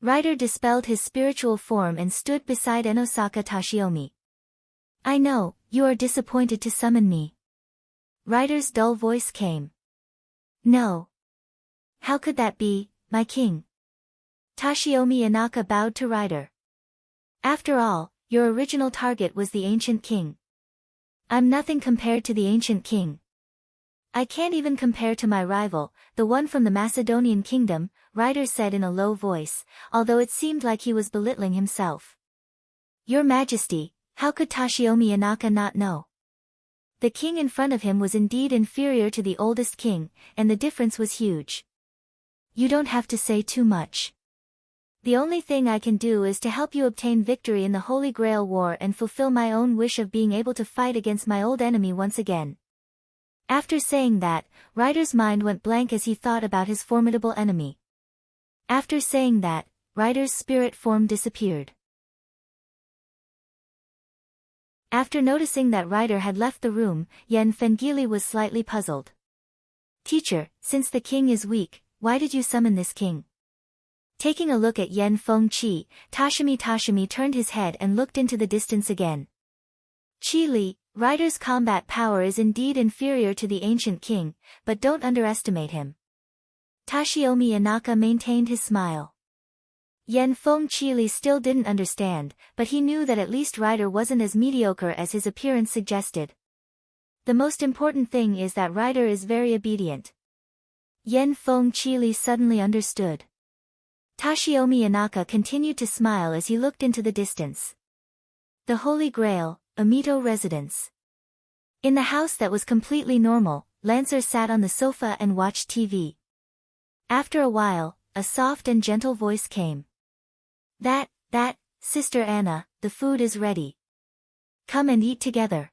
Rider dispelled his spiritual form and stood beside Enosaka Tashiomi. I know, you are disappointed to summon me. Rider's dull voice came. No. How could that be, my king? Tashiomi Inaka bowed to Rider. After all, your original target was the ancient king. I'm nothing compared to the ancient king. I can't even compare to my rival, the one from the Macedonian kingdom, Rider said in a low voice, although it seemed like he was belittling himself. Your Majesty, how could Tashiomi Inaka not know? The king in front of him was indeed inferior to the oldest king, and the difference was huge. You don't have to say too much. The only thing I can do is to help you obtain victory in the Holy Grail War and fulfill my own wish of being able to fight against my old enemy once again. After saying that, Rider's mind went blank as he thought about his formidable enemy. After saying that, Rider's spirit form disappeared. After noticing that Rider had left the room, Yen Fengili was slightly puzzled. Teacher, since the king is weak, why did you summon this king? Taking a look at Yen Fengqi, Tashiomi turned his head and looked into the distance again. Qi Li, Rider's combat power is indeed inferior to the ancient king, but don't underestimate him. Tashiomi Inaka maintained his smile. Yen Fengqi Li still didn't understand, but he knew that at least Rider wasn't as mediocre as his appearance suggested. The most important thing is that Rider is very obedient. Yen Fengqi Li suddenly understood. Tashiomi Inaka continued to smile as he looked into the distance. The Holy Grail, Amito residence. In the house that was completely normal, Lancer sat on the sofa and watched TV. After a while, a soft and gentle voice came. That, Sister Anna, the food is ready. Come and eat together.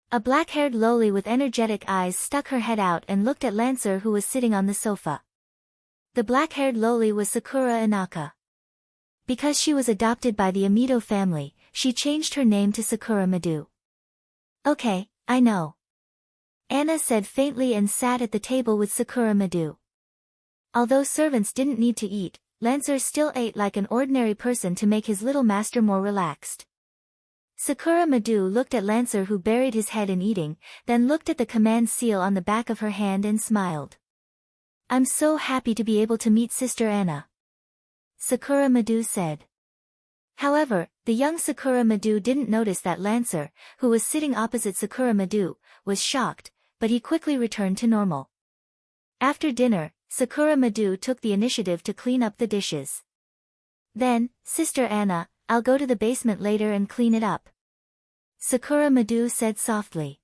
A black-haired loli with energetic eyes stuck her head out and looked at Lancer who was sitting on the sofa. The black-haired loli was Sakura Inaka. Because she was adopted by the Amito family, she changed her name to Sakura Madu. Okay, I know. Anna said faintly and sat at the table with Sakura Madu. Although servants didn't need to eat, Lancer still ate like an ordinary person to make his little master more relaxed. Sakura Madu looked at Lancer, who buried his head in eating, then looked at the command seal on the back of her hand and smiled. "I'm so happy to be able to meet Sister Anna," Sakura Madu said. However, the young Sakura Madu didn't notice that Lancer, who was sitting opposite Sakura Madu, was shocked, but he quickly returned to normal. After dinner, Sakura Madu took the initiative to clean up the dishes. "Then, Sister Anna, I'll go to the basement later and clean it up," Sakura Madu said softly.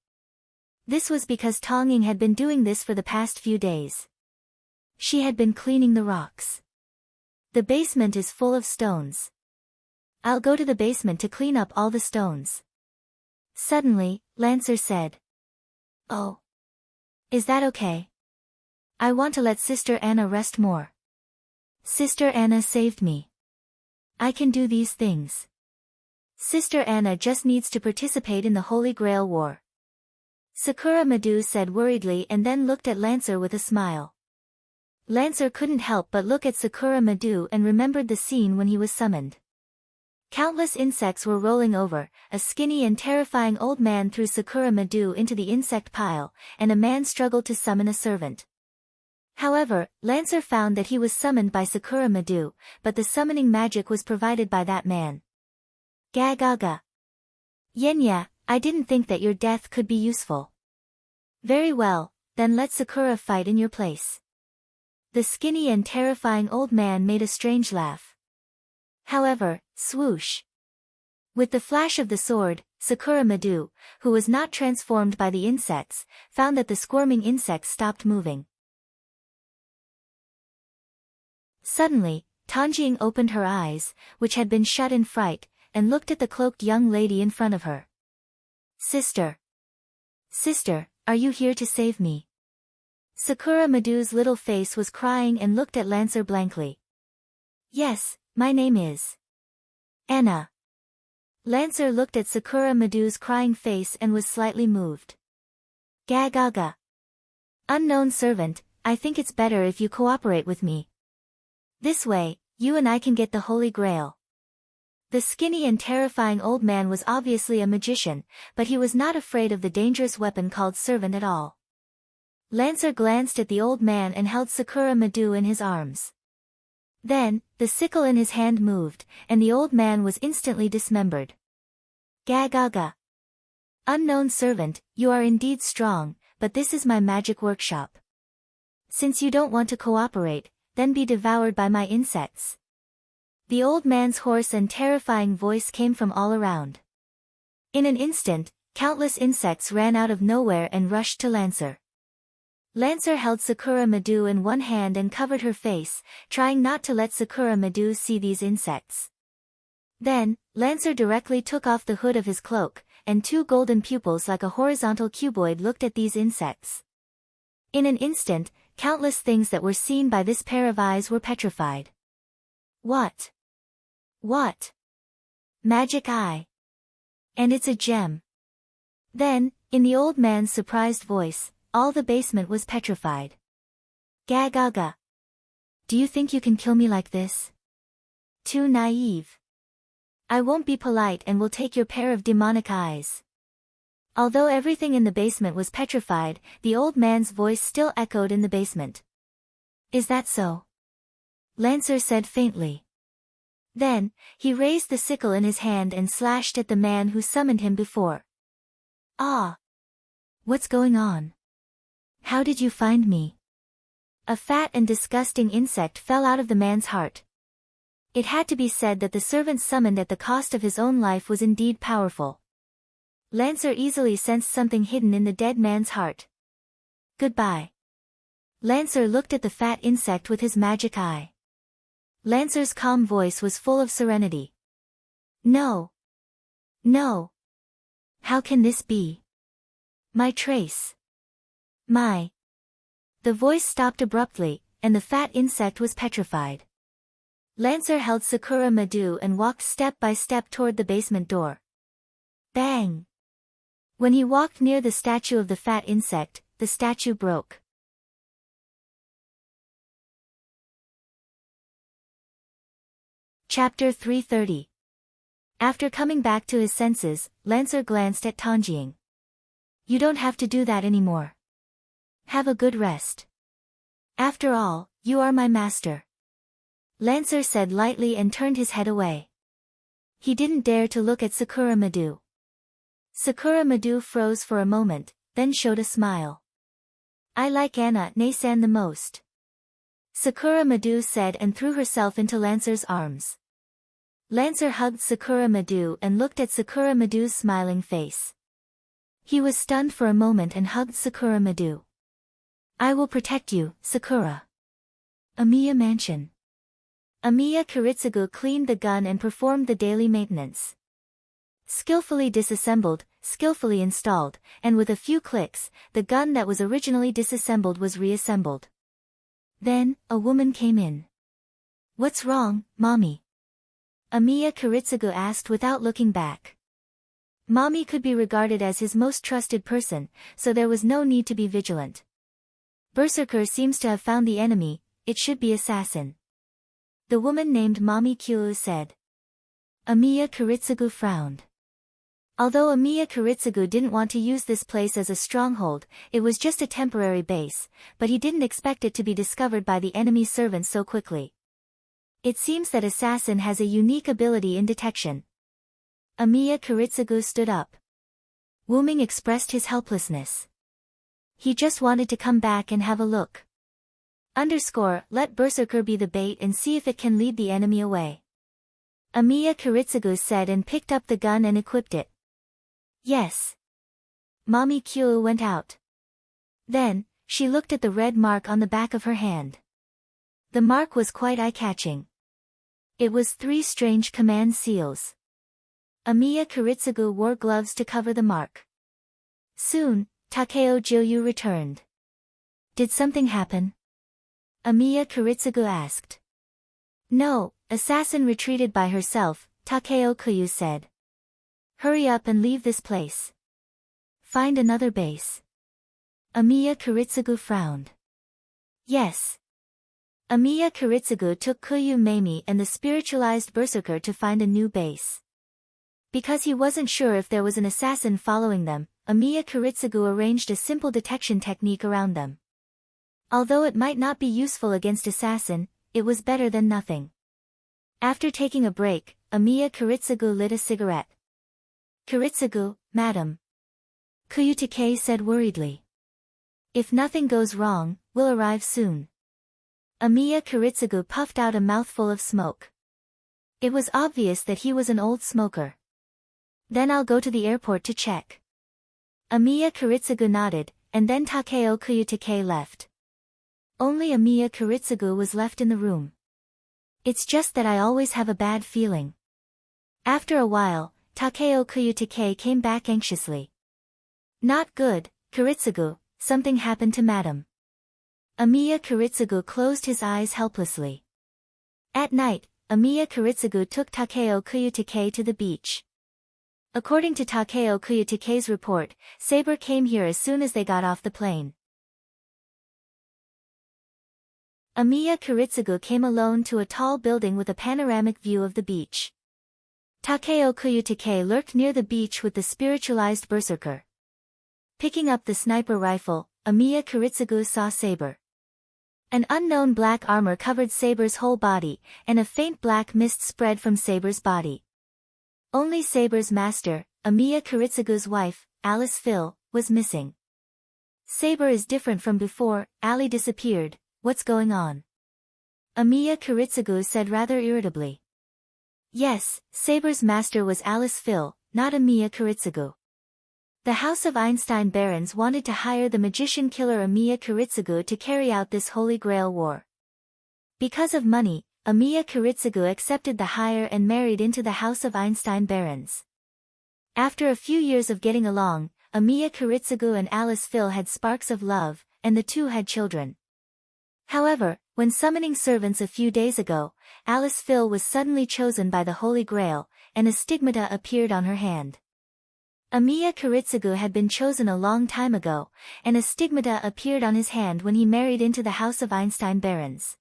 This was because Tongying had been doing this for the past few days. She had been cleaning the rocks. "The basement is full of stones. I'll go to the basement to clean up all the stones." Suddenly, Lancer said. "Oh. Is that okay? I want to let Sister Anna rest more. Sister Anna saved me. I can do these things. Sister Anna just needs to participate in the Holy Grail War," Sakura Madu said worriedly, and then looked at Lancer with a smile. Lancer couldn't help but look at Sakura Madu and remembered the scene when he was summoned. Countless insects were rolling over, a skinny and terrifying old man threw Sakura Madu into the insect pile, and a man struggled to summon a servant. However, Lancer found that he was summoned by Sakura Madu, but the summoning magic was provided by that man. "Ga ga ga. Yenya, I didn't think that your death could be useful." "Very well, then let Sakura fight in your place." The skinny and terrifying old man made a strange laugh. However, swoosh. With the flash of the sword, Sakura Madu, who was not transformed by the insects, found that the squirming insects stopped moving. Suddenly, Tongying opened her eyes, which had been shut in fright, and looked at the cloaked young lady in front of her. "Sister. Sister, are you here to save me?" Sakura Madu's little face was crying and looked at Lancer blankly. "Yes, my name is Anna." Lancer looked at Sakura Madu's crying face and was slightly moved. "Ga ga ga. Unknown servant, I think it's better if you cooperate with me. This way, you and I can get the Holy Grail." The skinny and terrifying old man was obviously a magician, but he was not afraid of the dangerous weapon called servant at all. Lancer glanced at the old man and held Sakura Madu in his arms. Then, the sickle in his hand moved, and the old man was instantly dismembered. "Ga ga ga. Unknown servant, you are indeed strong, but this is my magic workshop. Since you don't want to cooperate, then be devoured by my insects." The old man's hoarse and terrifying voice came from all around. In an instant, countless insects ran out of nowhere and rushed to Lancer. Lancer held Sakura Madu in one hand and covered her face, trying not to let Sakura Madu see these insects. Then, Lancer directly took off the hood of his cloak, and two golden pupils like a horizontal cuboid looked at these insects. In an instant, countless things that were seen by this pair of eyes were petrified. What? What? Magic eye. And it's a gem. Then, in the old man's surprised voice, all the basement was petrified. "Ga ga ga. Do you think you can kill me like this? Too naive. I won't be polite and will take your pair of demonic eyes." Although everything in the basement was petrified, the old man's voice still echoed in the basement. "Is that so?" Lancer said faintly. Then, he raised the sickle in his hand and slashed at the man who summoned him before. "Ah! What's going on? How did you find me?" A fat and disgusting insect fell out of the man's heart. It had to be said that the servant summoned at the cost of his own life was indeed powerful. Lancer easily sensed something hidden in the dead man's heart. "Goodbye." Lancer looked at the fat insect with his magic eye. Lancer's calm voice was full of serenity. "No. No. How can this be? My trace. My..." The voice stopped abruptly, and the fat insect was petrified. Lancer held Sakura Madu and walked step by step toward the basement door. Bang! When he walked near the statue of the fat insect, the statue broke. Chapter 330. After coming back to his senses, Lancer glanced at Tanjing. You don't have to do that anymore. Have a good rest. After all, you are my master. Lancer said lightly and turned his head away. He didn't dare to look at Sakura Madu. Sakura Madu froze for a moment, then showed a smile. I like Anna-san the most. Sakura Madu said and threw herself into Lancer's arms. Lancer hugged Sakura Madu and looked at Sakura Madu's smiling face. He was stunned for a moment and hugged Sakura Madu. I will protect you, Sakura. Amiya Mansion. Amiya Kiritsugu cleaned the gun and performed the daily maintenance. Skillfully disassembled, skillfully installed, and with a few clicks, the gun that was originally disassembled was reassembled. Then, a woman came in. What's wrong, Mommy? Amiya Kiritsugu asked without looking back. Mommy could be regarded as his most trusted person, so there was no need to be vigilant. Berserker seems to have found the enemy, it should be assassin. The woman named Mommy Kyu said. Amiya Kiritsugu frowned. Although Amiya Kiritsugu didn't want to use this place as a stronghold, it was just a temporary base, but he didn't expect it to be discovered by the enemy servants so quickly. It seems that assassin has a unique ability in detection. Amiya Kiritsugu stood up. Wuming expressed his helplessness. He just wanted to come back and have a look. Let Berserker be the bait and see if it can lead the enemy away. Amiya Kiritsugu said and picked up the gun and equipped it. Yes. Mommy Kyu went out. Then, she looked at the red mark on the back of her hand. The mark was quite eye-catching. It was 3 strange command seals. Amiya Kiritsugu wore gloves to cover the mark. Soon, Takeo Jiryu returned. Did something happen? Amiya Kiritsugu asked. No, assassin retreated by herself, Takeo Kuyu said. Hurry up and leave this place. Find another base. Amiya Kiritsugu frowned. Yes. Amiya Kiritsugu took Kuyu Mamie and the spiritualized berserker to find a new base. Because he wasn't sure if there was an assassin following them, Amiya Kiritsugu arranged a simple detection technique around them. Although it might not be useful against assassin, it was better than nothing. After taking a break, Amiya Kiritsugu lit a cigarette. Kiritsugu, madam. Kuyutake said worriedly. If nothing goes wrong, we'll arrive soon. Amiya Kiritsugu puffed out a mouthful of smoke. It was obvious that he was an old smoker. Then I'll go to the airport to check. Amiya Kiritsugu nodded, and then Takeo Kuyutake left. Only Amiya Kiritsugu was left in the room. It's just that I always have a bad feeling. After a while, Takeo Kuyutake came back anxiously. Not good, Kiritsugu, something happened to madam. Amiya Kiritsugu closed his eyes helplessly. At night, Amiya Kiritsugu took Takeo Kuyutake to the beach. According to Takeo Kuyutake's report, Saber came here as soon as they got off the plane. Amiya Kiritsugu came alone to a tall building with a panoramic view of the beach. Takeo Kuyutake lurked near the beach with the spiritualized berserker. Picking up the sniper rifle, Amiya Kiritsugu saw Saber. An unknown black armor covered Saber's whole body, and a faint black mist spread from Saber's body. Only Saber's master, Amiya Kiritsugu's wife, Alice Phil, was missing. Saber is different from before, Ali disappeared, what's going on? Amiya Kiritsugu said rather irritably. Yes, Saber's master was Alice Phil, not Amiya Kiritsugu. The House of Einstein barons wanted to hire the magician killer Amiya Kiritsugu to carry out this Holy Grail war. Because of money, Amiya Kiritsugu accepted the hire and married into the House of Einstein barons. After a few years of getting along, Amiya Kiritsugu and Alice Phil had sparks of love, and the two had children. However, when summoning servants a few days ago, Alice Phil was suddenly chosen by the Holy Grail, and a stigmata appeared on her hand. Amiya Kiritsugu had been chosen a long time ago, and a stigmata appeared on his hand when he married into the House of Einstein barons.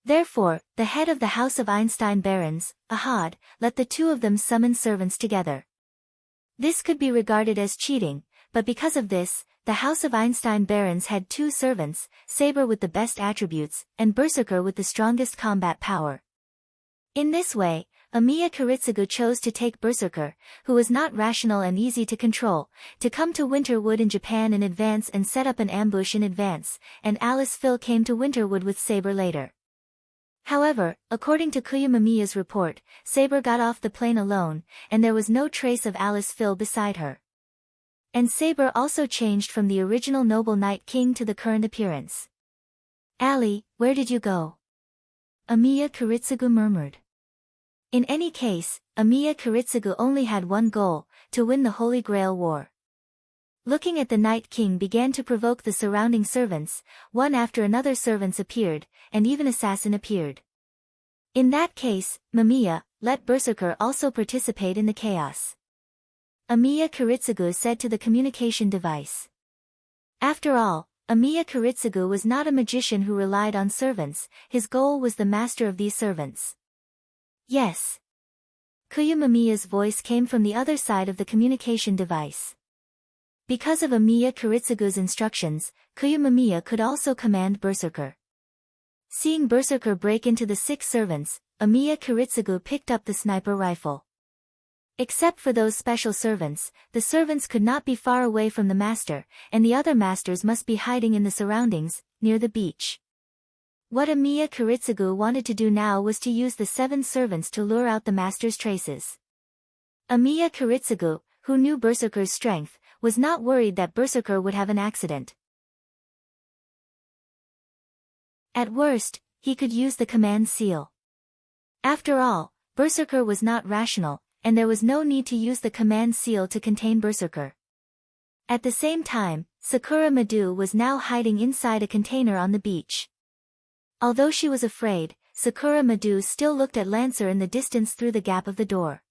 Therefore, the head of the House of Einstein barons, Ahad, let the two of them summon servants together. This could be regarded as cheating, but because of this, the House of Einstein barons had two servants, Saber with the best attributes, and Berserker with the strongest combat power. In this way, Amiya Kiritsugu chose to take Berserker, who was not rational and easy to control, to come to Winterwood in Japan in advance and set up an ambush in advance, and Alice Phil came to Winterwood with Saber later. However, according to Kuyumamiya's report, Saber got off the plane alone, and there was no trace of Alice Phil beside her. And Saber also changed from the original Noble Knight King to the current appearance. "Ali, where did you go?" Amiya Kiritsugu murmured. In any case, Amiya Kiritsugu only had one goal, to win the Holy Grail War. Looking at the Night King began to provoke the surrounding servants, one after another servants appeared, and even assassin appeared. In that case, Mamiya, let Berserker also participate in the chaos. Amiya Kiritsugu said to the communication device. After all, Amiya Kiritsugu was not a magician who relied on servants, his goal was the master of these servants. Yes. Kuyumamiya's voice came from the other side of the communication device. Because of Amiya Kiritsugu's instructions, Kuyumamiya could also command Berserker. Seeing Berserker break into the 6 servants, Amiya Kiritsugu picked up the sniper rifle. Except for those special servants, the servants could not be far away from the master, and the other masters must be hiding in the surroundings, near the beach. What Amiya Kiritsugu wanted to do now was to use the 7 servants to lure out the master's traces. Amiya Kiritsugu, who knew Berserker's strength, was not worried that Berserker would have an accident. At worst, he could use the command seal. After all, Berserker was not rational, and there was no need to use the command seal to contain Berserker. At the same time, Sakura Madu was now hiding inside a container on the beach. Although she was afraid, Sakura Madu still looked at Lancer in the distance through the gap of the door.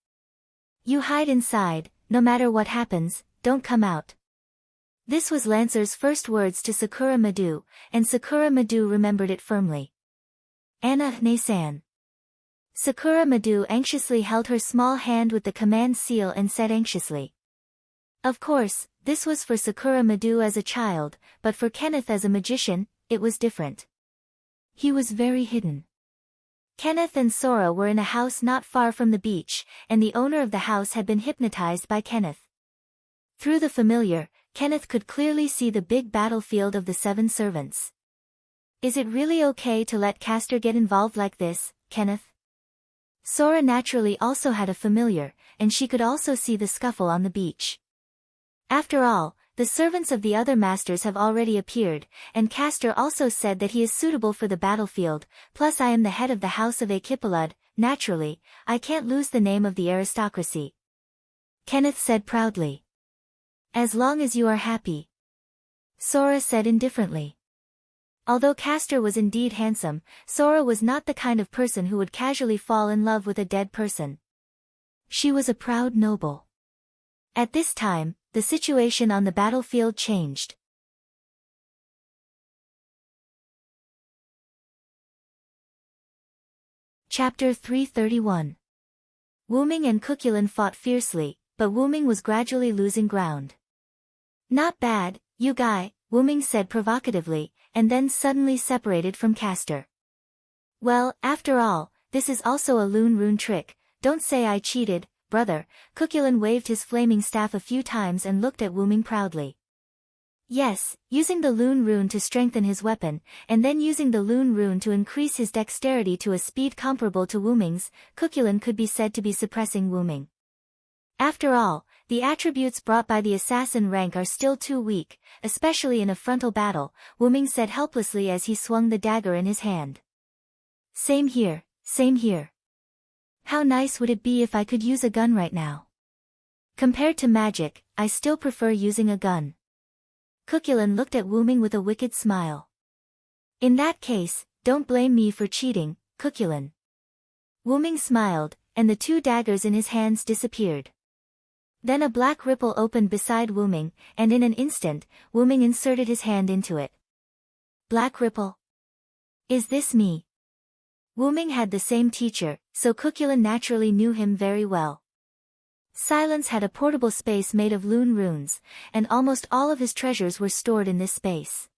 "You hide inside, no matter what happens, don't come out." This was Lancer's first words to Sakura Madu, and Sakura Madu remembered it firmly. "Anna ne-san." Sakura Madu anxiously held her small hand with the command seal and said anxiously. Of course, this was for Sakura Madu as a child, but for Kenneth as a magician, it was different. He was very hidden. Kenneth and Sora were in a house not far from the beach, and the owner of the house had been hypnotized by Kenneth. Through the familiar, Kenneth could clearly see the big battlefield of the 7 servants. "Is it really okay to let Castor get involved like this, Kenneth?" Sora naturally also had a familiar, and she could also see the scuffle on the beach. After all, the servants of the other masters have already appeared, and Castor also said that he is suitable for the battlefield, plus I am the head of the House of Akipalud, naturally, I can't lose the name of the aristocracy. Kenneth said proudly. "As long as you are happy," Sora said indifferently. Although Castor was indeed handsome, Sora was not the kind of person who would casually fall in love with a dead person. She was a proud noble. At this time, the situation on the battlefield changed. Chapter 331. Wuming and Cuculin fought fiercely, but Wuming was gradually losing ground. "Not bad, you guy," Wuming said provocatively, and then suddenly separated from Castor. "Well, after all, this is also a Loon Rune trick, don't say I cheated, brother." Cuculin waved his flaming staff a few times and looked at Wuming proudly. Yes, using the Loon Rune to strengthen his weapon, and then using the Loon Rune to increase his dexterity to a speed comparable to Wuming's, Cuculin could be said to be suppressing Wuming. After all, the attributes brought by the assassin rank are still too weak, especially in a frontal battle, Wuming said helplessly as he swung the dagger in his hand. Same here, same here. How nice would it be if I could use a gun right now? Compared to magic, I still prefer using a gun. Cuculin looked at Wuming with a wicked smile. In that case, don't blame me for cheating, Cuculin. Wuming smiled, and the 2 daggers in his hands disappeared. Then a black ripple opened beside Wuming, and in an instant, Wuming inserted his hand into it. Black ripple? Is this me? Wuming had the same teacher, so Cuculin naturally knew him very well. Silence had a portable space made of Lune runes, and almost all of his treasures were stored in this space.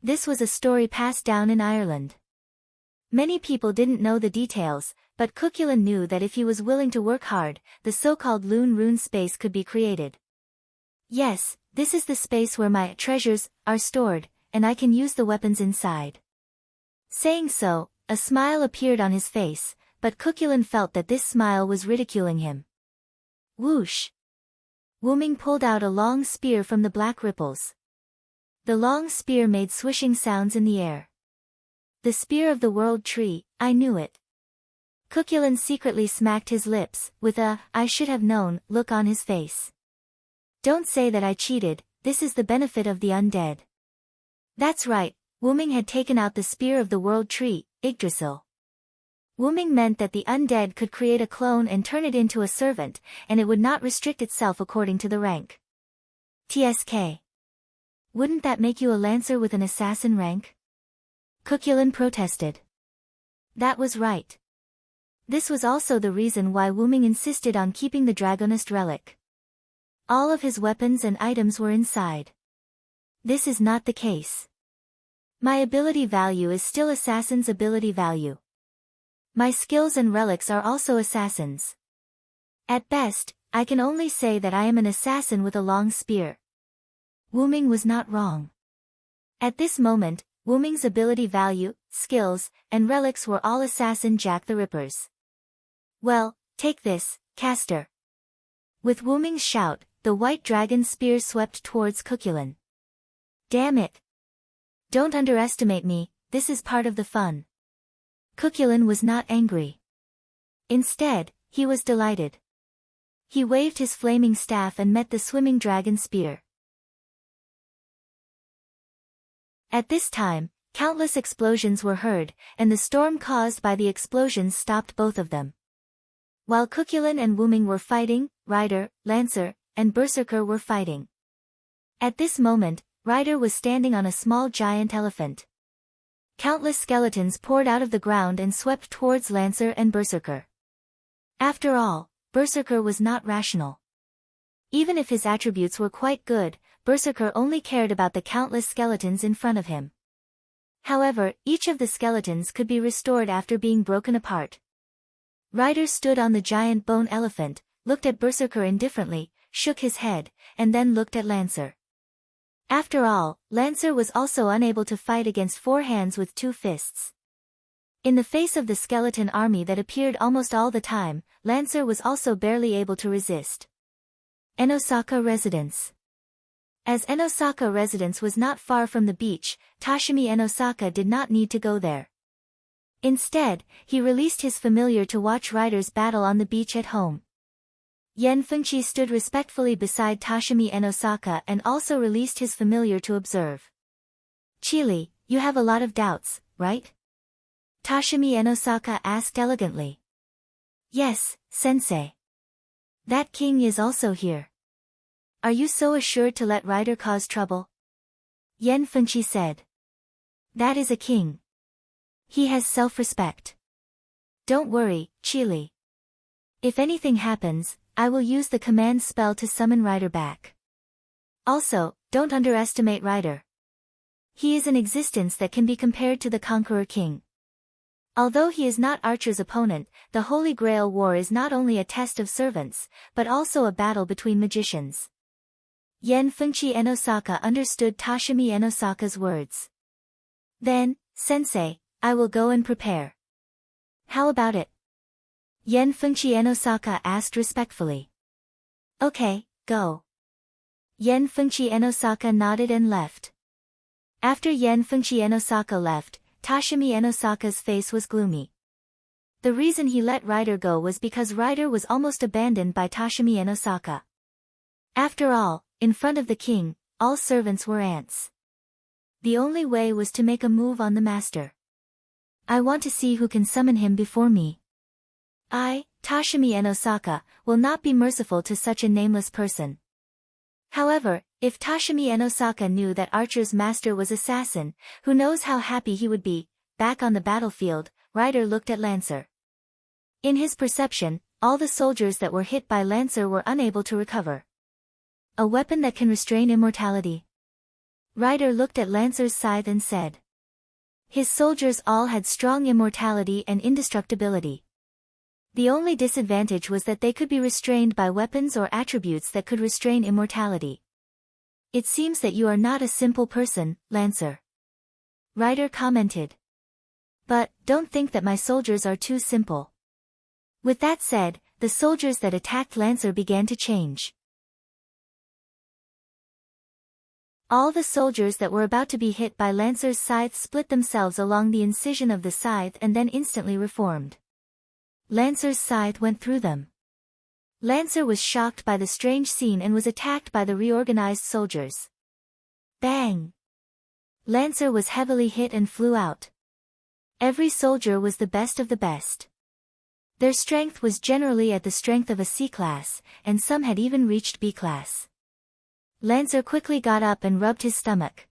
This was a story passed down in Ireland. Many people didn't know the details, but Cuculin knew that if he was willing to work hard, the so-called Lune rune space could be created. Yes, this is the space where my treasures are stored, and I can use the weapons inside. Saying so, a smile appeared on his face, but Cuculin felt that this smile was ridiculing him. Whoosh! Wuming pulled out a long spear from the black ripples. The long spear made swishing sounds in the air. The spear of the world tree, I knew it. Cuculin secretly smacked his lips, with a, I should have known, look on his face. Don't say that I cheated, this is the benefit of the undead. That's right, Wuming had taken out the spear of the world tree, Yggdrasil. Wuming meant that the undead could create a clone and turn it into a servant, and it would not restrict itself according to the rank. TSK. Wouldn't that make you a lancer with an assassin rank? Cuculin protested. That was right. This was also the reason why Wuming insisted on keeping the Dragonist relic. All of his weapons and items were inside. This is not the case. My ability value is still assassin's ability value. My skills and relics are also assassins. At best, I can only say that I am an assassin with a long spear. Wuming was not wrong. At this moment, Wuming's ability value, skills, and relics were all assassin Jack the Rippers. Well, take this, caster. With Wuming's shout, the white dragon spear swept towards Cuculin. Damn it! Don't underestimate me, this is part of the fun. Cuculin was not angry. Instead, he was delighted. He waved his flaming staff and met the swimming dragon spear. At this time, countless explosions were heard, and the storm caused by the explosions stopped both of them. While Cuculin and Wuming were fighting, Rider, Lancer, and Berserker were fighting. At this moment, Rider was standing on a small giant elephant. Countless skeletons poured out of the ground and swept towards Lancer and Berserker. After all, Berserker was not rational. Even if his attributes were quite good, Berserker only cared about the countless skeletons in front of him. However, each of the skeletons could be restored after being broken apart. Rider stood on the giant bone elephant, looked at Berserker indifferently, shook his head, and then looked at Lancer. After all, Lancer was also unable to fight against four hands with two fists. In the face of the skeleton army that appeared almost all the time, Lancer was also barely able to resist. Enosaka Residence. As Enosaka Residence was not far from the beach, Tashimi Enosaka did not need to go there. Instead, he released his familiar to watch riders battle on the beach at home. Yen Fengqi stood respectfully beside Tashimi Enosaka and also released his familiar to observe. Chili, you have a lot of doubts, right? Tashimi Enosaka asked elegantly. Yes, sensei. That king is also here. Are you so assured to let Rider cause trouble? Yen Fengqi said. That is a king. He has self-respect. Don't worry, Chili. If anything happens, I will use the command spell to summon Rider back. Also, don't underestimate Rider. He is an existence that can be compared to the Conqueror King. Although he is not Archer's opponent, the Holy Grail War is not only a test of servants, but also a battle between magicians. Yen Fengqi Enosaka understood Tashimi Enosaka's words. Then, sensei, I will go and prepare. How about it? Yen Fengqi Enosaka asked respectfully. Okay, go. Yen Fengqi Enosaka nodded and left. After Yen Fengqi Enosaka left, Tashimi Enosaka's face was gloomy. The reason he let Rider go was because Rider was almost abandoned by Tashimi Enosaka. After all, in front of the king, all servants were ants. The only way was to make a move on the master. I want to see who can summon him before me. I, Tashimi Enosaka, will not be merciful to such a nameless person. However, if Tashimi Enosaka knew that Archer's master was assassin, who knows how happy he would be, back on the battlefield, Ryder looked at Lancer. In his perception, all the soldiers that were hit by Lancer were unable to recover. A weapon that can restrain immortality. Ryder looked at Lancer's scythe and said. His soldiers all had strong immortality and indestructibility. The only disadvantage was that they could be restrained by weapons or attributes that could restrain immortality. It seems that you are not a simple person, Lancer. Ryder commented. But, don't think that my soldiers are too simple. With that said, the soldiers that attacked Lancer began to change. All the soldiers that were about to be hit by Lancer's scythe split themselves along the incision of the scythe and then instantly reformed. Lancer's scythe went through them. Lancer was shocked by the strange scene and was attacked by the reorganized soldiers. Bang! Lancer was heavily hit and flew out. Every soldier was the best of the best. Their strength was generally at the strength of a C class, and some had even reached B class. Lancer quickly got up and rubbed his stomach.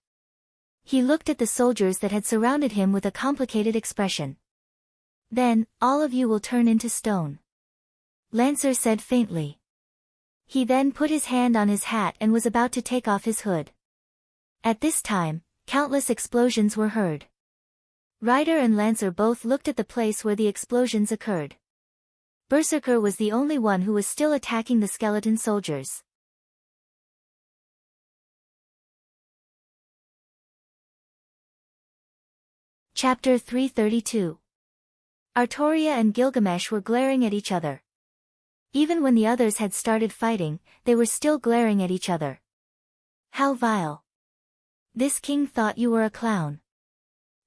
He looked at the soldiers that had surrounded him with a complicated expression. Then, all of you will turn into stone. Lancer said faintly. He then put his hand on his hat and was about to take off his hood. At this time, countless explosions were heard. Ryder and Lancer both looked at the place where the explosions occurred. Berserker was the only one who was still attacking the skeleton soldiers. Chapter 332. Artoria and Gilgamesh were glaring at each other. Even when the others had started fighting, they were still glaring at each other. How vile. This king thought you were a clown.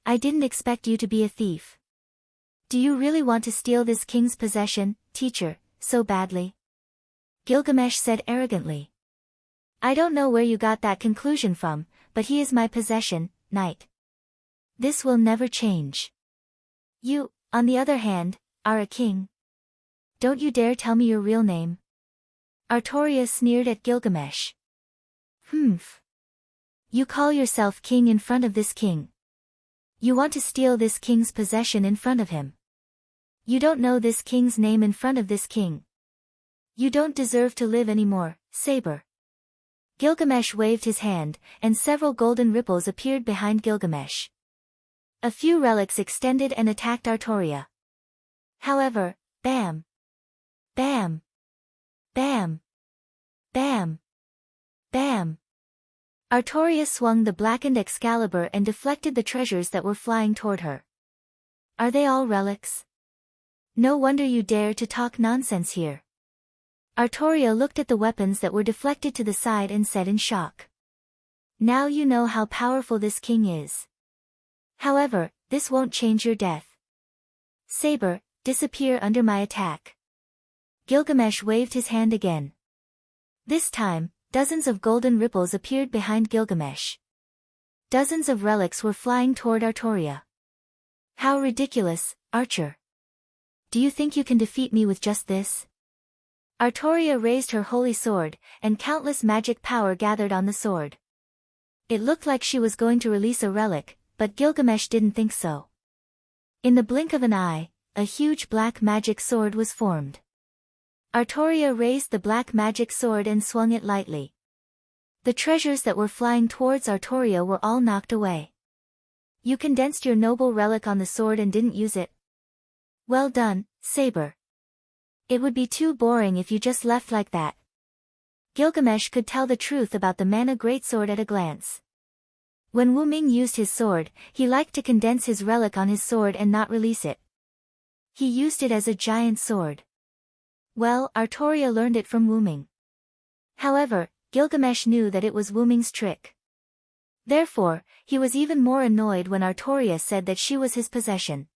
I didn't expect you to be a thief. Do you really want to steal this king's possession, teacher, so badly? Gilgamesh said arrogantly. I don't know where you got that conclusion from, but he is my possession, knight. This will never change. You, on the other hand, are a king. Don't you dare tell me your real name. Artoria sneered at Gilgamesh. Humph. You call yourself king in front of this king. You want to steal this king's possession in front of him. You don't know this king's name in front of this king. You don't deserve to live anymore, Saber. Gilgamesh waved his hand, and several golden ripples appeared behind Gilgamesh. A few relics extended and attacked Artoria. However, bam! Bam! Bam! Bam! Bam! Artoria swung the blackened Excalibur and deflected the treasures that were flying toward her. Are they all relics? No wonder you dare to talk nonsense here. Artoria looked at the weapons that were deflected to the side and said in shock. Now you know how powerful this king is. However, this won't change your death. Saber, disappear under my attack. Gilgamesh waved his hand again. This time, dozens of golden ripples appeared behind Gilgamesh. Dozens of relics were flying toward Artoria. How ridiculous, archer. Do you think you can defeat me with just this? Artoria raised her holy sword, and countless magic power gathered on the sword. It looked like she was going to release a relic, but Gilgamesh didn't think so. In the blink of an eye, a huge black magic sword was formed. Artoria raised the black magic sword and swung it lightly. The treasures that were flying towards Artoria were all knocked away. You condensed your noble relic on the sword and didn't use it. Well done, Saber. It would be too boring if you just left like that. Gilgamesh could tell the truth about the mana greatsword at a glance. When Wu Ming used his sword, he liked to condense his relic on his sword and not release it. He used it as a giant sword. Well, Artoria learned it from Wu Ming. However, Gilgamesh knew that it was Wu Ming's trick. Therefore, he was even more annoyed when Artoria said that she was his possession.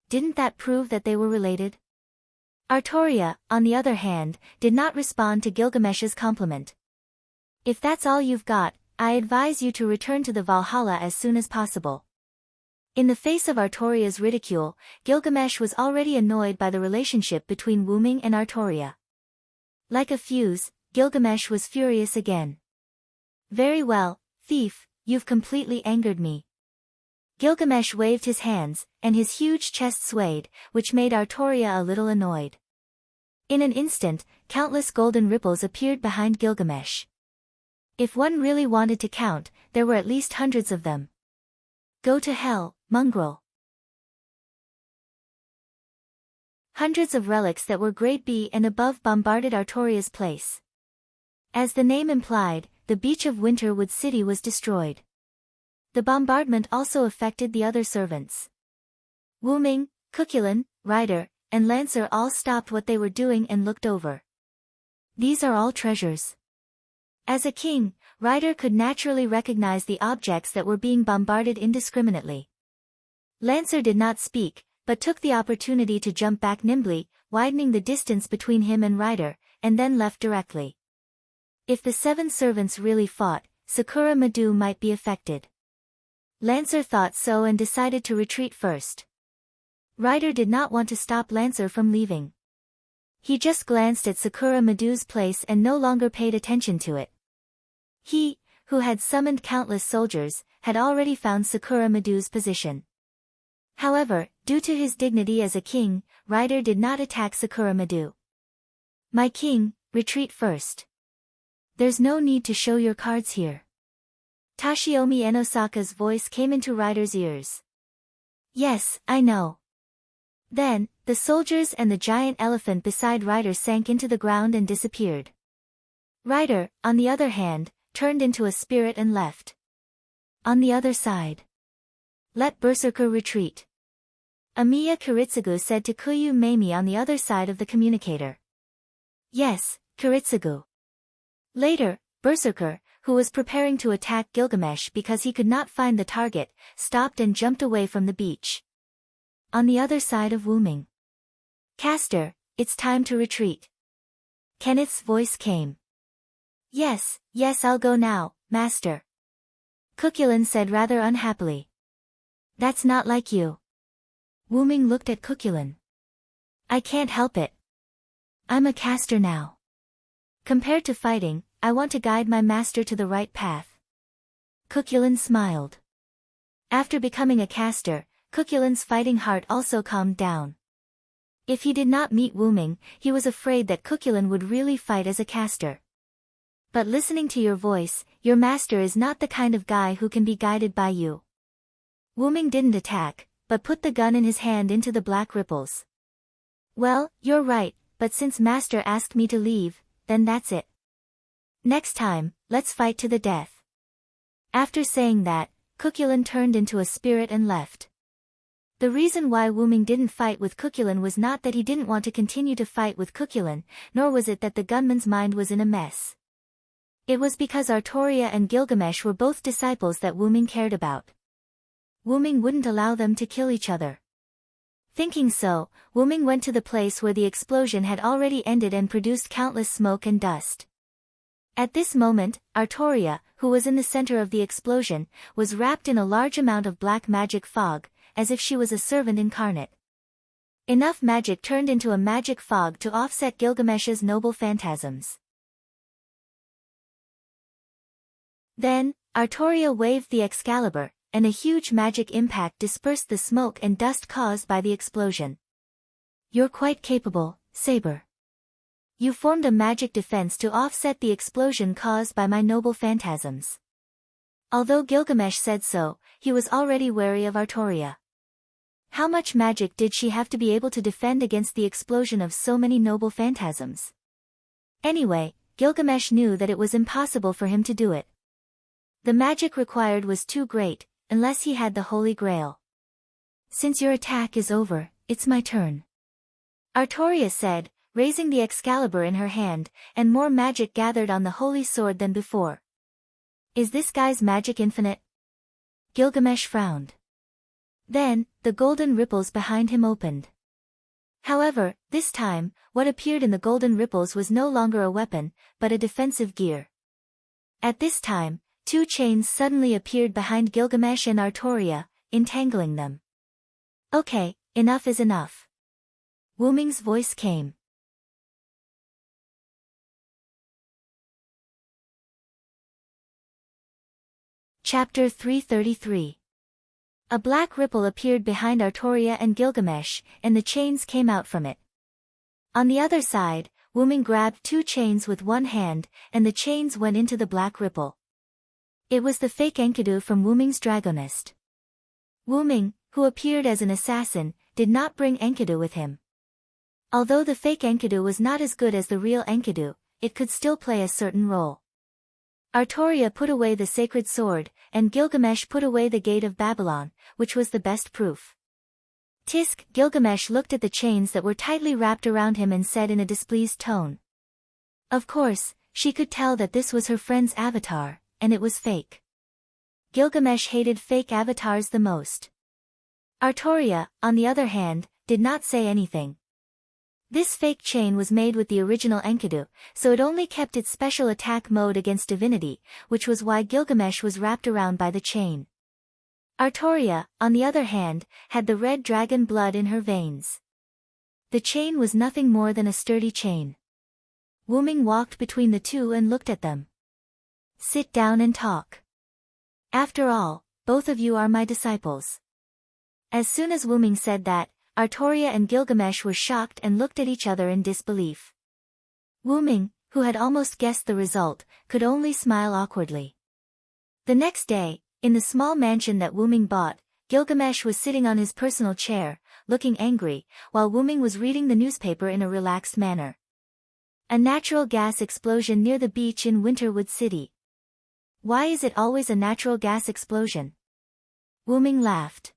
Didn't that prove that they were related? Artoria, on the other hand, did not respond to Gilgamesh's compliment. If that's all you've got, I advise you to return to the Valhalla as soon as possible. In the face of Artoria's ridicule, Gilgamesh was already annoyed by the relationship between Wu Ming and Artoria. Like a fuse, Gilgamesh was furious again. Very well, thief, you've completely angered me. Gilgamesh waved his hands, and his huge chest swayed, which made Artoria a little annoyed. In an instant, countless golden ripples appeared behind Gilgamesh. If one really wanted to count, there were at least hundreds of them. Go to hell, mongrel. Hundreds of relics that were grade B and above bombarded Artoria's place. As the name implied, the beach of Winterwood City was destroyed. The bombardment also affected the other servants. Wuming, Cuchulain, Ryder, and Lancer all stopped what they were doing and looked over. These are all treasures. As a king, Ryder could naturally recognize the objects that were being bombarded indiscriminately. Lancer did not speak, but took the opportunity to jump back nimbly, widening the distance between him and Ryder, and then left directly. If the 7 servants really fought, Sakura Madu might be affected. Lancer thought so and decided to retreat first. Ryder did not want to stop Lancer from leaving. He just glanced at Sakura Madu's place and no longer paid attention to it. He, who had summoned countless soldiers, had already found Sakura Madu's position. However, due to his dignity as a king, Ryder did not attack Sakura Madu. My king, retreat first. There's no need to show your cards here. Tashiomi Enosaka's voice came into Ryder's ears. Yes, I know. Then, the soldiers and the giant elephant beside Ryder sank into the ground and disappeared. Ryder, on the other hand, turned into a spirit and left. On the other side. Let Berserker retreat. Amiya Kiritsugu said to Kuyu Meimi on the other side of the communicator. Yes, Kiritsugu. Later, Berserker, who was preparing to attack Gilgamesh because he could not find the target, stopped and jumped away from the beach. On the other side of Wuming. Caster, it's time to retreat. Kenneth's voice came. Yes, I'll go now, Master. Cuchulain said rather unhappily. That's not like you. Wuming looked at Cuchulain. I can't help it. I'm a caster now. Compared to fighting, I want to guide my master to the right path. Cuchulain smiled. After becoming a caster, Cuchulain's fighting heart also calmed down. If he did not meet Wuming, he was afraid that Cuchulain would really fight as a caster. But listening to your voice, your master is not the kind of guy who can be guided by you. Wuming didn't attack, but put the gun in his hand into the black ripples. Well, you're right, but since master asked me to leave, then that's it. Next time, let's fight to the death. After saying that, Cuchulain turned into a spirit and left. The reason why Wuming didn't fight with Cuchulain was not that he didn't want to continue to fight with Cuchulain, nor was it that the gunman's mind was in a mess. It was because Artoria and Gilgamesh were both disciples that Wuming cared about. Wuming wouldn't allow them to kill each other. Thinking so, Wuming went to the place where the explosion had already ended and produced countless smoke and dust. At this moment, Artoria, who was in the center of the explosion, was wrapped in a large amount of black magic fog, as if she was a servant incarnate. Enough magic turned into a magic fog to offset Gilgamesh's noble phantasms. Then, Artoria waved the Excalibur, and a huge magic impact dispersed the smoke and dust caused by the explosion. You're quite capable, Saber. You formed a magic defense to offset the explosion caused by my noble phantasms. Although Gilgamesh said so, he was already wary of Artoria. How much magic did she have to be able to defend against the explosion of so many noble phantasms? Anyway, Gilgamesh knew that it was impossible for him to do it. The magic required was too great, unless he had the Holy Grail. Since your attack is over, it's my turn. Artoria said, raising the Excalibur in her hand, and more magic gathered on the holy sword than before. Is this guy's magic infinite? Gilgamesh frowned. Then, the golden ripples behind him opened. However, this time, what appeared in the golden ripples was no longer a weapon, but a defensive gear. At this time, 2 chains suddenly appeared behind Gilgamesh and Artoria, entangling them. Okay, enough is enough. Wuming's voice came. Chapter 333. A black ripple appeared behind Artoria and Gilgamesh, and the chains came out from it. On the other side, Wyrm grabbed 2 chains with one hand, and the chains went into the black ripple. It was the fake Enkidu from Wyrm's dragonist. Wyrm, who appeared as an assassin, did not bring Enkidu with him. Although the fake Enkidu was not as good as the real Enkidu, it could still play a certain role. Artoria put away the sacred sword, and Gilgamesh put away the gate of Babylon, which was the best proof. Tisk, Gilgamesh looked at the chains that were tightly wrapped around him and said in a displeased tone. Of course, she could tell that this was her friend's avatar, and it was fake. Gilgamesh hated fake avatars the most. Artoria, on the other hand, did not say anything. This fake chain was made with the original Enkidu, so it only kept its special attack mode against divinity, which was why Gilgamesh was wrapped around by the chain. Artoria, on the other hand, had the red dragon blood in her veins. The chain was nothing more than a sturdy chain. Wyrm walked between the two and looked at them. Sit down and talk. After all, both of you are my disciples. As soon as Wyrm said that, Artoria and Gilgamesh were shocked and looked at each other in disbelief. Wyrm, who had almost guessed the result, could only smile awkwardly. The next day, in the small mansion that Wyrm bought, Gilgamesh was sitting on his personal chair, looking angry, while Wyrm was reading the newspaper in a relaxed manner. A natural gas explosion near the beach in Winterwood City. Why is it always a natural gas explosion? Wyrm laughed.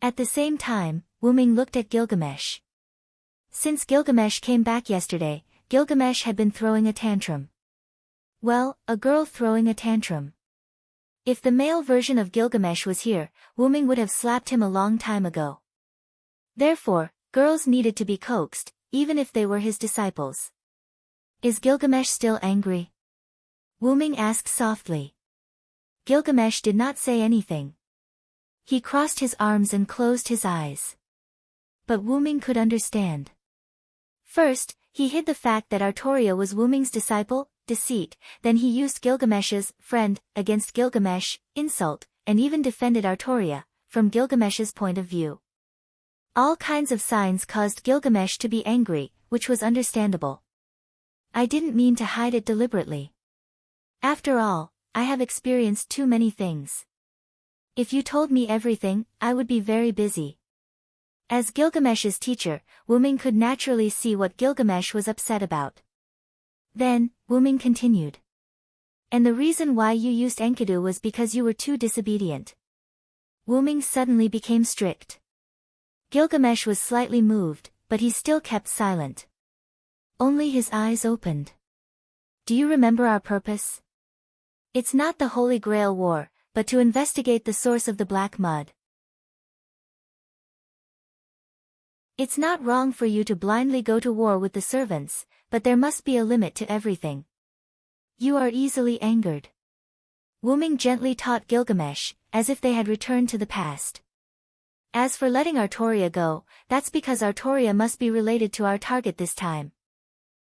At the same time, Wyrm looked at Gilgamesh. Since Gilgamesh came back yesterday, Gilgamesh had been throwing a tantrum. Well, a girl throwing a tantrum. If the male version of Gilgamesh was here, Wyrm would have slapped him a long time ago. Therefore, girls needed to be coaxed, even if they were his disciples. Is Gilgamesh still angry? Wyrm asked softly. Gilgamesh did not say anything. He crossed his arms and closed his eyes. But Wyrm could understand. First, he hid the fact that Artoria was Wyrm's disciple, deceit, then he used Gilgamesh's friend against Gilgamesh, insult, and even defended Artoria, from Gilgamesh's point of view. All kinds of signs caused Gilgamesh to be angry, which was understandable. I didn't mean to hide it deliberately. After all, I have experienced too many things. If you told me everything, I would be very busy. As Gilgamesh's teacher, Wyrm could naturally see what Gilgamesh was upset about. Then, Wyrm continued. And the reason why you used Enkidu was because you were too disobedient. Wyrm suddenly became strict. Gilgamesh was slightly moved, but he still kept silent. Only his eyes opened. Do you remember our purpose? It's not the Holy Grail War, but to investigate the source of the black mud. It's not wrong for you to blindly go to war with the servants, but there must be a limit to everything. You are easily angered. Wyrm gently taught Gilgamesh, as if they had returned to the past. As for letting Artoria go, that's because Artoria must be related to our target this time.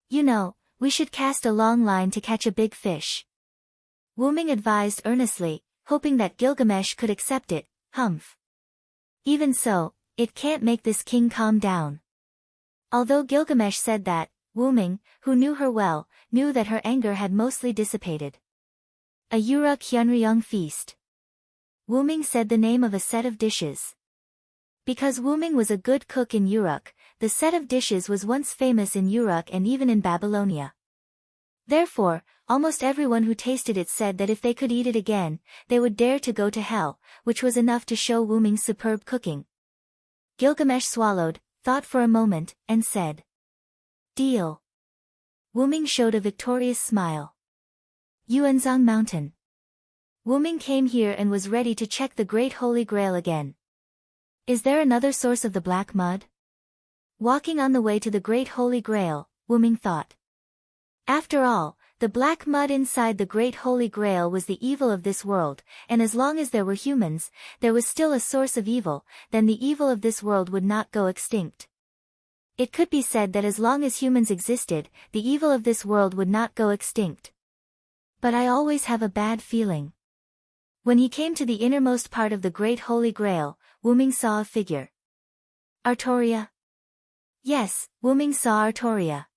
You know, we should cast a long line to catch a big fish. Wyrm advised earnestly, hoping that Gilgamesh could accept it. Humph. Even so, it can't make this king calm down. Although Gilgamesh said that, Wyrm, who knew her well, knew that her anger had mostly dissipated. A Uruk Hyunryung feast. Wyrm said the name of a set of dishes. Because Wyrm was a good cook in Uruk, the set of dishes was once famous in Uruk and even in Babylonia. Therefore, almost everyone who tasted it said that if they could eat it again, they would dare to go to hell, which was enough to show Wyrm's superb cooking. Gilgamesh swallowed, thought for a moment, and said, Deal. Wyrm showed a victorious smile. Yuanzong Mountain. Wyrm came here and was ready to check the Great Holy Grail again. Is there another source of the black mud? Walking on the way to the Great Holy Grail, Wyrm thought. After all, the black mud inside the Great Holy Grail was the evil of this world, and as long as there were humans, there was still a source of evil, then the evil of this world would not go extinct. It could be said that as long as humans existed, the evil of this world would not go extinct. But I always have a bad feeling. When he came to the innermost part of the great Holy Grail, Wuming saw a figure. Artoria? Yes, Wuming saw Artoria.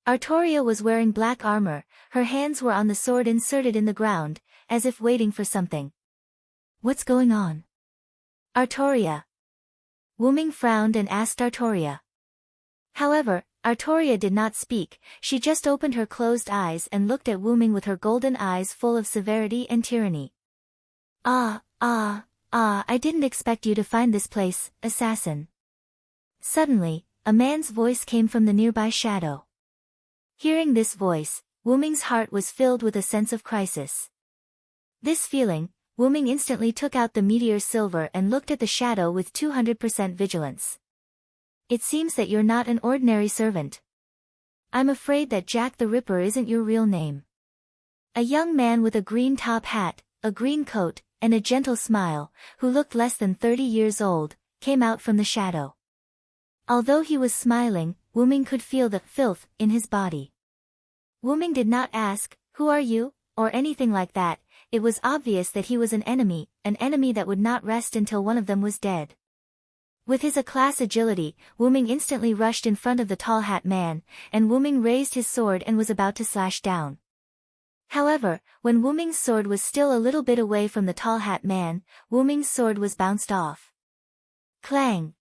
Artoria was wearing black armor, her hands were on the sword inserted in the ground, as if waiting for something. What's going on? Artoria. Wuming frowned and asked Artoria. However, Artoria did not speak, she just opened her closed eyes and looked at Wuming with her golden eyes full of severity and tyranny. I didn't expect you to find this place, assassin. Suddenly, a man's voice came from the nearby shadow. Hearing this voice, Wuming's heart was filled with a sense of crisis. This feeling, Wuming instantly took out the meteor silver and looked at the shadow with 200% vigilance. It seems that you're not an ordinary servant. I'm afraid that Jack the Ripper isn't your real name. A young man with a green top hat, a green coat, and a gentle smile, who looked less than 30 years old, came out from the shadow. Although he was smiling, Wuming could feel the filth in his body. Wuming did not ask, "Who are you?" or anything like that. It was obvious that he was an enemy that would not rest until one of them was dead. With his A-class agility, Wuming instantly rushed in front of the tall hat man, and Wuming raised his sword and was about to slash down. However, when Wuming's sword was still a little bit away from the tall hat man, Wuming's sword was bounced off. Clang!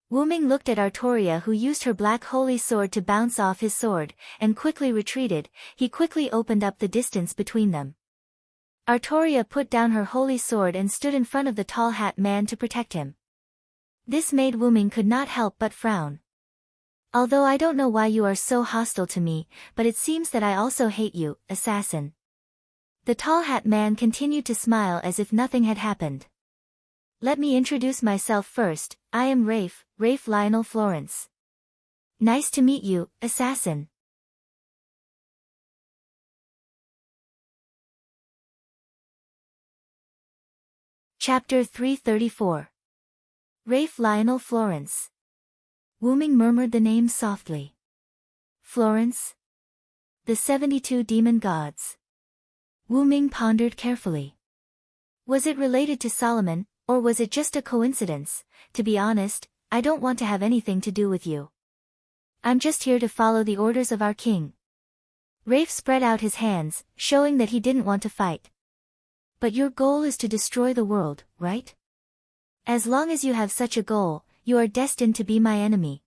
Wuming looked at Artoria, who used her black holy sword to bounce off his sword, and quickly retreated. He quickly opened up the distance between them. Artoria put down her holy sword and stood in front of the tall hat man to protect him. This made Wuming could not help but frown. Although I don't know why you are so hostile to me, but it seems that I also hate you, assassin. The tall hat man continued to smile as if nothing had happened. Let me introduce myself first. I am Rafe Lionel Florence. Nice to meet you, assassin. Chapter 334. Rafe Lionel Florence. Wuming murmured the name softly. Florence? The 72 demon gods. Wuming pondered carefully. Was it related to Solomon, or was it just a coincidence? To be honest, I don't want to have anything to do with you. I'm just here to follow the orders of our king. Rafe spread out his hands, showing that he didn't want to fight. But your goal is to destroy the world, right? As long as you have such a goal, you are destined to be my enemy.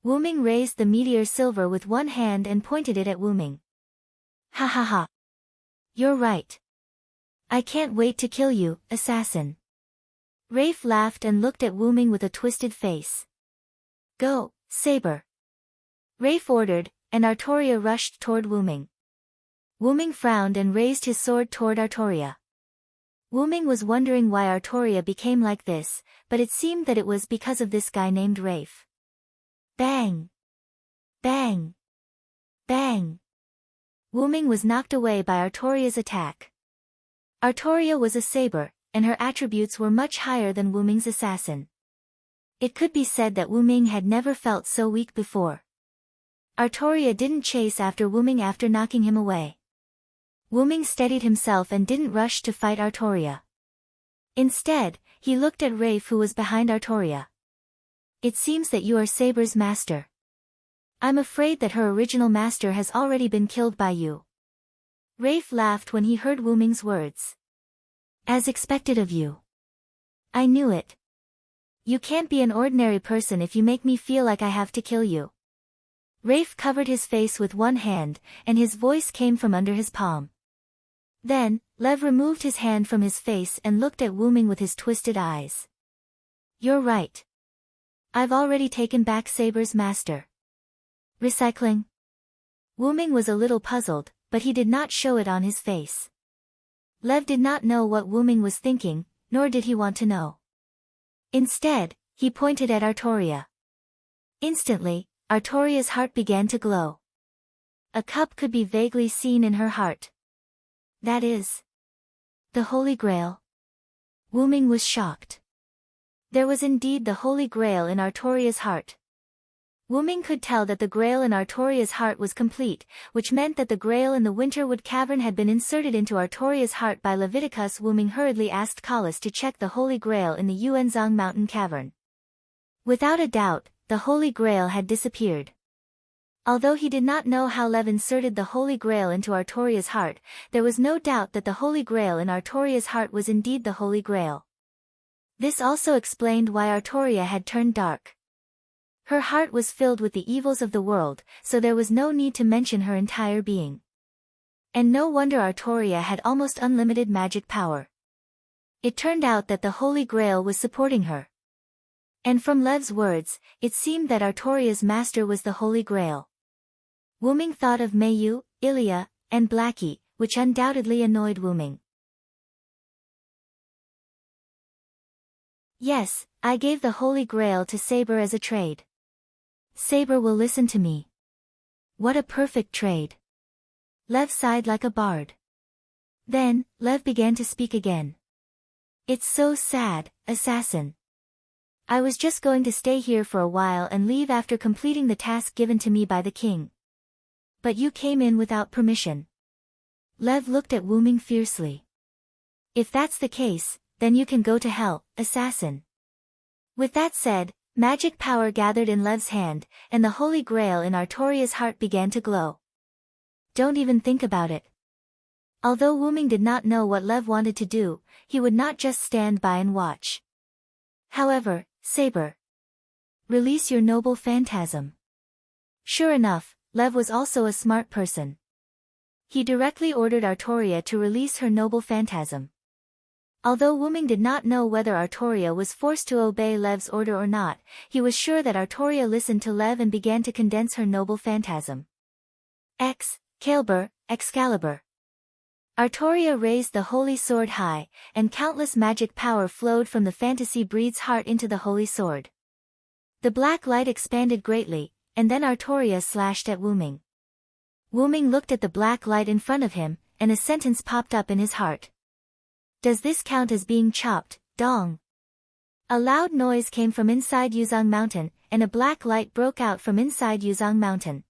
Wuming raised the meteor silver with one hand and pointed it at Wuming. Ha ha ha. You're right. I can't wait to kill you, assassin. Rafe laughed and looked at Wuming with a twisted face. Go, Saber. Rafe ordered, and Artoria rushed toward Wuming. Wuming frowned and raised his sword toward Artoria. Wuming was wondering why Artoria became like this, but it seemed that it was because of this guy named Rafe. Bang! Bang! Bang! Wuming was knocked away by Artoria's attack. Artoria was a saber, and her attributes were much higher than Wuming's assassin. It could be said that Wuming had never felt so weak before. Artoria didn't chase after Wuming after knocking him away. Wuming steadied himself and didn't rush to fight Artoria. Instead, he looked at Rafe, who was behind Artoria. It seems that you are Saber's master. I'm afraid that her original master has already been killed by you. Rafe laughed when he heard Wuming's words. As expected of you. I knew it. You can't be an ordinary person if you make me feel like I have to kill you. Rafe covered his face with one hand, and his voice came from under his palm. Then, Lev removed his hand from his face and looked at Wuming with his twisted eyes. You're right. I've already taken back Saber's master. Recycling? Wuming was a little puzzled, but he did not show it on his face. Lev did not know what Wuming was thinking, nor did he want to know. Instead, he pointed at Artoria. Instantly, Artoria's heart began to glow. A cup could be vaguely seen in her heart. That is the Holy Grail. Wuming was shocked. There was indeed the Holy Grail in Artoria's heart. Wuming could tell that the grail in Artoria's heart was complete, which meant that the grail in the Winterwood Cavern had been inserted into Artoria's heart by Leviticus. Wuming hurriedly asked Kalas to check the Holy Grail in the Yuanzhang Mountain Cavern. Without a doubt, the Holy Grail had disappeared. Although he did not know how Lev inserted the Holy Grail into Artoria's heart, there was no doubt that the Holy Grail in Artoria's heart was indeed the Holy Grail. This also explained why Artoria had turned dark. Her heart was filled with the evils of the world, so there was no need to mention her entire being. And no wonder Artoria had almost unlimited magic power. It turned out that the Holy Grail was supporting her. And from Lev's words, it seemed that Artoria's master was the Holy Grail. Wuming thought of Mayu, Ilya, and Blackie, which undoubtedly annoyed Wuming. Yes, I gave the Holy Grail to Saber as a trade. Saber will listen to me. What a perfect trade. Lev sighed like a bard. Then, Lev began to speak again. It's so sad, assassin. I was just going to stay here for a while and leave after completing the task given to me by the king. But you came in without permission. Lev looked at Wuming fiercely. If that's the case, then you can go to hell, assassin. With that said, magic power gathered in Lev's hand, and the Holy Grail in Artoria's heart began to glow. Don't even think about it. Although Wuming did not know what Lev wanted to do, he would not just stand by and watch. However, Saber. Release your noble phantasm. Sure enough, Lev was also a smart person. He directly ordered Artoria to release her noble phantasm. Although Wuming did not know whether Artoria was forced to obey Lev's order or not, he was sure that Artoria listened to Lev and began to condense her noble phantasm. Excalibur. Artoria raised the holy sword high, and countless magic power flowed from the fantasy breed's heart into the holy sword. The black light expanded greatly, and then Artoria slashed at Wuming. Wuming looked at the black light in front of him, and a sentence popped up in his heart. Does this count as being chopped, dong? A loud noise came from inside Yuzhang Mountain, and a black light broke out from inside Yuzhang Mountain.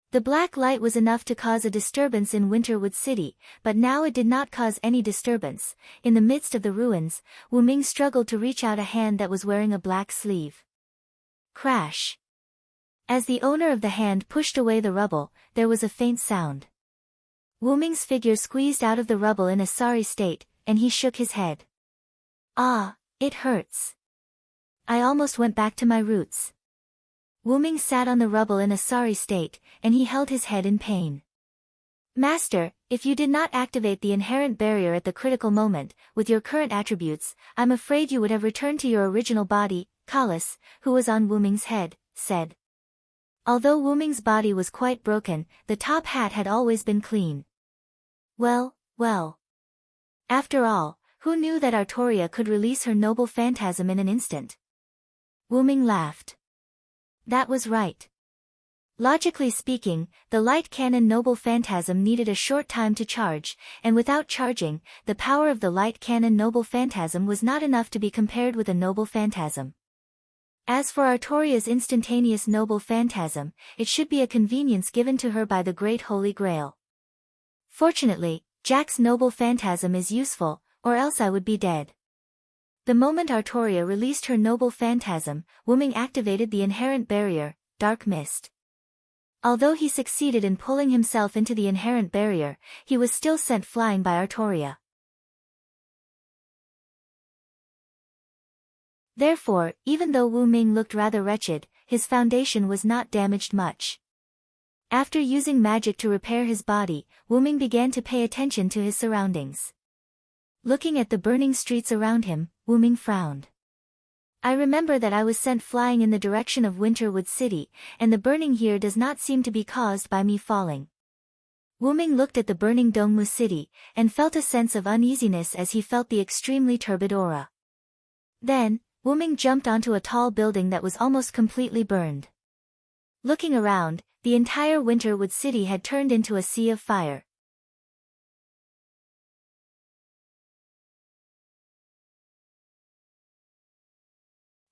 The black light was enough to cause a disturbance in Winterwood City, but now it did not cause any disturbance. In the midst of the ruins, Wuming struggled to reach out a hand that was wearing a black sleeve. Crash. As the owner of the hand pushed away the rubble, there was a faint sound. Wuming's figure squeezed out of the rubble in a sorry state, and he shook his head. Ah, it hurts. I almost went back to my roots. Wuming sat on the rubble in a sorry state, and he held his head in pain. Master, if you did not activate the inherent barrier at the critical moment, with your current attributes, I'm afraid you would have returned to your original body, Kalas, who was on Wuming's head, said. Although Wuming's body was quite broken, the top hat had always been clean. Well. After all, who knew that Artoria could release her noble phantasm in an instant? Wuming laughed. That was right. Logically speaking, the light cannon noble phantasm needed a short time to charge, and without charging, the power of the light cannon noble phantasm was not enough to be compared with a noble phantasm. As for Artoria's instantaneous noble phantasm, it should be a convenience given to her by the Great Holy Grail. Fortunately, Jack's noble phantasm is useful, or else I would be dead. The moment Artoria released her noble phantasm, Wuming activated the inherent barrier, Dark Mist. Although he succeeded in pulling himself into the inherent barrier, he was still sent flying by Artoria. Therefore, even though Wuming looked rather wretched, his foundation was not damaged much. After using magic to repair his body, Wuming began to pay attention to his surroundings. Looking at the burning streets around him, Wuming frowned. I remember that I was sent flying in the direction of Winterwood City, and the burning here does not seem to be caused by me falling. Wuming looked at the burning Dongmu City, and felt a sense of uneasiness as he felt the extremely turbid aura. Then, Wuming jumped onto a tall building that was almost completely burned. Looking around, the entire Winterwood City had turned into a sea of fire.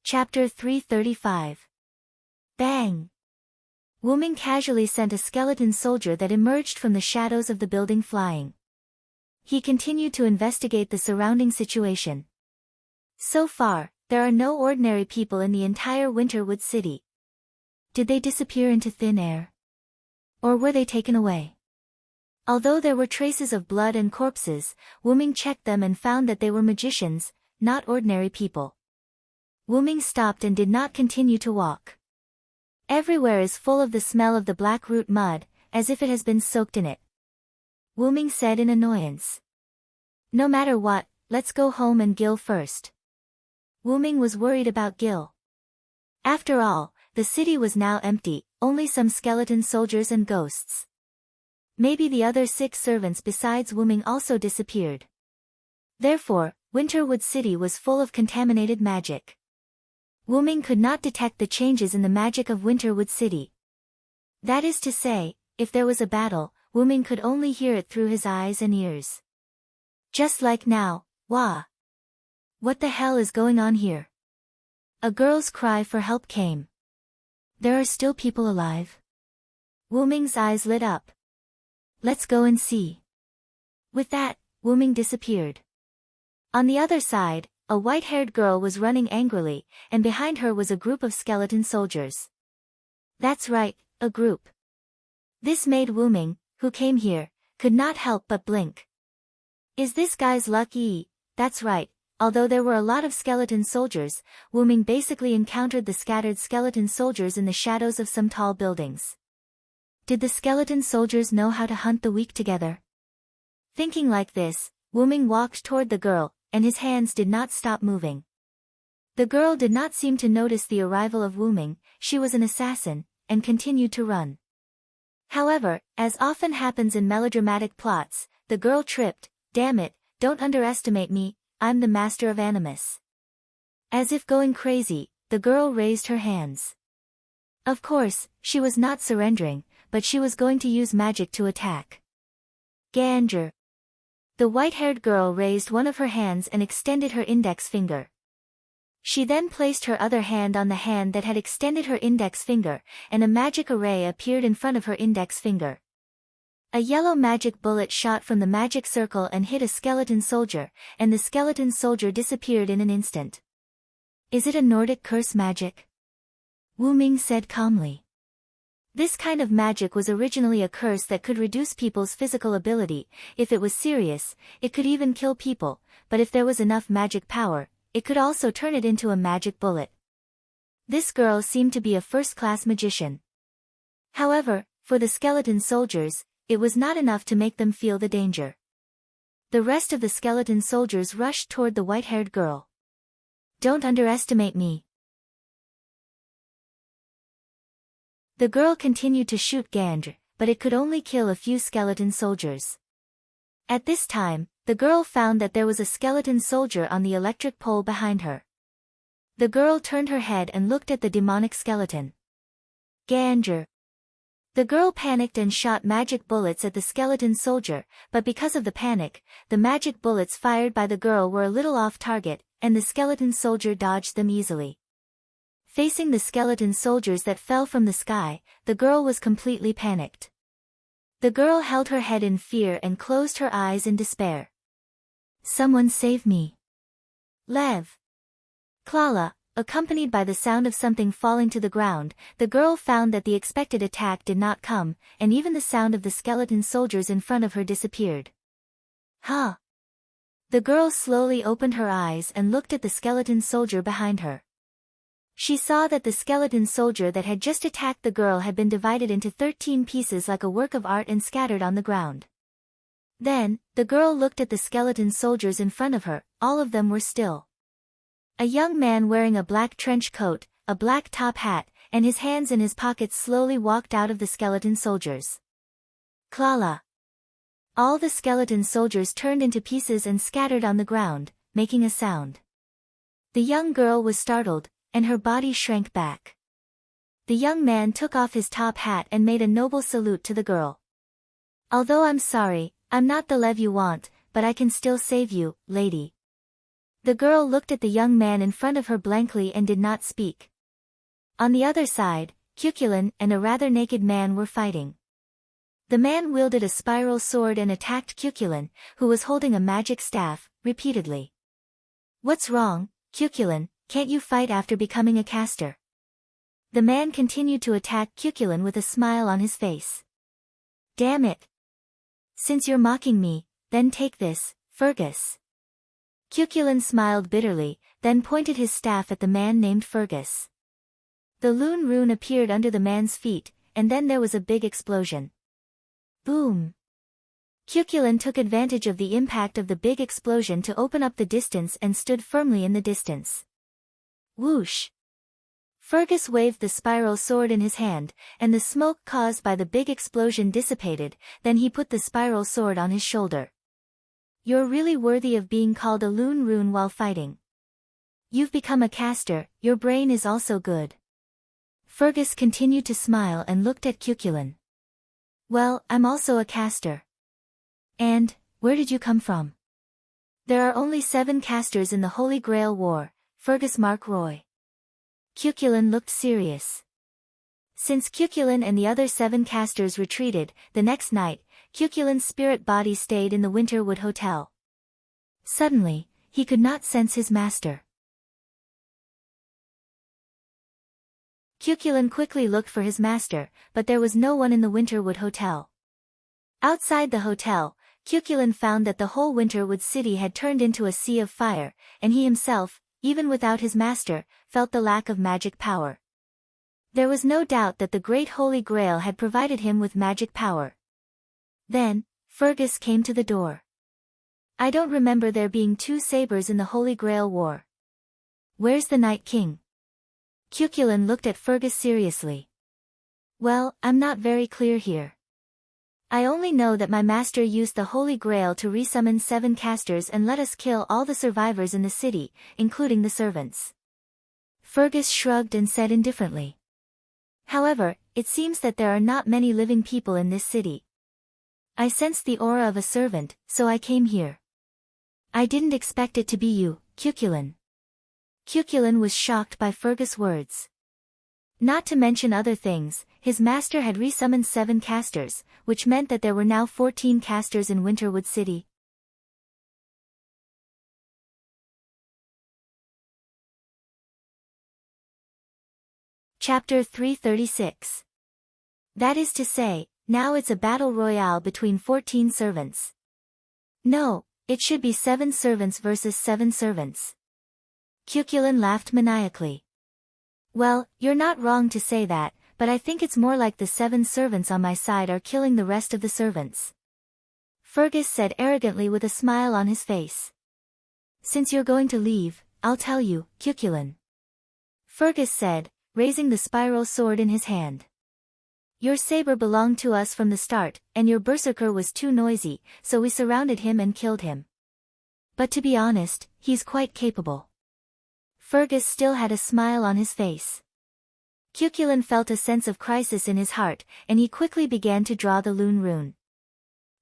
Chapter 335. Bang! Wuming casually sent a skeleton soldier that emerged from the shadows of the building flying. He continued to investigate the surrounding situation. So far, there are no ordinary people in the entire Winterwood City. Did they disappear into thin air? Or were they taken away? Although there were traces of blood and corpses, Wuming checked them and found that they were magicians, not ordinary people. Wuming stopped and did not continue to walk. Everywhere is full of the smell of the black root mud, as if it has been soaked in it. Wuming said in annoyance. No matter what, let's go home and Gil first. Wuming was worried about Gil. After all, the city was now empty, only some skeleton soldiers and ghosts. Maybe the other 6 servants besides Wuming also disappeared. Therefore, Winterwood City was full of contaminated magic. Wuming could not detect the changes in the magic of Winterwood City. That is to say, if there was a battle, Wuming could only hear it through his eyes and ears. Just like now, wah! What the hell is going on here? A girl's cry for help came. There are still people alive? Wuming's eyes lit up. Let's go and see. With that, Wuming disappeared. On the other side, a white-haired girl was running angrily, and behind her was a group of skeleton soldiers. That's right, a group. This made Wuming, who came here, could not help but blink. Is this guy's luck? That's right, although there were a lot of skeleton soldiers, Wuming basically encountered the scattered skeleton soldiers in the shadows of some tall buildings. Did the skeleton soldiers know how to hunt the weak together? Thinking like this, Wuming walked toward the girl, and his hands did not stop moving. The girl did not seem to notice the arrival of Wuming, she was an assassin, and continued to run. However, as often happens in melodramatic plots, the girl tripped. Damn it, don't underestimate me, I'm the master of animus. As if going crazy, the girl raised her hands. Of course, she was not surrendering, but she was going to use magic to attack. Ganger. The white-haired girl raised one of her hands and extended her index finger. She then placed her other hand on the hand that had extended her index finger, and a magic array appeared in front of her index finger. A yellow magic bullet shot from the magic circle and hit a skeleton soldier, and the skeleton soldier disappeared in an instant. Is it a Nordic curse magic? Wuming said calmly. This kind of magic was originally a curse that could reduce people's physical ability. If it was serious, it could even kill people, but if there was enough magic power, it could also turn it into a magic bullet. This girl seemed to be a first-class magician. However, for the skeleton soldiers, it was not enough to make them feel the danger. The rest of the skeleton soldiers rushed toward the white-haired girl. Don't underestimate me. The girl continued to shoot Gandr, but it could only kill a few skeleton soldiers. At this time, the girl found that there was a skeleton soldier on the electric pole behind her. The girl turned her head and looked at the demonic skeleton. Gandr. The girl panicked and shot magic bullets at the skeleton soldier, but because of the panic, the magic bullets fired by the girl were a little off target, and the skeleton soldier dodged them easily. Facing the skeleton soldiers that fell from the sky, the girl was completely panicked. The girl held her head in fear and closed her eyes in despair. Someone save me. Lev. Klala, accompanied by the sound of something falling to the ground, the girl found that the expected attack did not come, and even the sound of the skeleton soldiers in front of her disappeared. Huh? The girl slowly opened her eyes and looked at the skeleton soldier behind her. She saw that the skeleton soldier that had just attacked the girl had been divided into 13 pieces like a work of art and scattered on the ground. Then, the girl looked at the skeleton soldiers in front of her, all of them were still. A young man wearing a black trench coat, a black top hat, and his hands in his pockets slowly walked out of the skeleton soldiers. Klala. All the skeleton soldiers turned into pieces and scattered on the ground, making a sound. The young girl was startled, and her body shrank back. The young man took off his top hat and made a noble salute to the girl. Although I'm sorry, I'm not the Lev you want, but I can still save you, lady. The girl looked at the young man in front of her blankly and did not speak. On the other side, Cuchulain and a rather naked man were fighting. The man wielded a spiral sword and attacked Cuchulain, who was holding a magic staff, repeatedly. "What's wrong, Cuchulain, can't you fight after becoming a caster?" The man continued to attack Cuchulain with a smile on his face. "Damn it! Since you're mocking me, then take this, Fergus." Cuchulain smiled bitterly, then pointed his staff at the man named Fergus. The Lune rune appeared under the man's feet, and then there was a big explosion. Boom! Cuchulain took advantage of the impact of the big explosion to open up the distance and stood firmly in the distance. Whoosh! Fergus waved the spiral sword in his hand, and the smoke caused by the big explosion dissipated, then he put the spiral sword on his shoulder. "You're really worthy of being called a Lune rune while fighting. You've become a caster, your brain is also good." Fergus continued to smile and looked at Cuchulain. "Well, I'm also a caster." "And, where did you come from?" "There are only 7 casters in the Holy Grail War, Fergus Mark Roy." Cuchulain looked serious. Since Cuchulain and the other 7 casters retreated, the next night, Cuchulain's spirit body stayed in the Winterwood Hotel. Suddenly, he could not sense his master. Cuchulain quickly looked for his master, but there was no one in the Winterwood Hotel. Outside the hotel, Cuchulain found that the whole Winterwood city had turned into a sea of fire, and he himself, even without his master, felt the lack of magic power. There was no doubt that the Great Holy Grail had provided him with magic power. Then, Fergus came to the door. "I don't remember there being 2 sabers in the Holy Grail War. Where's the Night King?" Cuchulain looked at Fergus seriously. "Well, I'm not very clear here. I only know that my master used the Holy Grail to resummon 7 casters and let us kill all the survivors in the city, including the servants." Fergus shrugged and said indifferently. "However, it seems that there are not many living people in this city. I sensed the aura of a servant, so I came here. I didn't expect it to be you, Cuchulain." Cuchulain was shocked by Fergus' words. Not to mention other things, his master had resummoned 7 casters, which meant that there were now 14 casters in Winterwood City. Chapter 336. That is to say, now it's a battle royale between 14 servants. No, it should be 7 servants versus 7 servants. Cuchulain laughed maniacally. "Well, you're not wrong to say that, but I think it's more like the 7 servants on my side are killing the rest of the servants," Fergus said arrogantly with a smile on his face. "Since you're going to leave, I'll tell you, Cuchulain," Fergus said, raising the spiral sword in his hand. "Your saber belonged to us from the start, and your berserker was too noisy, so we surrounded him and killed him. But to be honest, he's quite capable." Fergus still had a smile on his face. Cuchulain felt a sense of crisis in his heart, and he quickly began to draw the Lune rune.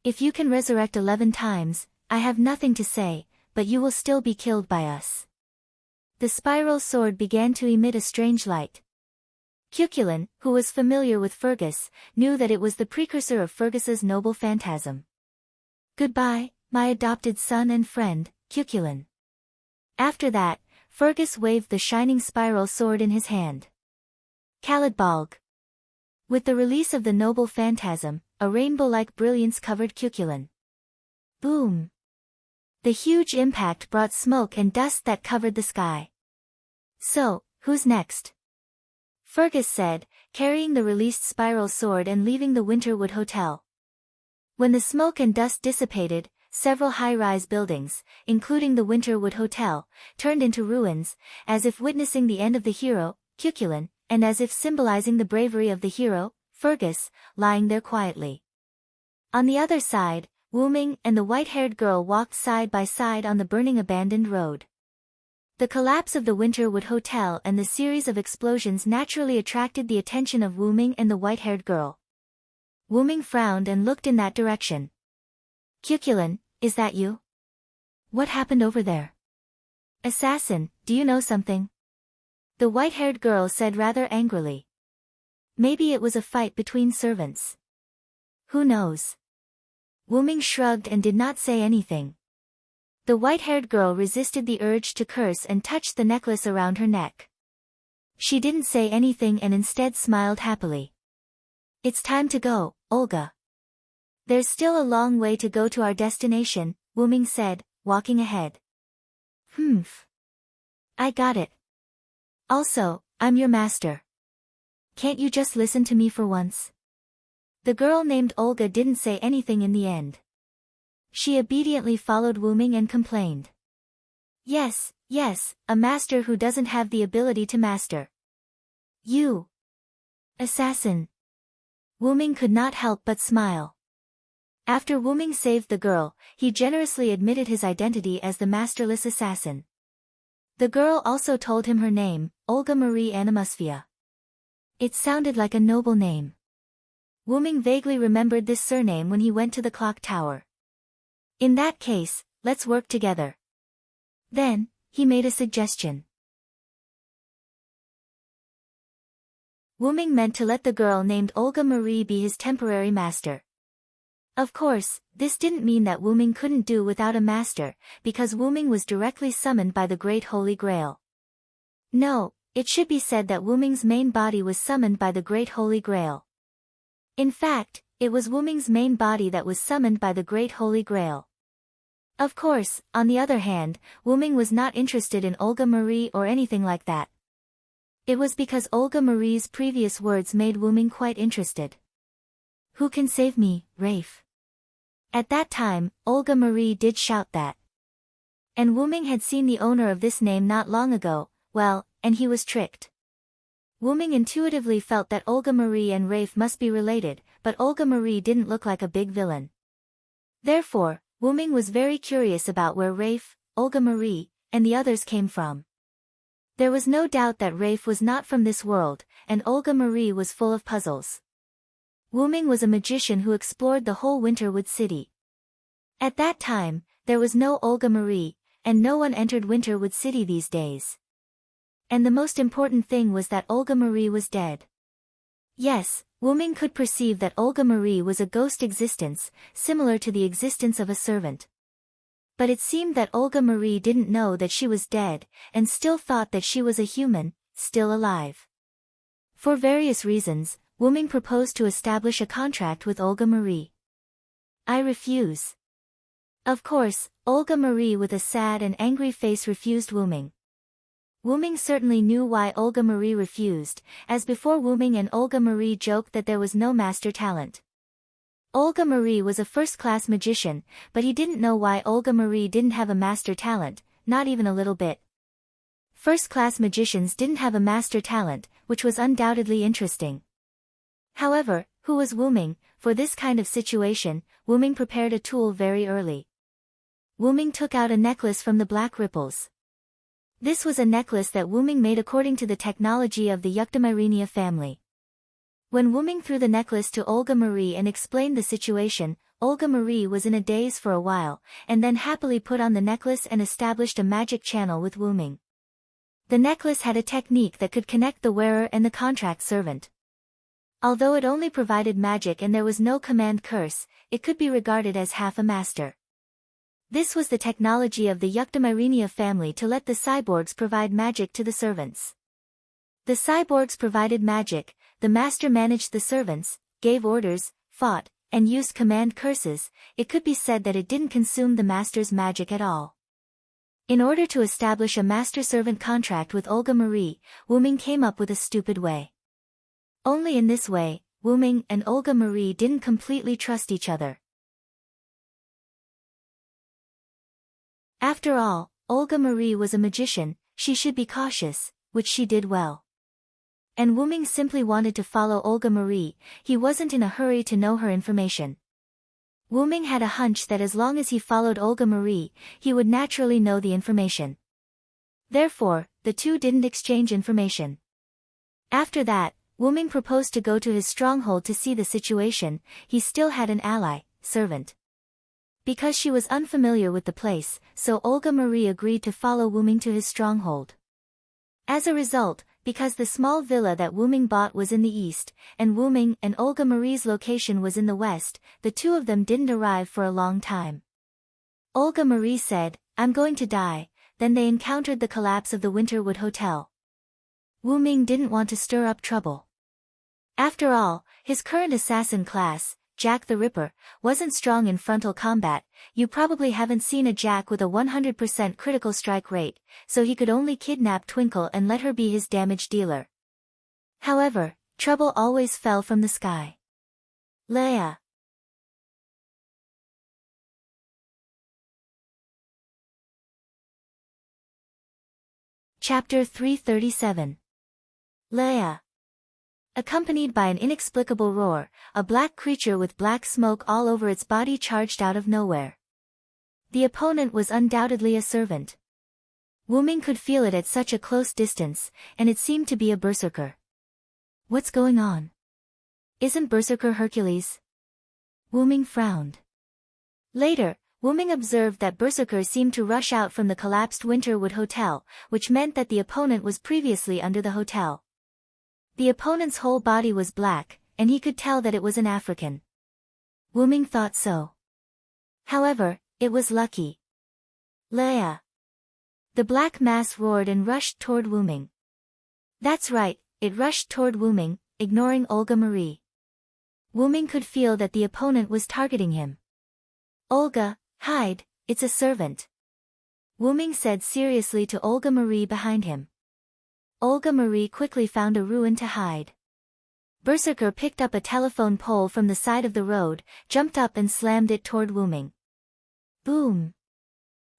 "If you can resurrect 11 times, I have nothing to say, but you will still be killed by us." The spiral sword began to emit a strange light. Cuchulain, who was familiar with Fergus, knew that it was the precursor of Fergus's noble phantasm. "Goodbye, my adopted son and friend, Cuchulain." After that, Fergus waved the shining spiral sword in his hand. Caladbolg. With the release of the noble phantasm, a rainbow-like brilliance covered Cuchulain. Boom! The huge impact brought smoke and dust that covered the sky. "So, who's next?" Fergus said, carrying the released spiral sword and leaving the Winterwood Hotel. When the smoke and dust dissipated, several high-rise buildings, including the Winterwood Hotel, turned into ruins, as if witnessing the end of the hero, Cuchulain, and as if symbolizing the bravery of the hero, Fergus, lying there quietly. On the other side, Wyrm and the white-haired girl walked side by side on the burning abandoned road. The collapse of the Winterwood Hotel and the series of explosions naturally attracted the attention of Wyrm and the white-haired girl. Wyrm frowned and looked in that direction. "Cuchulain, is that you? What happened over there?" "Assassin, do you know something?" the white-haired girl said rather angrily. Maybe it was a fight between servants. Who knows? Wuming shrugged and did not say anything. The white-haired girl resisted the urge to curse and touched the necklace around her neck. She didn't say anything and instead smiled happily. It's time to go, Olga. There's still a long way to go to our destination, Wuming said, walking ahead. I got it. Also, I'm your master. Can't you just listen to me for once? The girl named Olga didn't say anything in the end. She obediently followed Wuming and complained. Yes, a master who doesn't have the ability to master. You. Assassin. Wuming could not help but smile. After Wuming saved the girl, he generously admitted his identity as the masterless assassin. The girl also told him her name, Olga Marie Animusfia. It sounded like a noble name. Wuming vaguely remembered this surname when he went to the clock tower. In that case, let's work together. Then, he made a suggestion. Wuming meant to let the girl named Olga Marie be his temporary master. Of course, this didn't mean that Wuming couldn't do without a master, because Wuming was directly summoned by the Great Holy Grail. No, it should be said that Wuming's main body was summoned by the Great Holy Grail. In fact, it was Wuming's main body that was summoned by the Great Holy Grail. Of course, on the other hand, Wuming was not interested in Olga Marie or anything like that. It was because Olga Marie's previous words made Wuming quite interested. Who can save me, Rafe? At that time, Olga Marie did shout that. And Wuming had seen the owner of this name not long ago, well, and he was tricked. Wuming intuitively felt that Olga Marie and Rafe must be related, but Olga Marie didn't look like a big villain. Therefore, Wuming was very curious about where Rafe, Olga Marie, and the others came from. There was no doubt that Rafe was not from this world, and Olga Marie was full of puzzles. Wuming was a magician who explored the whole Winterwood City. At that time, there was no Olga Marie, and no one entered Winterwood City these days. And the most important thing was that Olga Marie was dead. Yes, Wuming could perceive that Olga Marie was a ghost existence, similar to the existence of a servant. But it seemed that Olga Marie didn't know that she was dead, and still thought that she was a human, still alive. For various reasons, Wuming proposed to establish a contract with Olga Marie. I refuse. Of course, Olga Marie with a sad and angry face refused Wuming. Wuming certainly knew why Olga Marie refused, as before Wuming and Olga Marie joked that there was no master talent. Olga Marie was a first-class magician, but he didn't know why Olga Marie didn't have a master talent, not even a little bit. First-class magicians didn't have a master talent, which was undoubtedly interesting. However, who was Wuming? For this kind of situation, Wuming prepared a tool very early. Wuming took out a necklace from the black ripples. This was a necklace that Wuming made according to the technology of the Yuctamyrenia family. When Wuming threw the necklace to Olga Marie and explained the situation, Olga Marie was in a daze for a while, and then happily put on the necklace and established a magic channel with Wuming. The necklace had a technique that could connect the wearer and the contract servant. Although it only provided magic and there was no command curse, it could be regarded as half a master. This was the technology of the Yuctamyrenia family to let the cyborgs provide magic to the servants. The cyborgs provided magic, the master managed the servants, gave orders, fought, and used command curses. It could be said that it didn't consume the master's magic at all. In order to establish a master-servant contract with Olga Marie, Wuming came up with a stupid way. Only in this way, Wuming and Olga Marie didn't completely trust each other. After all, Olga Marie was a magician, she should be cautious, which she did well. And Wuming simply wanted to follow Olga Marie, he wasn't in a hurry to know her information. Wuming had a hunch that as long as he followed Olga Marie, he would naturally know the information. Therefore, the two didn't exchange information. After that, Wuming proposed to go to his stronghold to see the situation. He still had an ally, servant. Because she was unfamiliar with the place, so Olga Marie agreed to follow Wuming to his stronghold. As a result, because the small villa that Wu Ming bought was in the east, and Wu Ming and Olga Marie's location was in the west, the two of them didn't arrive for a long time. Olga Marie said, "I'm going to die," then they encountered the collapse of the Winterwood Hotel. Wu Ming didn't want to stir up trouble. After all, his current assassin class, Jack the Ripper, wasn't strong in frontal combat. You probably haven't seen a Jack with a 100% critical strike rate, so he could only kidnap Twinkle and let her be his damage dealer. However, trouble always fell from the sky. Leia. Chapter 337. Leia. Accompanied by an inexplicable roar, a black creature with black smoke all over its body charged out of nowhere. The opponent was undoubtedly a servant. Wu Ming could feel it at such a close distance, and it seemed to be a berserker. What's going on? Isn't Berserker Hercules? Wu Ming frowned. Later, Wu Ming observed that berserkers seemed to rush out from the collapsed Winterwood Hotel, which meant that the opponent was previously under the hotel. The opponent's whole body was black, and he could tell that it was an African. Wu Ming thought so. However, it was lucky. Leia. The black mass roared and rushed toward Wu Ming. That's right, it rushed toward Wu Ming, ignoring Olga Marie. Wu Ming could feel that the opponent was targeting him. "Olga, hide, it's a servant," Wu Ming said seriously to Olga Marie behind him. Olga Marie quickly found a ruin to hide. Berserker picked up a telephone pole from the side of the road, jumped up and slammed it toward Wu Ming. Boom!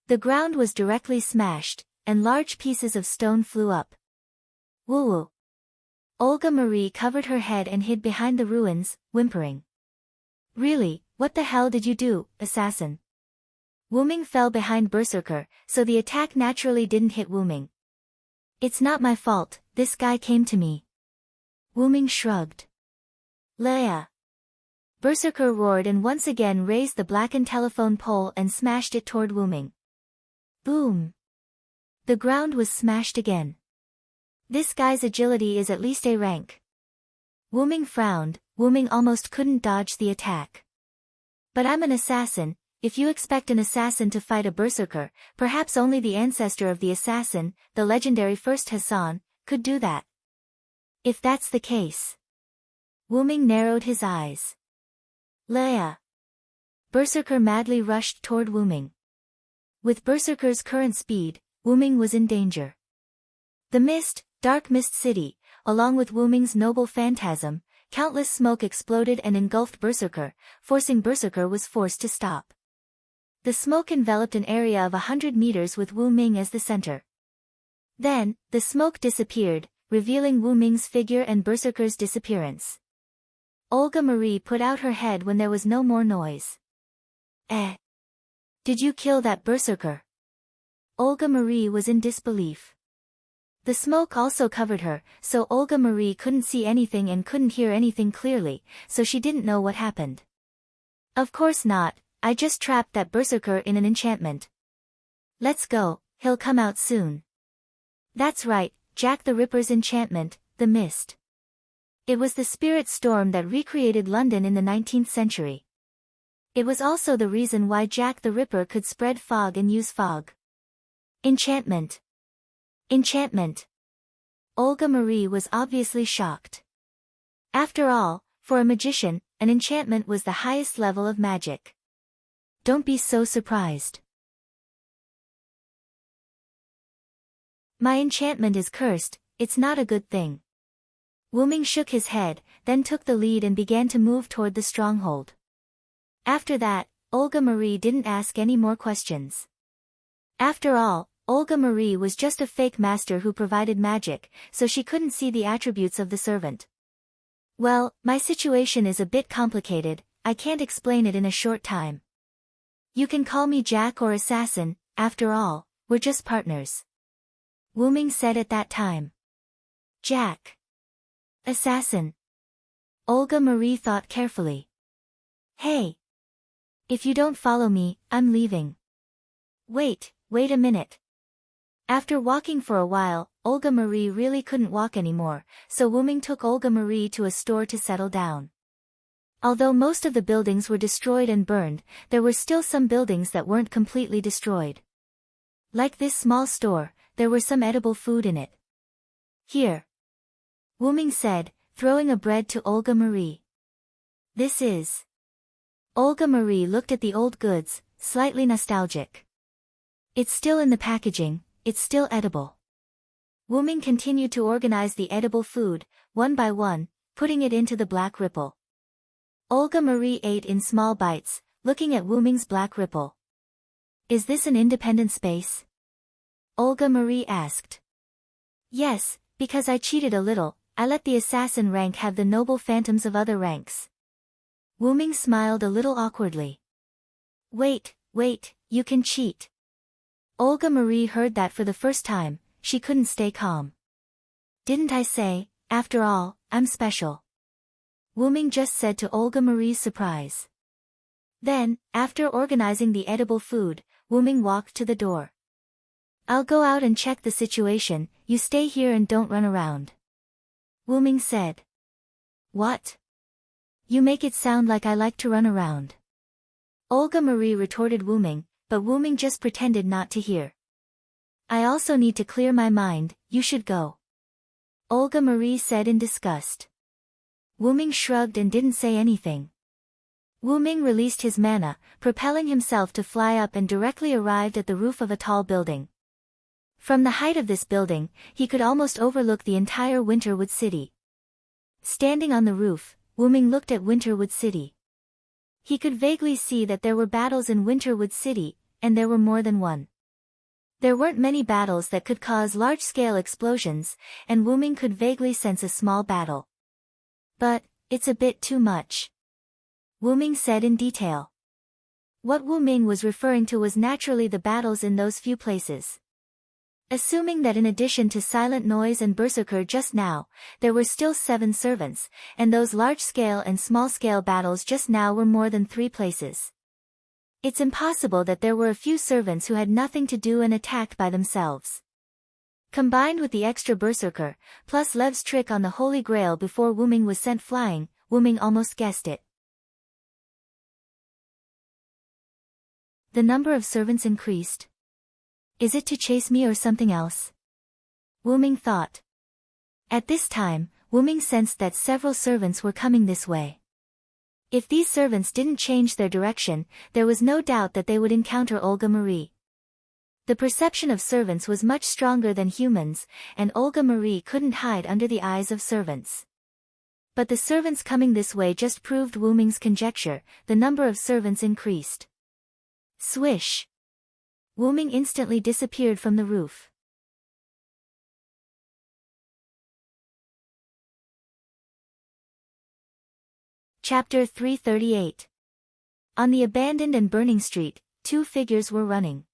The ground was directly smashed, and large pieces of stone flew up. Woo-woo! Olga Marie covered her head and hid behind the ruins, whimpering. "Really, what the hell did you do, assassin?" Wu Ming fell behind Berserker, so the attack naturally didn't hit Wu Ming. "It's not my fault, this guy came to me." Wu Ming shrugged. Leia. Berserker roared and once again raised the blackened telephone pole and smashed it toward Wu Ming. Boom! The ground was smashed again. This guy's agility is at least A rank. Wu Ming frowned. Wu Ming almost couldn't dodge the attack. "But I'm an assassin. If you expect an assassin to fight a berserker, perhaps only the ancestor of the assassin, the legendary First Hassan, could do that." "If that's the case." Wu Ming narrowed his eyes. Leia. Berserker madly rushed toward Wu Ming. With Berserker's current speed, Wu Ming was in danger. The mist, dark mist city, along with Wu Ming's noble phantasm, countless smoke exploded and engulfed Berserker, forcing Berserker was forced to stop. The smoke enveloped an area of 100 meters with Wu Ming as the center. Then, the smoke disappeared, revealing Wu Ming's figure and Berserker's disappearance. Olga Marie put out her head when there was no more noise. Did you kill that berserker?" Olga Marie was in disbelief. The smoke also covered her, so Olga Marie couldn't see anything and couldn't hear anything clearly, so she didn't know what happened. "Of course not, I just trapped that berserker in an enchantment." "Let's go, he'll come out soon." That's right, Jack the Ripper's enchantment, the mist. It was the spirit storm that recreated London in the 19th century. It was also the reason why Jack the Ripper could spread fog and use fog. Enchantment. Enchantment. Olga Marie was obviously shocked. After all, for a magician, an enchantment was the highest level of magic. Don't be so surprised. My enchantment is cursed, it's not a good thing. Wu Ming shook his head, then took the lead and began to move toward the stronghold. After that, Olga Marie didn't ask any more questions. After all, Olga Marie was just a fake master who provided magic, so she couldn't see the attributes of the servant. Well, my situation is a bit complicated, I can't explain it in a short time. You can call me Jack or Assassin, after all, we're just partners. Wu Ming said at that time. Jack. Assassin. Olga Marie thought carefully. Hey. If you don't follow me, I'm leaving. Wait a minute. After walking for a while, Olga Marie really couldn't walk anymore, so Wuming took Olga Marie to a store to settle down. Although most of the buildings were destroyed and burned, there were still some buildings that weren't completely destroyed. Like this small store, there were some edible food in it. Here, Wuming said, throwing a bread to Olga Marie. This is. Olga Marie looked at the old goods, slightly nostalgic. It's still in the packaging, it's still edible. Wuming continued to organize the edible food, one by one, putting it into the black ripple. Olga Marie ate in small bites, looking at Wuming's black ripple. Is this an independent space? Olga Marie asked. Yes, because I cheated a little, I let the assassin rank have the noble phantoms of other ranks. Wuming smiled a little awkwardly. Wait, you can cheat. Olga Marie heard that for the first time, she couldn't stay calm. Didn't I say, after all, I'm special? Wuming just said to Olga Marie's surprise. Then, after organizing the edible food, Wuming walked to the door. I'll go out and check the situation, you stay here and don't run around. Wuming said. What? You make it sound like I like to run around. Olga Marie retorted Wuming, but Wuming just pretended not to hear. I also need to clear my mind, you should go. Olga Marie said in disgust. Wuming shrugged and didn't say anything. Wuming released his mana, propelling himself to fly up and directly arrived at the roof of a tall building. From the height of this building, he could almost overlook the entire Winterwood City. Standing on the roof, Wuming looked at Winterwood City. He could vaguely see that there were battles in Winterwood City, and there were more than one. There weren't many battles that could cause large-scale explosions, and Wuming could vaguely sense a small battle. But, it's a bit too much. Wuming said in detail. What Wuming was referring to was naturally the battles in those few places. Assuming that in addition to Silent Noise and Berserker just now, there were still 7 servants, and those large-scale and small-scale battles just now were more than 3 places. It's impossible that there were a few servants who had nothing to do and attacked by themselves. Combined with the extra Berserker, plus Lev's trick on the Holy Grail before Wuming was sent flying, Wuming almost guessed it. The number of servants increased. Is it to chase me or something else? Wuming thought. At this time, Wuming sensed that several servants were coming this way. If these servants didn't change their direction, there was no doubt that they would encounter Olga Marie. The perception of servants was much stronger than humans, and Olga Marie couldn't hide under the eyes of servants. But the servants coming this way just proved Wuming's conjecture, the number of servants increased. Swish! Wuming instantly disappeared from the roof. Chapter 338. On the abandoned and burning street, 2 figures were running.